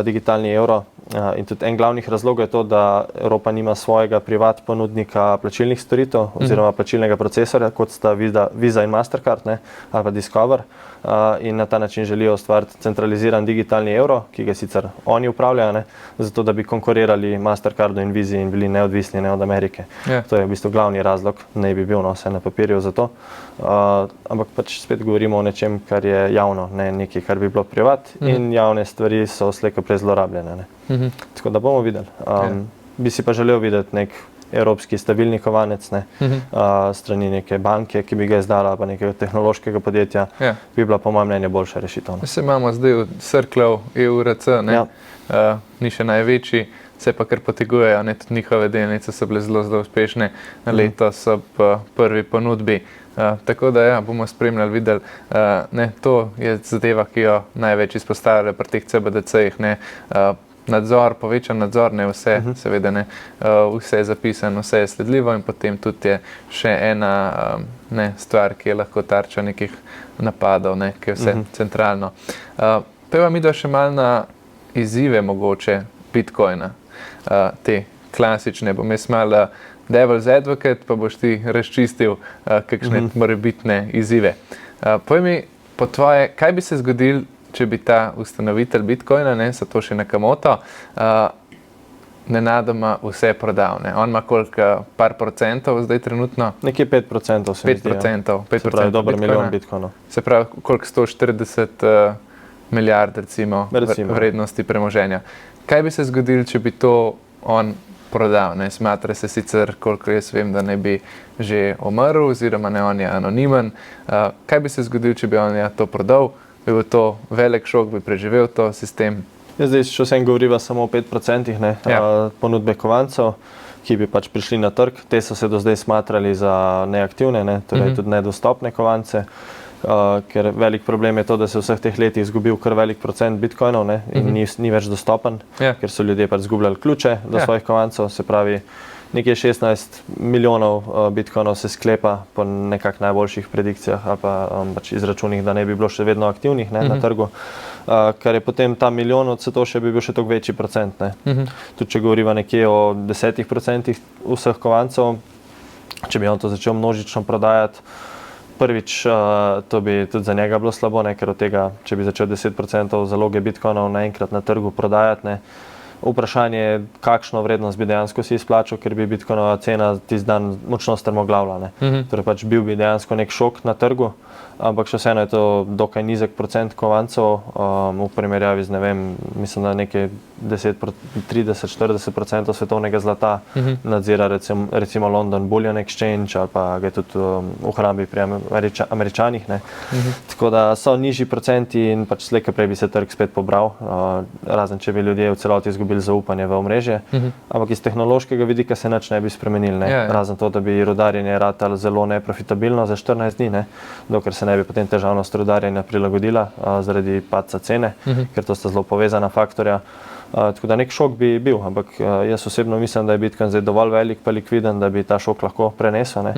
digitalni evro. In tudi en glavnih razlogov je to, da Evropa nima svojega privat ponudnika plačilnih storitev oziroma plačilnega procesorja, kot sta Visa in Mastercard, ali pa Discover. In na ta način želijo ustvariti centraliziran digitalni evro, ki ga sicer oni upravljajo, zato da bi konkurirali Mastercardu in Visi in bili neodvisni od Amerike. To je v bistvu glavni razlog, ne bi bil vse na papirju za to. Ampak pač spet govorimo o nečem, kar je javno, ne nekaj, kar bi bilo privat, in javne stvari so slej ko prej zlorabljene. Tako da bomo videli. Bi si pa želel videti nek evropski stabilni kovanec, strani neke banke, ki bi ga izdala, pa nekega tehnološkega podjetja, bi bila po mojem mnenju boljša rešitev. Se imamo zdaj v Circlov EURC, ni še največji, se pa kar potegujejo, tudi njihove delnice so bile zelo, zelo uspešne, letos ob prvi ponudbi. Tako da bomo spremljali, videli. To je zadeva, ki jo največ izpostavljajo pri teh CBDC-jih. Nadzor, povečan nadzor, vse, seveda vse je zapisano, vse je sledljivo in potem tudi je še ena stvar, ki je lahko tarča nekih napadov, ki je vse centralno. Peva mi da še malo na izzive mogoče Bitcoina, te klasične, bom jaz malo devil's advocate, pa boš ti razčistil kakšne morebitne izzive. Povej mi, po tvoje, kaj bi se zgodil, če bi ta ustanovitelj Bitcoina, Satoshi Nakamoto, nenadoma vse prodal, ne? On ima koliko, par procentov zdaj trenutno? Nekje 5% se mi zdi. 5%. Se pravi, dober milijon bitcoinov. Se pravi, koliko 140 milijard recimo vrednosti premoženja. Kaj bi se zgodilo, če bi to on prodal? Ne? Smatra se sicer, koliko jaz vem, da ne bi že umrl, oziroma ne, on je anonimen. Kaj bi se zgodilo, če bi on to prodal? Bi bil to velik šok, bi preživel to sistem? Zdaj, če vsem govoriva samo o 5% ponudbe kovancev, ki bi pač prišli na trg. Te so se do zdaj smatrali za neaktivne, torej tudi nedostopne kovance, ker velik problem je to, da se v vseh teh letih izgubil kar velik procent bitcoinov in ni več dostopen, ker so ljudje pač izgubljali ključe do svojih kovancev, se pravi, nekje 16 milijonov bitcoinov se sklepa po nekak najboljših predikcijah ali pa pač izračunih, da ne bi bilo še vedno aktivnih na trgu. Kar je potem ta milijon od Satoshija bi bil še toliko večji procent. Tudi če govoriva nekje o 10% vseh kovancev, če bi on to začel množično prodajati, prvič to bi tudi za njega bilo slabo, ker od tega, če bi začel 10% zaloge bitcoinov naenkrat na trgu prodajati, vprašanje je, kakšno vrednost bi dejansko si izplačal, ker bi bitcoinova cena tisti dan močno strmoglavila. Torej pač bil bi dejansko nek šok na trgu, ampak še vseeno je to dokaj nizek procent kovancev, v primerjavi z, ne vem, mislim, da nekaj 30-40% svetovnega zlata nadzira recimo London Bullion Exchange ali pa ga je tudi v hrambi pri Američanih. Tako da so nižji procenti in pač slej ko prej bi se trg spet pobral, razen če bi ljudje v celoti izgubili zaupanje v omrežje, ampak iz tehnološkega vidika se nič ne bi spremenili, razen to, da bi rudarjenje ratalo zelo neprofitabilno za 14 dni, dokler se ne bi potem težavnost rudarjenja prilagodila zaradi padca cene, ker to sta zelo povezana faktorja. Tako da nek šok bi bil, ampak jaz osebno mislim, da je Bitcoin zdaj dovolj velik pa likviden, da bi ta šok lahko prenesel.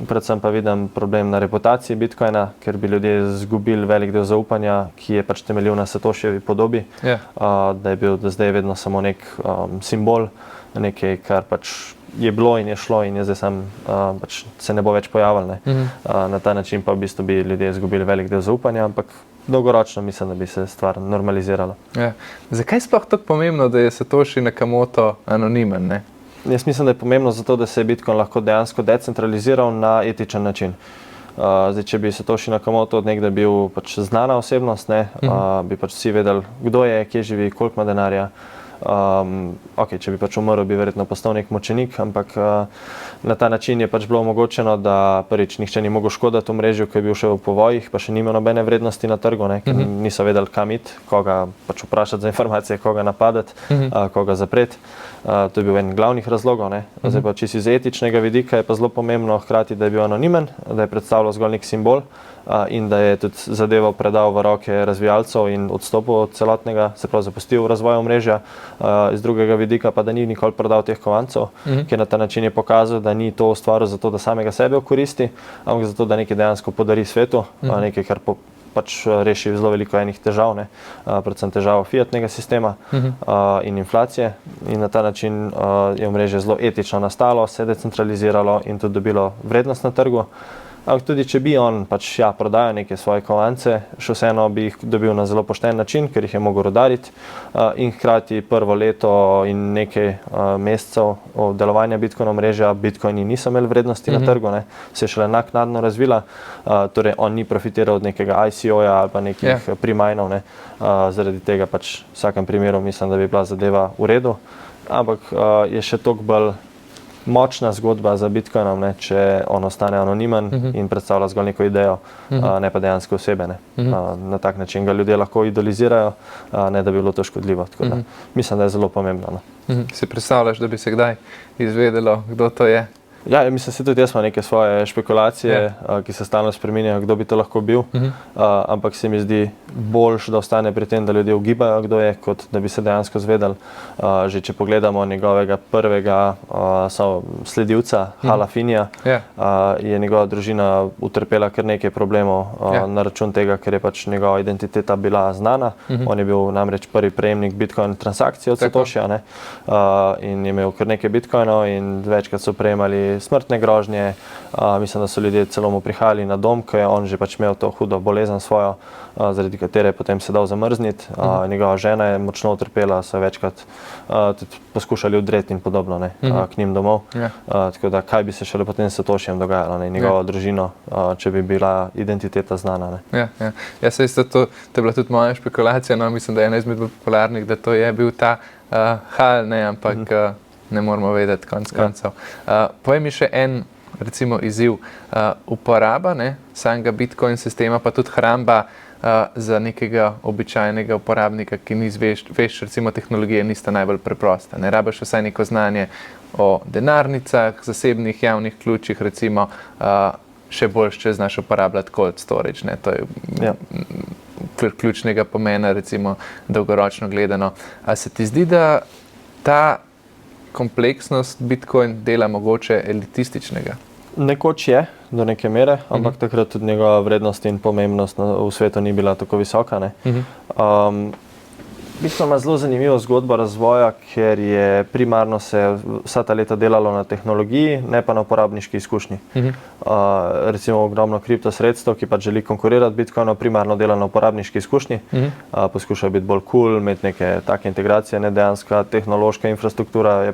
Predvsem pa vidim problem na reputaciji Bitcoina, ker bi ljudje izgubili velik del zaupanja, ki je pač temeljil na Satoshijevi podobi, da je bil do zdaj vedno samo nek simbol, nekaj, kar pač je bilo in je šlo in je zdaj sam pač se ne bo več pojavil. Na ta način pa v bistvu bi ljudje izgubili velik del zaupanja, ampak dolgoročno mislim, da bi se stvar normalizirala. Zakaj sploh tako pomembno, da je Satoshi Nakamoto anonimen? Jaz mislim, da je pomembno zato, da se je Bitcoin lahko dejansko decentraliziral na etičen način. Zdaj, če bi Satoshi Nakamoto od nekdaj bil pač znana osebnost, bi pač vsi vedeli, kdo je, kje živi, koliko ima denarja. Če bi pač umrl, bi verjetno postal nek močenik, ampak na ta način je pač bilo omogočeno, da prvič nihče ni mogel škoditi v mrežju, ko je bil še v povojih, pa še ni imel nobene vrednosti na trgu, ker niso vedeli, kam iti, koga pač vprašati za informacije, koga napadati, koga zapreti. To je bil en glavnih razlogov. Zdaj pa čisto iz etičnega vidika je pa zelo pomembno hkrati, da je bil anonimen, da je predstavljal zgolj nek simbol in da je tudi zadevo predal v roke razvijalcev in odstopil od celotnega, se pravi zapustil razvoj omrežja. Iz drugega vidika pa, da ni nikoli prodal teh kovancev, ker na ta način je pokazal, da ni to ustvaril zato, da samega sebe okoristi, ampak zato, da nekaj dejansko podari svetu, nekaj, kar pač reši zelo veliko enih težav, predvsem težavo fiatnega sistema in inflacije. In na ta način je omrežje zelo etično nastalo, se decentraliziralo in tudi dobilo vrednost na trgu. Ampak tudi, če bi on pač prodajal neke svoje kovance, še vseeno bi jih dobil na zelo pošten način, ker jih je mogel rudariti in hkrati prvo leto in nekaj mesecev delovanja Bitcoin omrežja, Bitcoini niso imeli vrednosti na trgu, se je šele naknadno razvila, torej on ni profitiral od nekega ICO-ja ali pa nekih primajnov, zaradi tega pač v vsakem primeru mislim, da bi bila zadeva v redu, ampak je še toliko bolj močna zgodba za Bitcoinom, če on ostane anonimen in predstavlja zgolj neko idejo, ne pa dejansko osebe. Na tak način ga ljudje lahko idolizirajo, ne da bi bilo to škodljivo. Tako da mislim, da je zelo pomembno. Si predstavljaš, da bi se kdaj izvedelo, kdo to je? Ja, mislim, da tudi jaz imam neke svoje špekulacije, ki se stalno spreminjajo, kdo bi to lahko bil, ampak se mi zdi boljše, da ostane pri tem, da ljudje ugibajo, kdo je, kot da bi se dejansko zvedeli. Že če pogledamo njegovega prvega sledilca, Hala Finija, je njegova družina utrpela kar nekaj problemov na račun tega, ker je pač njegova identiteta bila znana. On je bil namreč prvi prejemnik Bitcoin transakcije od Satoshija, in je imel kar nekaj Bitcoinov in večkrat so prejemali smrtne grožnje. Mislim, da so ljudje celo mu prihajali na dom, ko je on že pač imel to hudo bolezen svojo, zaradi katere potem se dal zamrzniti. Njegova žena je močno utrpela, so večkrat tudi poskušali udreti in podobno k njim domov. Tako da kaj bi se šele potem s Satoshijem dogajalo, njegovo družino, če bi bila identiteta znana. Ja, se isto, to je bila tudi moja špekulacija, mislim, da je ena izmed popularnih, da to je bil ta Hal, ampak ne moramo vedeti konec koncev. Povej mi še en, recimo, izziv. Uporaba samega Bitcoin sistema, pa tudi hramba za nekega običajnega uporabnika, ki ni veš, recimo tehnologije nista najbolj preprosta. Ne rabiš vsaj neko znanje o denarnicah, zasebnih javnih ključih, recimo, še bolj če znaš uporabljati cold storage. To je ključnega pomena, recimo, dolgoročno gledano. A se ti zdi, da ta kompleksnost Bitcoin dela mogoče elitističnega? Nekoč je, do neke mere, ampak takrat tudi njegova vrednost in pomembnost v svetu ni bila tako visoka. Bitcoin ima zelo zanimivo zgodbo razvoja, ker je primarno se vsa ta leta delalo na tehnologiji, ne pa na uporabniški izkušnji. Recimo ogromno kriptosredstev, ki pač želi konkurirati Bitcoinu, primarno dela na uporabniški izkušnji, poskušajo biti bolj cool, imeti neke take integracije, ne dejanska tehnološka infrastruktura je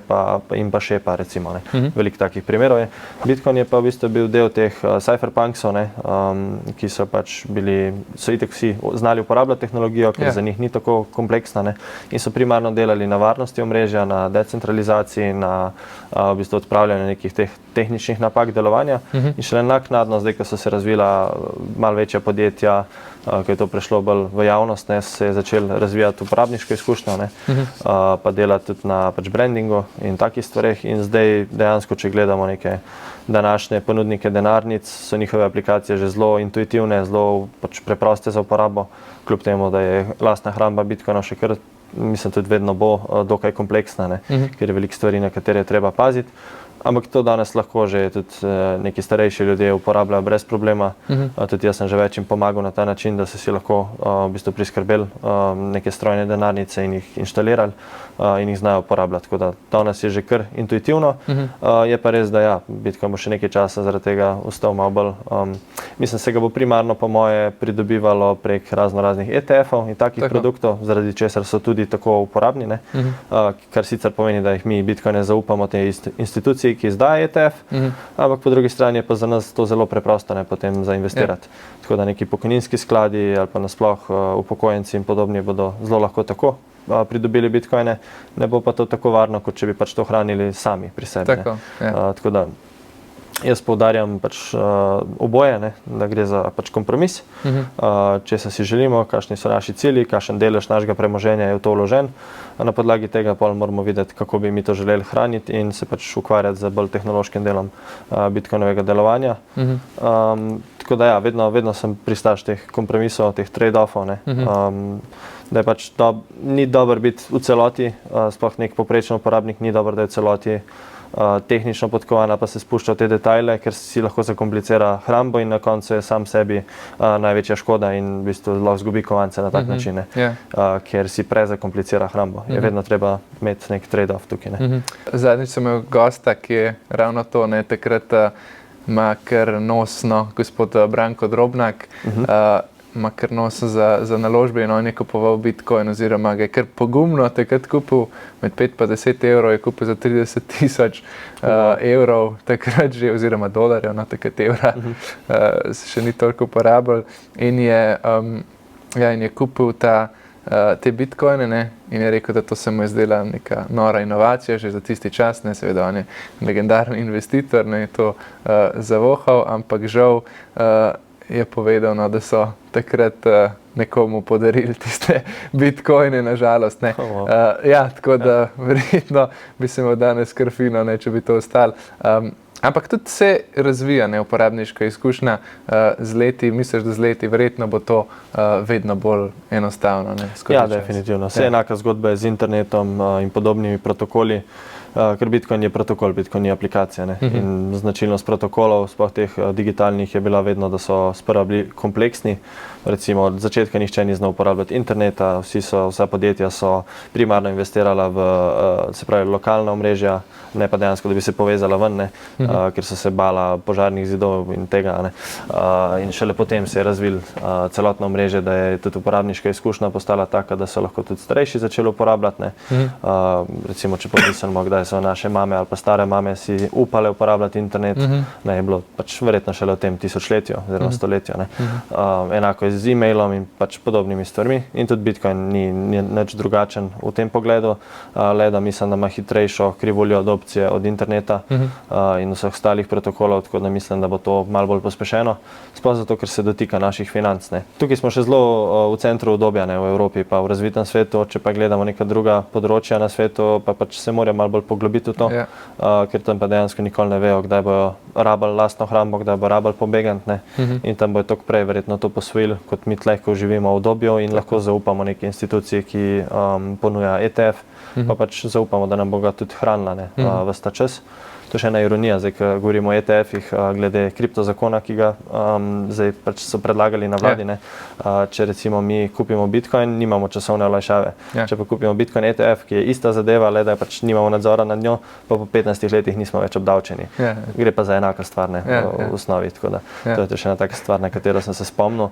in pa šepa, recimo. Veliko takih primerov je. Bitcoin je pa v bistvu bil del teh cypherpunksov, ki so pač so itak vsi znali uporabljati tehnologijo, ker za njih ni tako kompleksna. In so primarno delali na varnosti omrežja, na decentralizaciji, na v bistvu odpravljanju nekih teh tehničnih napak delovanja. In šele naknadno, zdaj, ko so se razvila malo večja podjetja, ko je to prešlo bolj v javnost, se je začel razvijati uporabniško izkušnjo, pa delati tudi na pač brandingu in takih stvareh. In zdaj dejansko, če gledamo neke današnje ponudnike denarnic, so njihove aplikacije že zelo intuitivne, zelo pač preproste za uporabo, kljub temu, da je lastna hramba Bitcoina še kar, mislim, tudi vedno bo dokaj kompleksna, ker je veliko stvari, na katere je treba paziti. Ampak to danes lahko že tudi neki starejši ljudje uporabljajo brez problema. Tudi jaz sem že več jim pomagal na ta način, da so si lahko v bistvu priskrbeli neke strojne denarnice in jih inštalirali in jih znajo uporabljati. Tako da danes je že kar intuitivno. Je pa res, da Bitcoin bo še nekaj časa zaradi tega ostal malo bolj. Mislim, se ga bo primarno po moje pridobivalo prek raznih ETF-ov in takih produktov, zaradi česar so tudi tako uporabni, kar sicer pomeni, da jih mi Bitcoine zaupamo tej instituciji, ki izdaja ETF, ampak po drugi strani je pa za nas to zelo preprosto potem za investirati. Tako da neki pokojninski skladi ali pa nasploh upokojenci in podobni bodo zelo lahko tako pridobili Bitcoine, ne bo pa to tako varno, kot če bi pač to hranili sami pri sebi. Tako da jaz poudarjam pač oboje, da gre za pač kompromis. Če se si želimo, kakšni so naši cilji, kakšen delež našega premoženja je v to vložen, na podlagi tega pa moramo videti, kako bi mi to želeli hraniti in se pač ukvarjati z bolj tehnološkim delom Bitcoinovega delovanja. Tako da vedno sem pristaš teh kompromisov, teh trade-offov, da je pač ni dobro biti v celoti, sploh nek povprečen uporabnik ni dobro, da je v celoti tehnično podkovana, pa se spušča v te detajle, ker si lahko zakomplicira hrambo in na koncu je sam sebi največja škoda in v bistvu lahko zgubi kovance na tak način, ker si prezakomplicira hrambo. Je vedno treba imeti nek trade-off tukaj. Zadnjič sem imel gosta, ki je ravno to, takrat ima kar nosno gospod Branko Drobnak, ima kar noso za naložbe in on je kupoval Bitcoin oziroma ga je kar pogumno takrat kupil, med 5 pa 10 evrov je kupil za 30,000 evrov, takrat že, oziroma dolarjev, takrat evra, se še ni toliko uporabil in je kupil te Bitcoine in je rekel, da to se mu je zdela neka nora inovacija, že za tisti čas, seveda on je legendarni investitor, je to zavohal, ampak žal je povedal, da so takrat nekomu podarili tiste Bitcoine, nažalost. Tako da verjetno bi se imel danes kar fino, če bi to ostalo. Ampak tudi se razvija uporabniška izkušnja z leti, misliš, da z leti verjetno bo to vedno bolj enostavno. Ja, definitivno. Vse enaka zgodba je z internetom in podobnimi protokoli, ker Bitcoin je protokol, Bitcoin je aplikacija. In značilnost protokolov, sploh teh digitalnih, je bila vedno, da so sprva bili kompleksni. Recimo od začetka nihče ni znal uporabljati interneta, vsa podjetja so primarno investirala v lokalna omrežja, ne pa dejansko, da bi se povezala ven, ker so se bala požarnih zidov in tega. In šele potem se je razvil celotno omrežje, da je tudi uporabniška izkušnja postala taka, da so lahko tudi starejši začeli uporabljati. Recimo, če pomislimo, kdaj so naše mame ali pa stare mame si upale uporabljati internet, je bilo pač verjetno šele v tem tisočletju oziroma stoletju. Enako je z e-mailom in pač podobnimi stvarmi. In tudi Bitcoin ni nič drugačen v tem pogledu, le da mislim, da ima hitrejšo krivuljo adopcije od interneta in vseh ostalih protokolov, tako da mislim, da bo to malo bolj pospešeno, sploh zato, ker se dotika naših financ. Tukaj smo še zelo v centru udobja, v Evropi pa v razvitem svetu, če pa gledamo neka druga področja na svetu, pa pač se morajo malo bolj poglobiti v to, ker tam pa dejansko nikoli ne vejo, kdaj bojo rabili lastno hrambo, kdaj bo rabili pobegant, in tam bojo toliko prej verjetno to posvojili, kot mi tleh, ko živimo v udobju in lahko zaupamo neki instituciji, ki ponuja ETF, pa pač zaupamo, da nam bo ga tudi hranila ves ta čas. To je še ena ironija, zdaj, ko govorimo o ETF-ih, glede kriptozakona, ki ga zdaj pač so predlagali na vladi. Če recimo mi kupimo Bitcoin, nimamo časovne olajšave. Če pa kupimo Bitcoin ETF, ki je ista zadeva, le da pač nimamo nadzora nad njo, pa po 15 letih nismo več obdavčeni. Gre pa za enaka stvar v osnovi. Tako da to je še ena taka stvar, na katero sem se spomnil.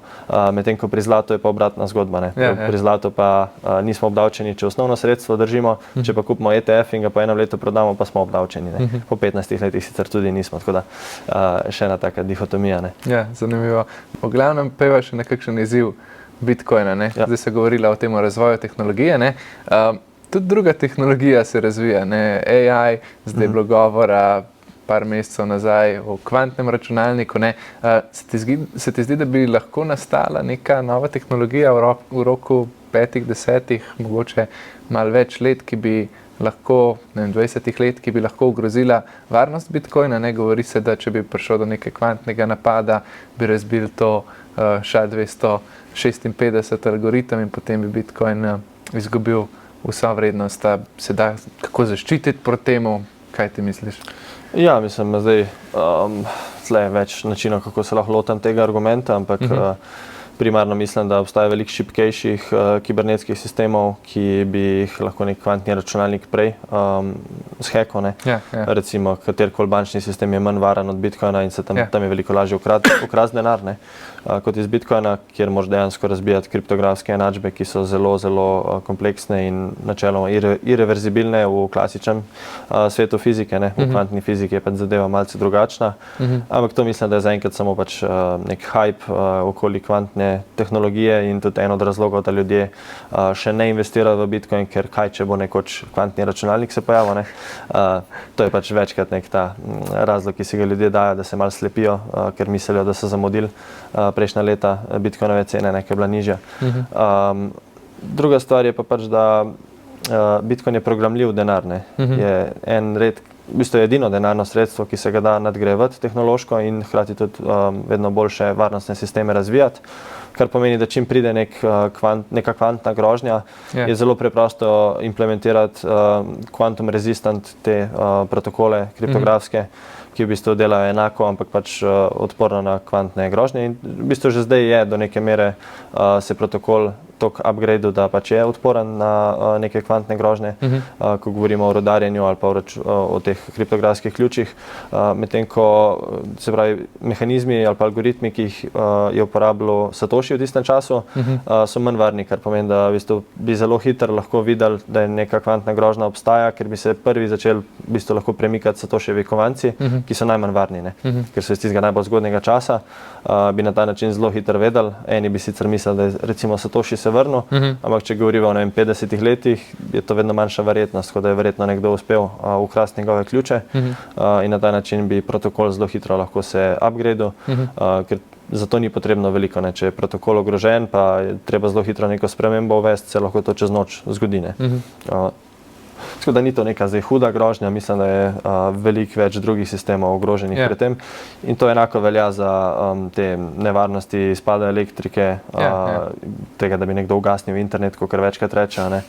Medtem ko pri zlatu je pa obratna zgodba. Pri zlatu pa nismo obdavčeni, če osnovno sredstvo držimo, če pa kupimo ETF in ga po enem letu prodamo, pa smo obdavčeni. Po 15 letih sicer tudi nismo, tako da še ena taka dihotomija. Ja, zanimivo. V glavnem peva še nekakšen izziv Bitcoina. Zdaj se govorila o tem razvoju tehnologije. Tudi druga tehnologija se razvija. AI, zdaj je bilo govora par mesecev nazaj o kvantnem računalniku. Se ti zdi, da bi lahko nastala neka nova tehnologija v roku 5-10, mogoče malo več let, ki bi lahko, 20 let, ki bi lahko ogrozila varnost Bitcoina? Govori se, da če bi prišlo do neke kvantnega napada, bi razbil to SHA-256 algoritem in potem bi Bitcoin izgubil vso vrednost. Se da kako zaščititi proti temu? Kaj ti misliš? Ja, mislim, zdaj tle je več načinov, kako se lahko lotim tega argumenta, ampak primarno mislim, da obstaja veliko šibkejših kibernetskih sistemov, ki bi jih lahko nek kvantni računalnik prej zhekal. Recimo, katerikoli bančni sistem je manj varen od Bitcoina in se tam je veliko lažje ukrasti denar, kot iz Bitcoina, kjer moraš dejansko razbijati kriptografske enačbe, ki so zelo, zelo kompleksne in načeloma irreverzibilne v klasičnem svetu fizike. V kvantni fiziki je pač zadeva malce drugačna. Ampak to mislim, da je zaenkrat samo pač nek hype okoli kvantne tehnologije in tudi en od razlogov, da ljudje še ne investirajo v Bitcoin, ker kaj, če bo nekoč kvantni računalnik se pojavil. To je pač večkrat nek ta razlog, ki si ga ljudje dajo, da se malo slepijo, ker mislijo, da so zamudili prejšnja leta Bitcoinove cene, nekaj bila nižja. Druga stvar je pa pač, da Bitcoin je programljiv denar. Je en red, v bistvu je edino denarno sredstvo, ki se ga da nadgrajevati tehnološko in hkrati tudi vedno boljše varnostne sisteme razvijati, kar pomeni, da čim pride neka kvantna grožnja, je zelo preprosto implementirati quantum resistant te protokole kriptografske, ki v bistvu delajo enako, ampak pač odporno na kvantne grožnje. In v bistvu že zdaj je do neke mere se protokol toliko upgradil, da pač je odporen na neke kvantne grožnje, ko govorimo o rodarjenju ali pa o teh kriptografskih ključih. Medtem ko se pravi mehanizmi ali pa algoritmi, ki jih je uporabljal Satoshi v tistem času, so manj varni, kar pomeni, da v bistvu bi zelo hitro lahko videli, da je neka kvantna grožnja obstaja, ker bi se prvi začeli v bistvu lahko premikati Satoshijevi kovanci, ki so najmanj varni, ker so iz tistega najbolj zgodnega časa, bi na ta način zelo hitro vedeli. Eni bi sicer mislili, da je recimo Satoshi se vrnil, ampak če govorimo o 50 letih, je to vedno manjša verjetnost, kot da je verjetno nekdo uspel ukrasti njegove ključe in na ta način bi protokol zelo hitro lahko se upgradil, ker zato ni potrebno veliko. Če je protokol ogrožen, pa je treba zelo hitro neko spremembo uvesti, se lahko to čez noč zgodi. Tako da ni to neka zdaj huda grožnja, mislim, da je veliko več drugih sistemov ogroženih pri tem. In to enako velja za te nevarnosti izpada elektrike, tega, da bi nekdo ugasnil internet, kot večkrat reče.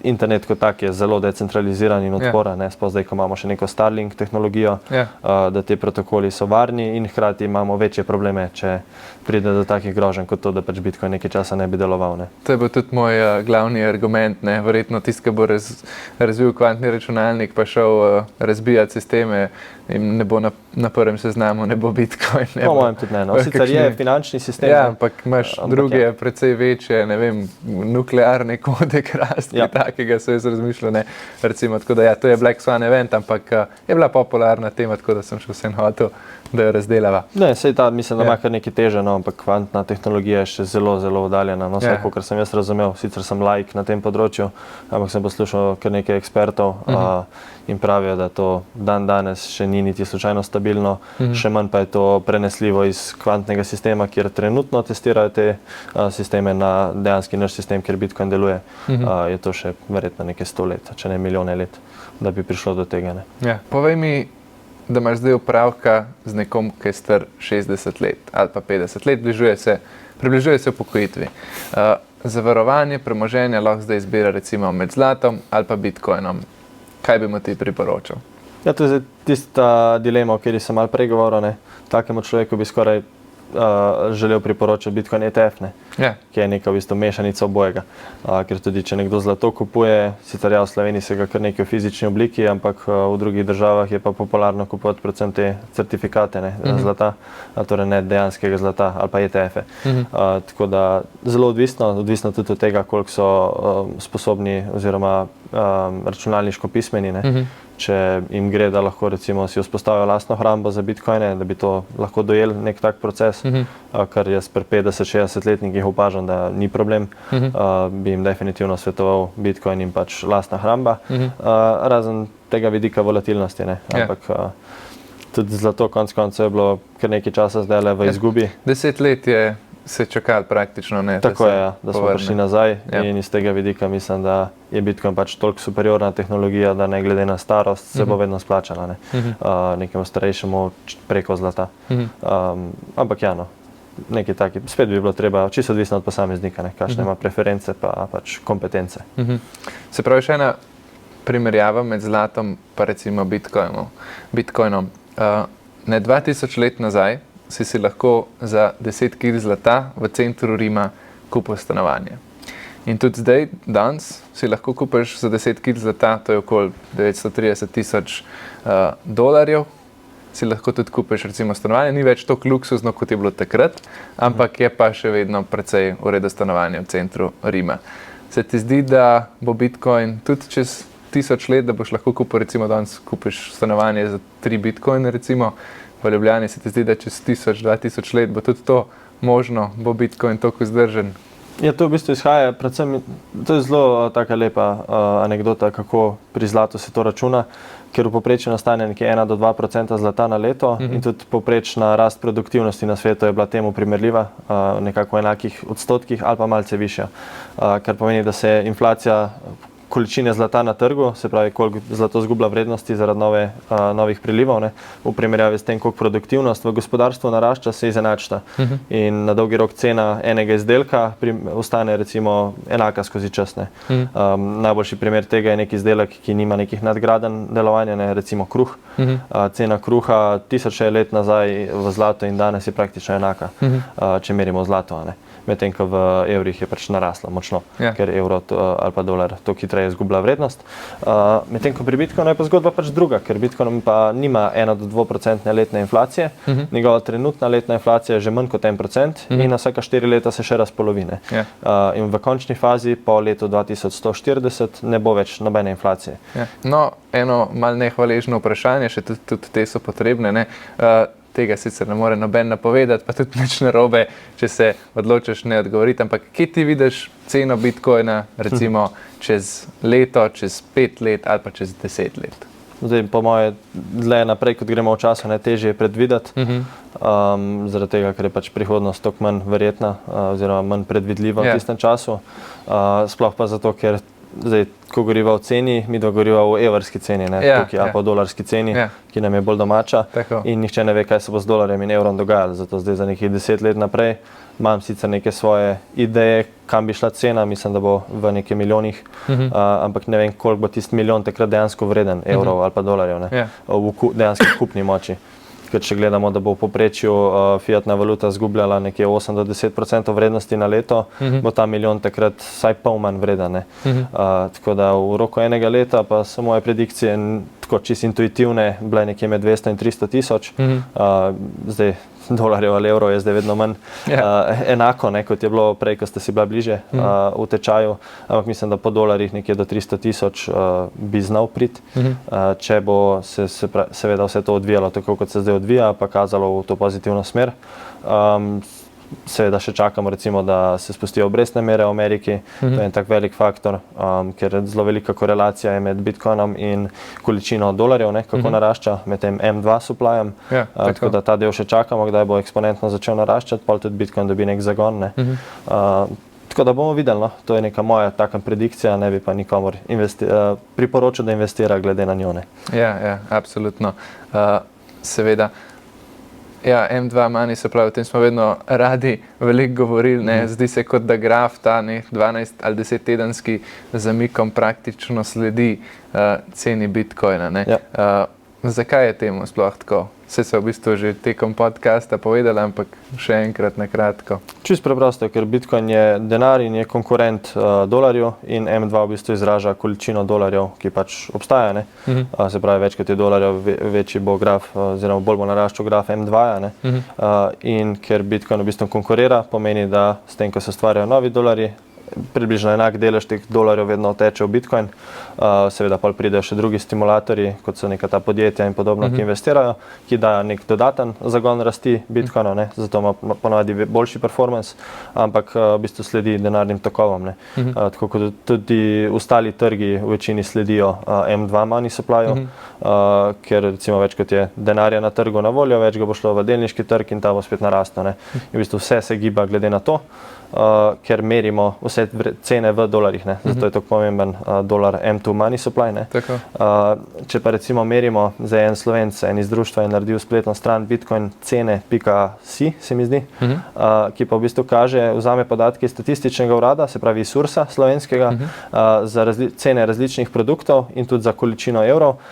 Internet kot tak je zelo decentraliziran in odporen, sploh zdaj, ko imamo še neko Starlink tehnologijo, da te protokoli so varni in hkrati imamo večje probleme, če pride do takih groženj kot to, da pač Bitcoin nekaj časa ne bi deloval. To je bil tudi moj glavni argument, verjetno tisti, ki bo razvil kvantni računalnik pa šel razbijati sisteme in ne bo na prvem seznamu, ne bo Bitcoin. Po mojem tudi ne. Sicer je finančni sistem. Ja, ampak imaš druge precej večje, ne vem, nuklearne kodek rasti, takega so jaz razmišljal, recimo, tako da to je Black Swan event, ampak je bila popularna tema, tako da sem še vsem hotel, da jo razdelava. Ne, sej mislim, da ima kar nekaj teže, ampak kvantna tehnologija je še zelo, zelo oddaljena. Vsako, kar sem jaz razumel, sicer sem laik na tem področju, ampak sem poslušal kar nekaj ekspertov in pravijo, da to dan danes še ni niti slučajno stabilno, še manj pa je to prenesljivo iz kvantnega sistema, kjer trenutno testirajo te sisteme na dejanski naš sistem, kjer Bitcoin deluje. Je to še verjetno nekaj 100 let, če ne milijone let, da bi prišlo do tega. Povej mi, da imaš zdaj opravka z nekom, ki je star 60 let ali pa 50 let, približuje se upokojitvi. Zavarovanje premoženja lahko zdaj izbira recimo med zlatom ali pa Bitcoinom. Kaj bi mu ti priporočal? Ja, to je tista dilema, o kateri sem malo prej govoril. Takemu človeku bi skoraj želel priporočati Bitcoin ETF, ki je neka v bistvu mešanica obojega. Ker tudi, če nekdo zlato kupuje, sicer v Sloveniji se ga kar nekaj v fizični obliki, ampak v drugih državah je pa popularno kupovati predvsem te certifikate zlata, torej ne dejanskega zlata ali pa ETF-e. Tako da zelo odvisno tudi od tega, koliko so sposobni oziroma računalniško pismeni. Če jim gre, da lahko recimo si vzpostavijo lastno hrambo za Bitcoine, da bi to lahko dojel nek tak proces, kar jaz pri 50-60 letnikih opažam, da ni problem, bi jim definitivno svetoval Bitcoin in pač lastna hramba, razen tega vidika volatilnosti. Ampak tudi zlato konec koncev je bilo kar nekaj časa zdaj v izgubi. 10 let je se čakali praktično, Tako je, da smo prišli nazaj in iz tega vidika mislim, da je Bitcoin pač toliko superiorna tehnologija, da ne glede na starost se bo vedno splačala nekemu starejšemu preko zlata. Ampak nekaj taki, spet bi bilo treba, čisto odvisno od posameznika, kakšne ima preference pa pač kompetence. Se pravi, še ena primerjava med zlatom pa recimo Bitcoinom. Ne 2000 let nazaj si lahko za 10 kil zlata v centru Rima kupil stanovanje. In tudi zdaj, danes, si lahko kupiš za 10 kil zlata, to je okoli 930 000 dolarjev, si lahko tudi kupiš recimo stanovanje, ni več toliko luksuzno, kot je bilo takrat, ampak je pa še vedno precej v redu stanovanje v centru Rima. Se ti zdi, da bo Bitcoin tudi čez 1000 let, da boš lahko kupil, recimo danes kupiš stanovanje za 3 Bitcoine, recimo, v Ljubljani, se ti zdi, da čez 1000-2000 let bo tudi to možno, bo Bitcoin toliko vzdržen? Ja, to v bistvu izhaja, predvsem, to je zelo taka lepa anekdota, kako pri zlatu se to računa, ker v povprečju nastane nekje 1-2% zlata na leto in tudi povprečna rast produktivnosti na svetu je bila temu primerljiva, nekako v enakih odstotkih ali pa malce višja, kar pomeni, da se inflacija količine zlata na trgu, se pravi, koliko zlato zgublja vrednosti zaradi novih prilivov, v primerjavi s tem, koliko produktivnost v gospodarstvu narašča, se izenačita. In na dolgi rok cena enega izdelka ostane recimo enaka skozi čas. Najboljši primer tega je nek izdelek, ki nima nekih nadgradenj delovanja, recimo kruh. Cena kruha 1000 let nazaj v zlato in danes je praktično enaka, če merimo zlato. Medtem ko v evrih je pač naraslo močno, ker evro ali pa dolar to hitreje izgublja vrednost. Medtem ko pri Bitcoinu je pa zgodba pač druga, ker Bitcoin pa nima 1-2% letne inflacije, njegova trenutna letna inflacija je že manj kot 1% in na vsaka 4 leta se še razpolovi. In v končni fazi po letu 2140 ne bo več nobene inflacije. No, eno malo nehvaležno vprašanje, še tudi te so potrebne, tega sicer ne more noben napovedati, pa tudi nič narobe, če se odločiš ne odgovoriti, ampak kje ti vidiš ceno Bitcoina, recimo čez leto, čez 5 let ali pa čez 10 let? Zdaj, po moje, dlje naprej, kot gremo v času, težje je predvideti, zaradi tega, ker je pač prihodnost toliko manj verjetna oziroma manj predvidljiva v tistem času. Sploh pa zato, ker zdaj, ko govoriva o ceni, mi govoriva o evrski ceni, tukaj, ali pa o dolarski ceni, ki nam je bolj domača. Tako. In nihče ne ve, kaj se bo z dolarjem in evrom dogajalo. Zato zdaj za nekih 10 let naprej imam sicer neke svoje ideje, kam bi šla cena, mislim, da bo v nekaj milijonih, ampak ne vem, koliko bo tisti milijon takrat dejansko vreden, evrov ali pa dolarjev, v dejanski kupni moči. Ker če gledamo, da bo v povprečju fiatna valuta zgubljala nekje 8 do 10% vrednosti na leto, bo ta milijon takrat vsaj pol manj vreden. Tako da v roku enega leta pa so moje predikcije tako čisto intuitivne, bile nekje med 200 in 300 tisoč. Zdaj dolarjev ali evrov je zdaj vedno manj enako, kot je bilo prej, ko ste si bila bliže v tečaju, ampak mislim, da po dolarjih nekje do 300 tisoč bi znal priti, če bo se seveda vse to odvijalo tako, kot se zdaj odvija, pa kazalo v to pozitivno smer. Seveda še čakamo, recimo, da se spustijo obrestne mere v Ameriki, to je en tak velik faktor, ker zelo velika korelacija je med Bitcoinom in količino dolarjev, kako narašča med tem M2 supplyjem, tako da ta del še čakamo, kdaj bo eksponentno začel naraščati, pa tudi Bitcoin dobi nek zagon. Tako da bomo videli, to je neka moja taka predikcija, ne bi pa nikomor priporočil, da investira glede na njo. Ja, absolutno. Seveda. Ja, M2 money supply, o tem smo vedno radi veliko govorili, zdi se kot da graf ta 12 ali 10 tedenski zamikom praktično sledi ceni Bitcoina. Zakaj je temu sploh tako? Vse so v bistvu že tekom podcasta povedali, ampak še enkrat na kratko. Čisto preprosto, ker Bitcoin je denar in je konkurent dolarju in M2 v bistvu izraža količino dolarjev, ki pač obstaja. Se pravi, več kot je dolarjev, večji bo graf, oziroma bolj bo naraščal graf M2. In ker Bitcoin v bistvu konkurira, pomeni, da s tem, ko se ustvarjajo novi dolarji, približno enak delež teh dolarjev vedno teče v Bitcoin. Seveda pa pridejo še drugi stimulatorji, kot so neka ta podjetja in podobno, ki investirajo, ki dajo nek dodaten zagon rasti Bitcoina, zato ima ponavadi boljši performance, ampak v bistvu sledi denarnim tokovom. Tako kot tudi ostali trgi v večini sledijo M2 money supplyju, ker recimo več kot je denarja na trgu na voljo, več ga bo šlo v delniški trg in ta bo spet narastel. In v bistvu vse se giba glede na to, ker merimo vse cene v dolarjih, zato je to pomemben dolar M2 money supply. Če pa recimo merimo, za en Slovenc, en iz društva je naredil spletno stran bitcoin.cene.si, se mi zdi, ki pa v bistvu vzame podatke iz statističnega urada, se pravi iz Sursa slovenskega, za cene različnih produktov in tudi za količino evrov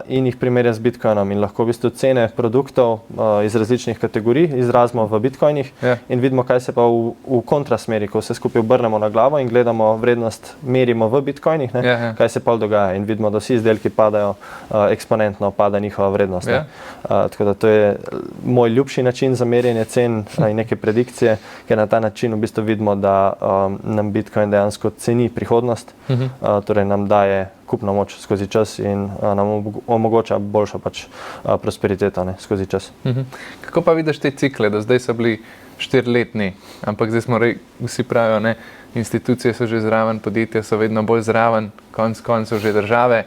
in jih primerja z Bitcoinom. In lahko v bistvu cene produktov iz različnih kategorij izrazimo v Bitcoinih in vidimo, kaj se pa v kontrasmeri, ko vse skupaj obrnemo na glavo in gledamo vrednost, merimo v Bitcoinih, kaj se pa dogaja in vidimo, da vsi izdelki padajo eksponentno, pada njihova vrednost. Tako da to je moj ljubši način za merjenje cen in neke predikcije, ker na ta način v bistvu vidimo, da nam Bitcoin dejansko ceni prihodnost, torej nam daje kupno moč skozi čas in nam omogoča boljšo pač prosperiteto skozi čas. Kako pa vidiš te cikle? Do zdaj so bili 4-letni, ampak zdaj smo vsi pravijo, institucije so že zraven, podjetja so vedno bolj zraven, konec koncev že države.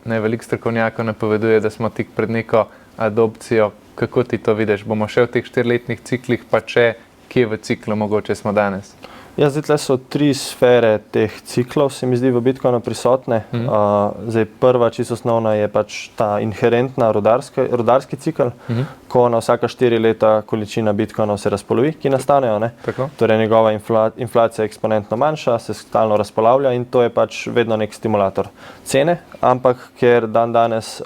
Veliko strokovnjakov napoveduje, da smo tik pred neko adopcijo. Kako ti to vidiš? Bomo še v teh 4-letnih ciklih, pa če kje v ciklu mogoče smo danes? Ja, zdaj tle so 3 sfere teh ciklov, se mi zdi, v Bitcoinu prisotne. Zdaj prva, čisto osnovna, je pač ta inherentna rudarski cikl, ko na vsaka 4 leta količina Bitcoinov se razpolovi, ki nastanejo. Torej njegova inflacija je eksponentno manjša, se stalno razpolavlja in to je pač vedno nek stimulator cene, ampak ker danes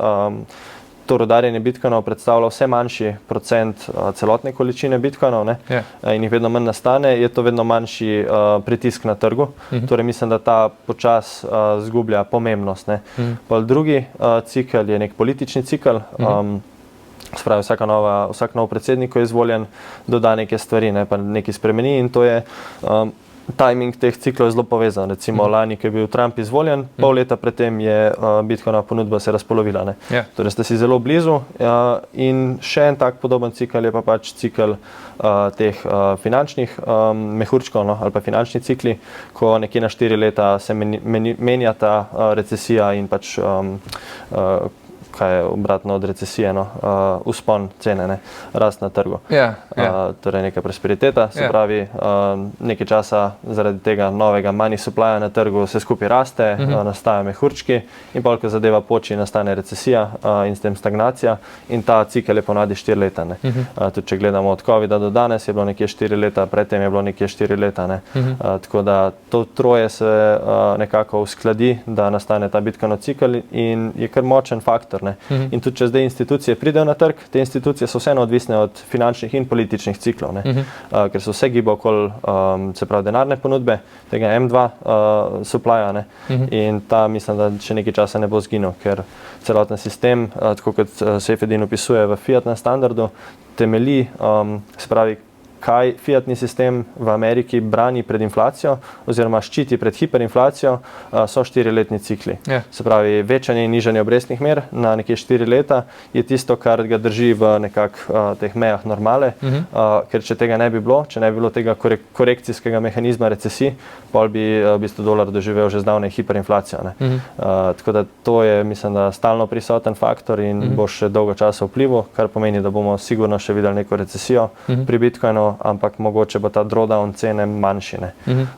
to rudarjenje Bitcoinov predstavlja vse manjši procent celotne količine Bitcoinov in jih vedno manj nastane, je to vedno manjši pritisk na trgu. Torej mislim, da ta počas zgublja pomembnost. Drugi cikl je nek politični cikl. Spravi, vsak nov predsednik, ko je izvoljen, doda neke stvari, pa nekaj spremeni in to je timing teh ciklov je zelo povezan. Recimo lani, ko je bil Trump izvoljen, pol leta predtem je Bitcoinova ponudba se razpolovila. Torej ste si zelo blizu in še en tak podoben cikl je pa pač cikl teh finančnih mehurčkov ali pa finančni cikli, ko nekje na 4 leta se menja ta recesija in pač kaj je obratno od recesije, vzpon cene, ne, rast na trgu. Torej neka prosperiteta, se pravi, nekaj časa zaradi tega novega money supplyja na trgu se skupaj raste, nastajajo mehurčki in pol, ko zadeva poči, nastane recesija in s tem stagnacija in ta cikel je ponavadi 4 leta. Tudi če gledamo od covida do danes, je bilo nekje 4 leta, predtem je bilo nekje 4 leta. Tako da to troje se nekako uskladi, da nastane ta Bitcoinov cikel in je kar močen faktor. In tudi, če zdaj institucije pridejo na trg, te institucije so vseeno odvisne od finančnih in političnih ciklov, ker so vse gibe okoli, se pravi, denarne ponudbe, tega M2 supplyja, in ta, mislim, da še nekaj časa ne bo zginil, ker celoten sistem, tako kot Saifedean opisuje v fiatnem standardu, temelji, se pravi, kaj fiatni sistem v Ameriki brani pred inflacijo oziroma ščiti pred hiperinflacijo, so 4-letni cikli. Se pravi, večanje in nižanje obrestnih mer na nekje 4 leta je tisto, kar ga drži v teh mejah normale, ker če tega ne bi bilo, če ne bi bilo tega korekcijskega mehanizma recesij, pol bi v bistvu dolar doživel že zdavnaj hiperinflacijo. Tako da to je, mislim, da stalno prisoten faktor in bo še dolgo časa vplival, kar pomeni, da bomo sigurno še videli neko recesijo pri Bitcoinu, ampak mogoče bo ta drawdown cene manjši,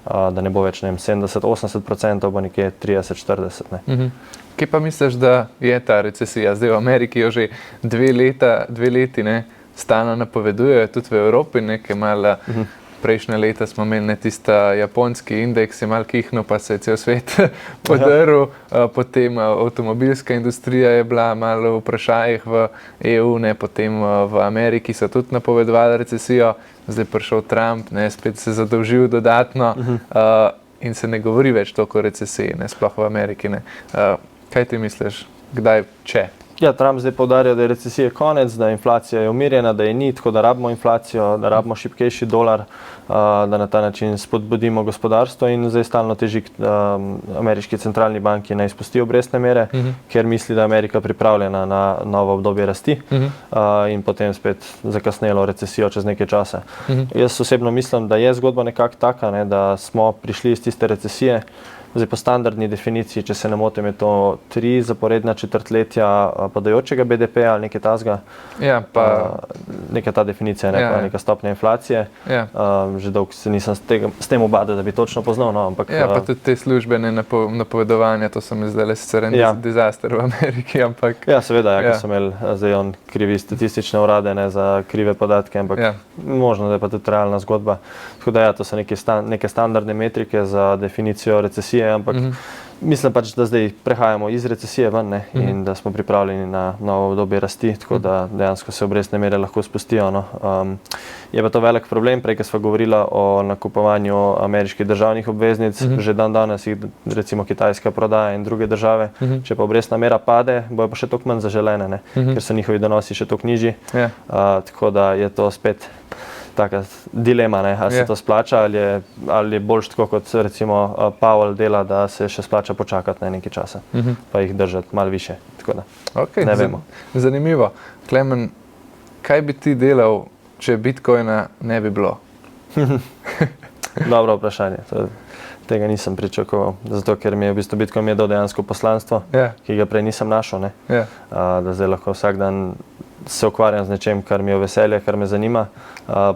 da ne bo več 70-80%, bo nekje 30-40%. Kje pa misliš, da je ta recesija? Zdaj v Ameriki jo že 2 leti stalno napovedujejo, tudi v Evropi nekaj malo. Prejšnje leta smo imeli tista japonski indeks, je malo kihnil, pa se je cel svet podrl. Potem avtomobilska industrija je bila malo v vprašajih v EU, potem v Ameriki so tudi napovedovali recesijo, zdaj prišel Trump, spet se zadolžil dodatno in se ne govori več toliko o recesiji, sploh v Ameriki. Kaj ti misliš, kdaj, če? Ja, Trump zdaj poudarja, da je recesija konec, da inflacija je umirjena, da je ni, tako da rabimo inflacijo, da rabimo šibkejši dolar, da na ta način spodbudimo gospodarstvo in zdaj stalno teži ameriški centralni banki naj spustijo obrestne mere, ker misli, da je Amerika pripravljena na novo obdobje rasti in potem spet zakasnelo recesijo čez nekaj časa. Jaz osebno mislim, da je zgodba nekako taka, da smo prišli iz tiste recesije. Zdaj, po standardni definiciji, če se ne motim, je to 3 zaporedna četrtletja padajočega BDP ali nekaj tazga. Neka ta definicija, neka stopnja inflacije. Že dolgo se nisem s tem ubadal, da bi točno poznal. Pa tudi te službene napovedovanja, to so mi zdaj sicer en disaster v Ameriki. Ja, seveda, ker so imeli zdaj on krivi statistične urade za krive podatke, ampak možno, da je pa tudi realna zgodba. Tako da to so neke standardne metrike za definicijo recesije, ampak mislim pač, da zdaj prehajamo iz recesije ven in da smo pripravljeni na novo obdobje rasti, tako da dejansko se obrestne mere lahko spustijo. Je pa to velik problem, prej, ko sva govorila o nakupovanju ameriških državnih obveznic, že danes jih recimo Kitajska prodaja in druge države, če pa obrestna mera pade, bojo pa še toliko manj zaželene, ker so njihovi donosi še toliko nižji, tako da je to spet taka dilema, ali se to splača, ali je boljš tako, kot recimo Powell dela, da se še splača počakati na nekaj časa, pa jih držati malo više. Ne vemo. Zanimivo. Klemen, kaj bi ti delal, če Bitcoina ne bi bilo? Dobro vprašanje. Tega nisem pričakoval, zato ker mi je v bistvu Bitcoin dal dejansko poslanstvo, ki ga prej nisem našel. Da zdaj lahko vsak dan se ukvarjam z nečem, kar mi je veselje, kar me zanima.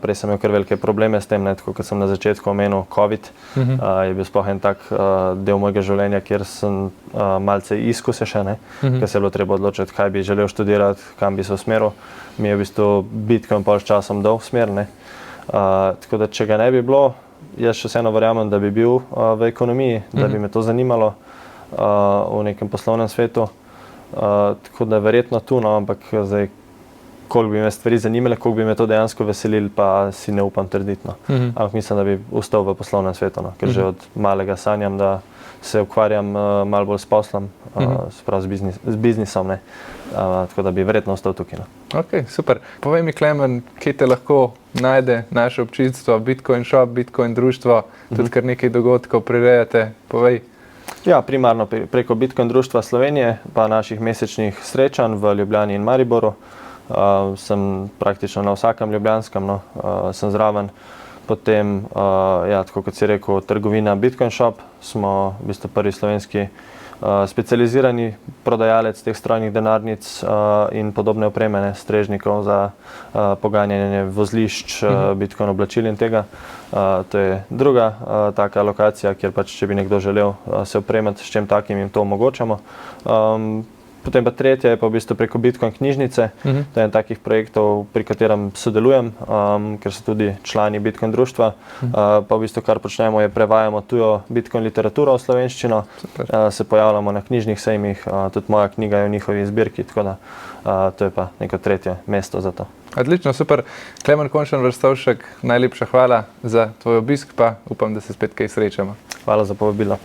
Prej sem imel kar velike probleme s tem, tako kot sem na začetku omenil COVID. Je bil sploh en tak del mojega življenja, kjer sem malce izkusil še, ker se je bilo treba odločiti, kaj bi želel študirati, kam bi se usmeril. Mi je v bistvu Bitcoin pol s časom dal smer. Tako da, če ga ne bi bilo, jaz še vseeno verjamem, da bi bil v ekonomiji, da bi me to zanimalo v nekem poslovnem svetu. Tako da verjetno tu, ampak zdaj, koliko bi me stvari zanimale, koliko bi me to dejansko veselili, pa si ne upam trditi. Ampak mislim, da bi ostal v poslovnem svetu, ker že od malega sanjam, da se ukvarjam malo bolj s poslom, z biznisom, tako da bi verjetno ostal tukaj. Ok, super. Povej mi, Klemen, kje te lahko najde naše občinstvo, Bitcoin Shop, Bitcoin društvo, tudi kar nekaj dogodkov prirejate, povej. Ja, primarno preko Bitcoin društva Slovenije, pa naših mesečnih srečanj v Ljubljani in Mariboru. Sem praktično na vsakem ljubljanskem, sem zraven. Potem, tako kot si rekel, trgovina Bitcoin Shop, smo v bistvu prvi slovenski specializirani prodajalec teh strojnih denarnic in podobne opreme, strežnikov za poganjanje vozlišč, Bitcoin oblačil in tega. To je druga taka lokacija, kjer pač, če bi nekdo želel se opremati s čem takim, jim to omogočamo. Potem pa tretja je pa v bistvu preko Bitcoin knjižnice. To je en takih projektov, pri katerem sodelujem, ker so tudi člani Bitcoin društva. Pa v bistvu kar počnemo je prevajamo tujo Bitcoin literaturo v slovenščino, se pojavljamo na knjižnih sejmih, tudi moja knjiga je v njihovi zbirki, tako da to je pa neko tretje mesto za to. Odlično, super. Klemen Končan-Verstovšek, najlepša hvala za tvoj obisk, pa upam, da se spet kaj srečamo. Hvala za povabilo.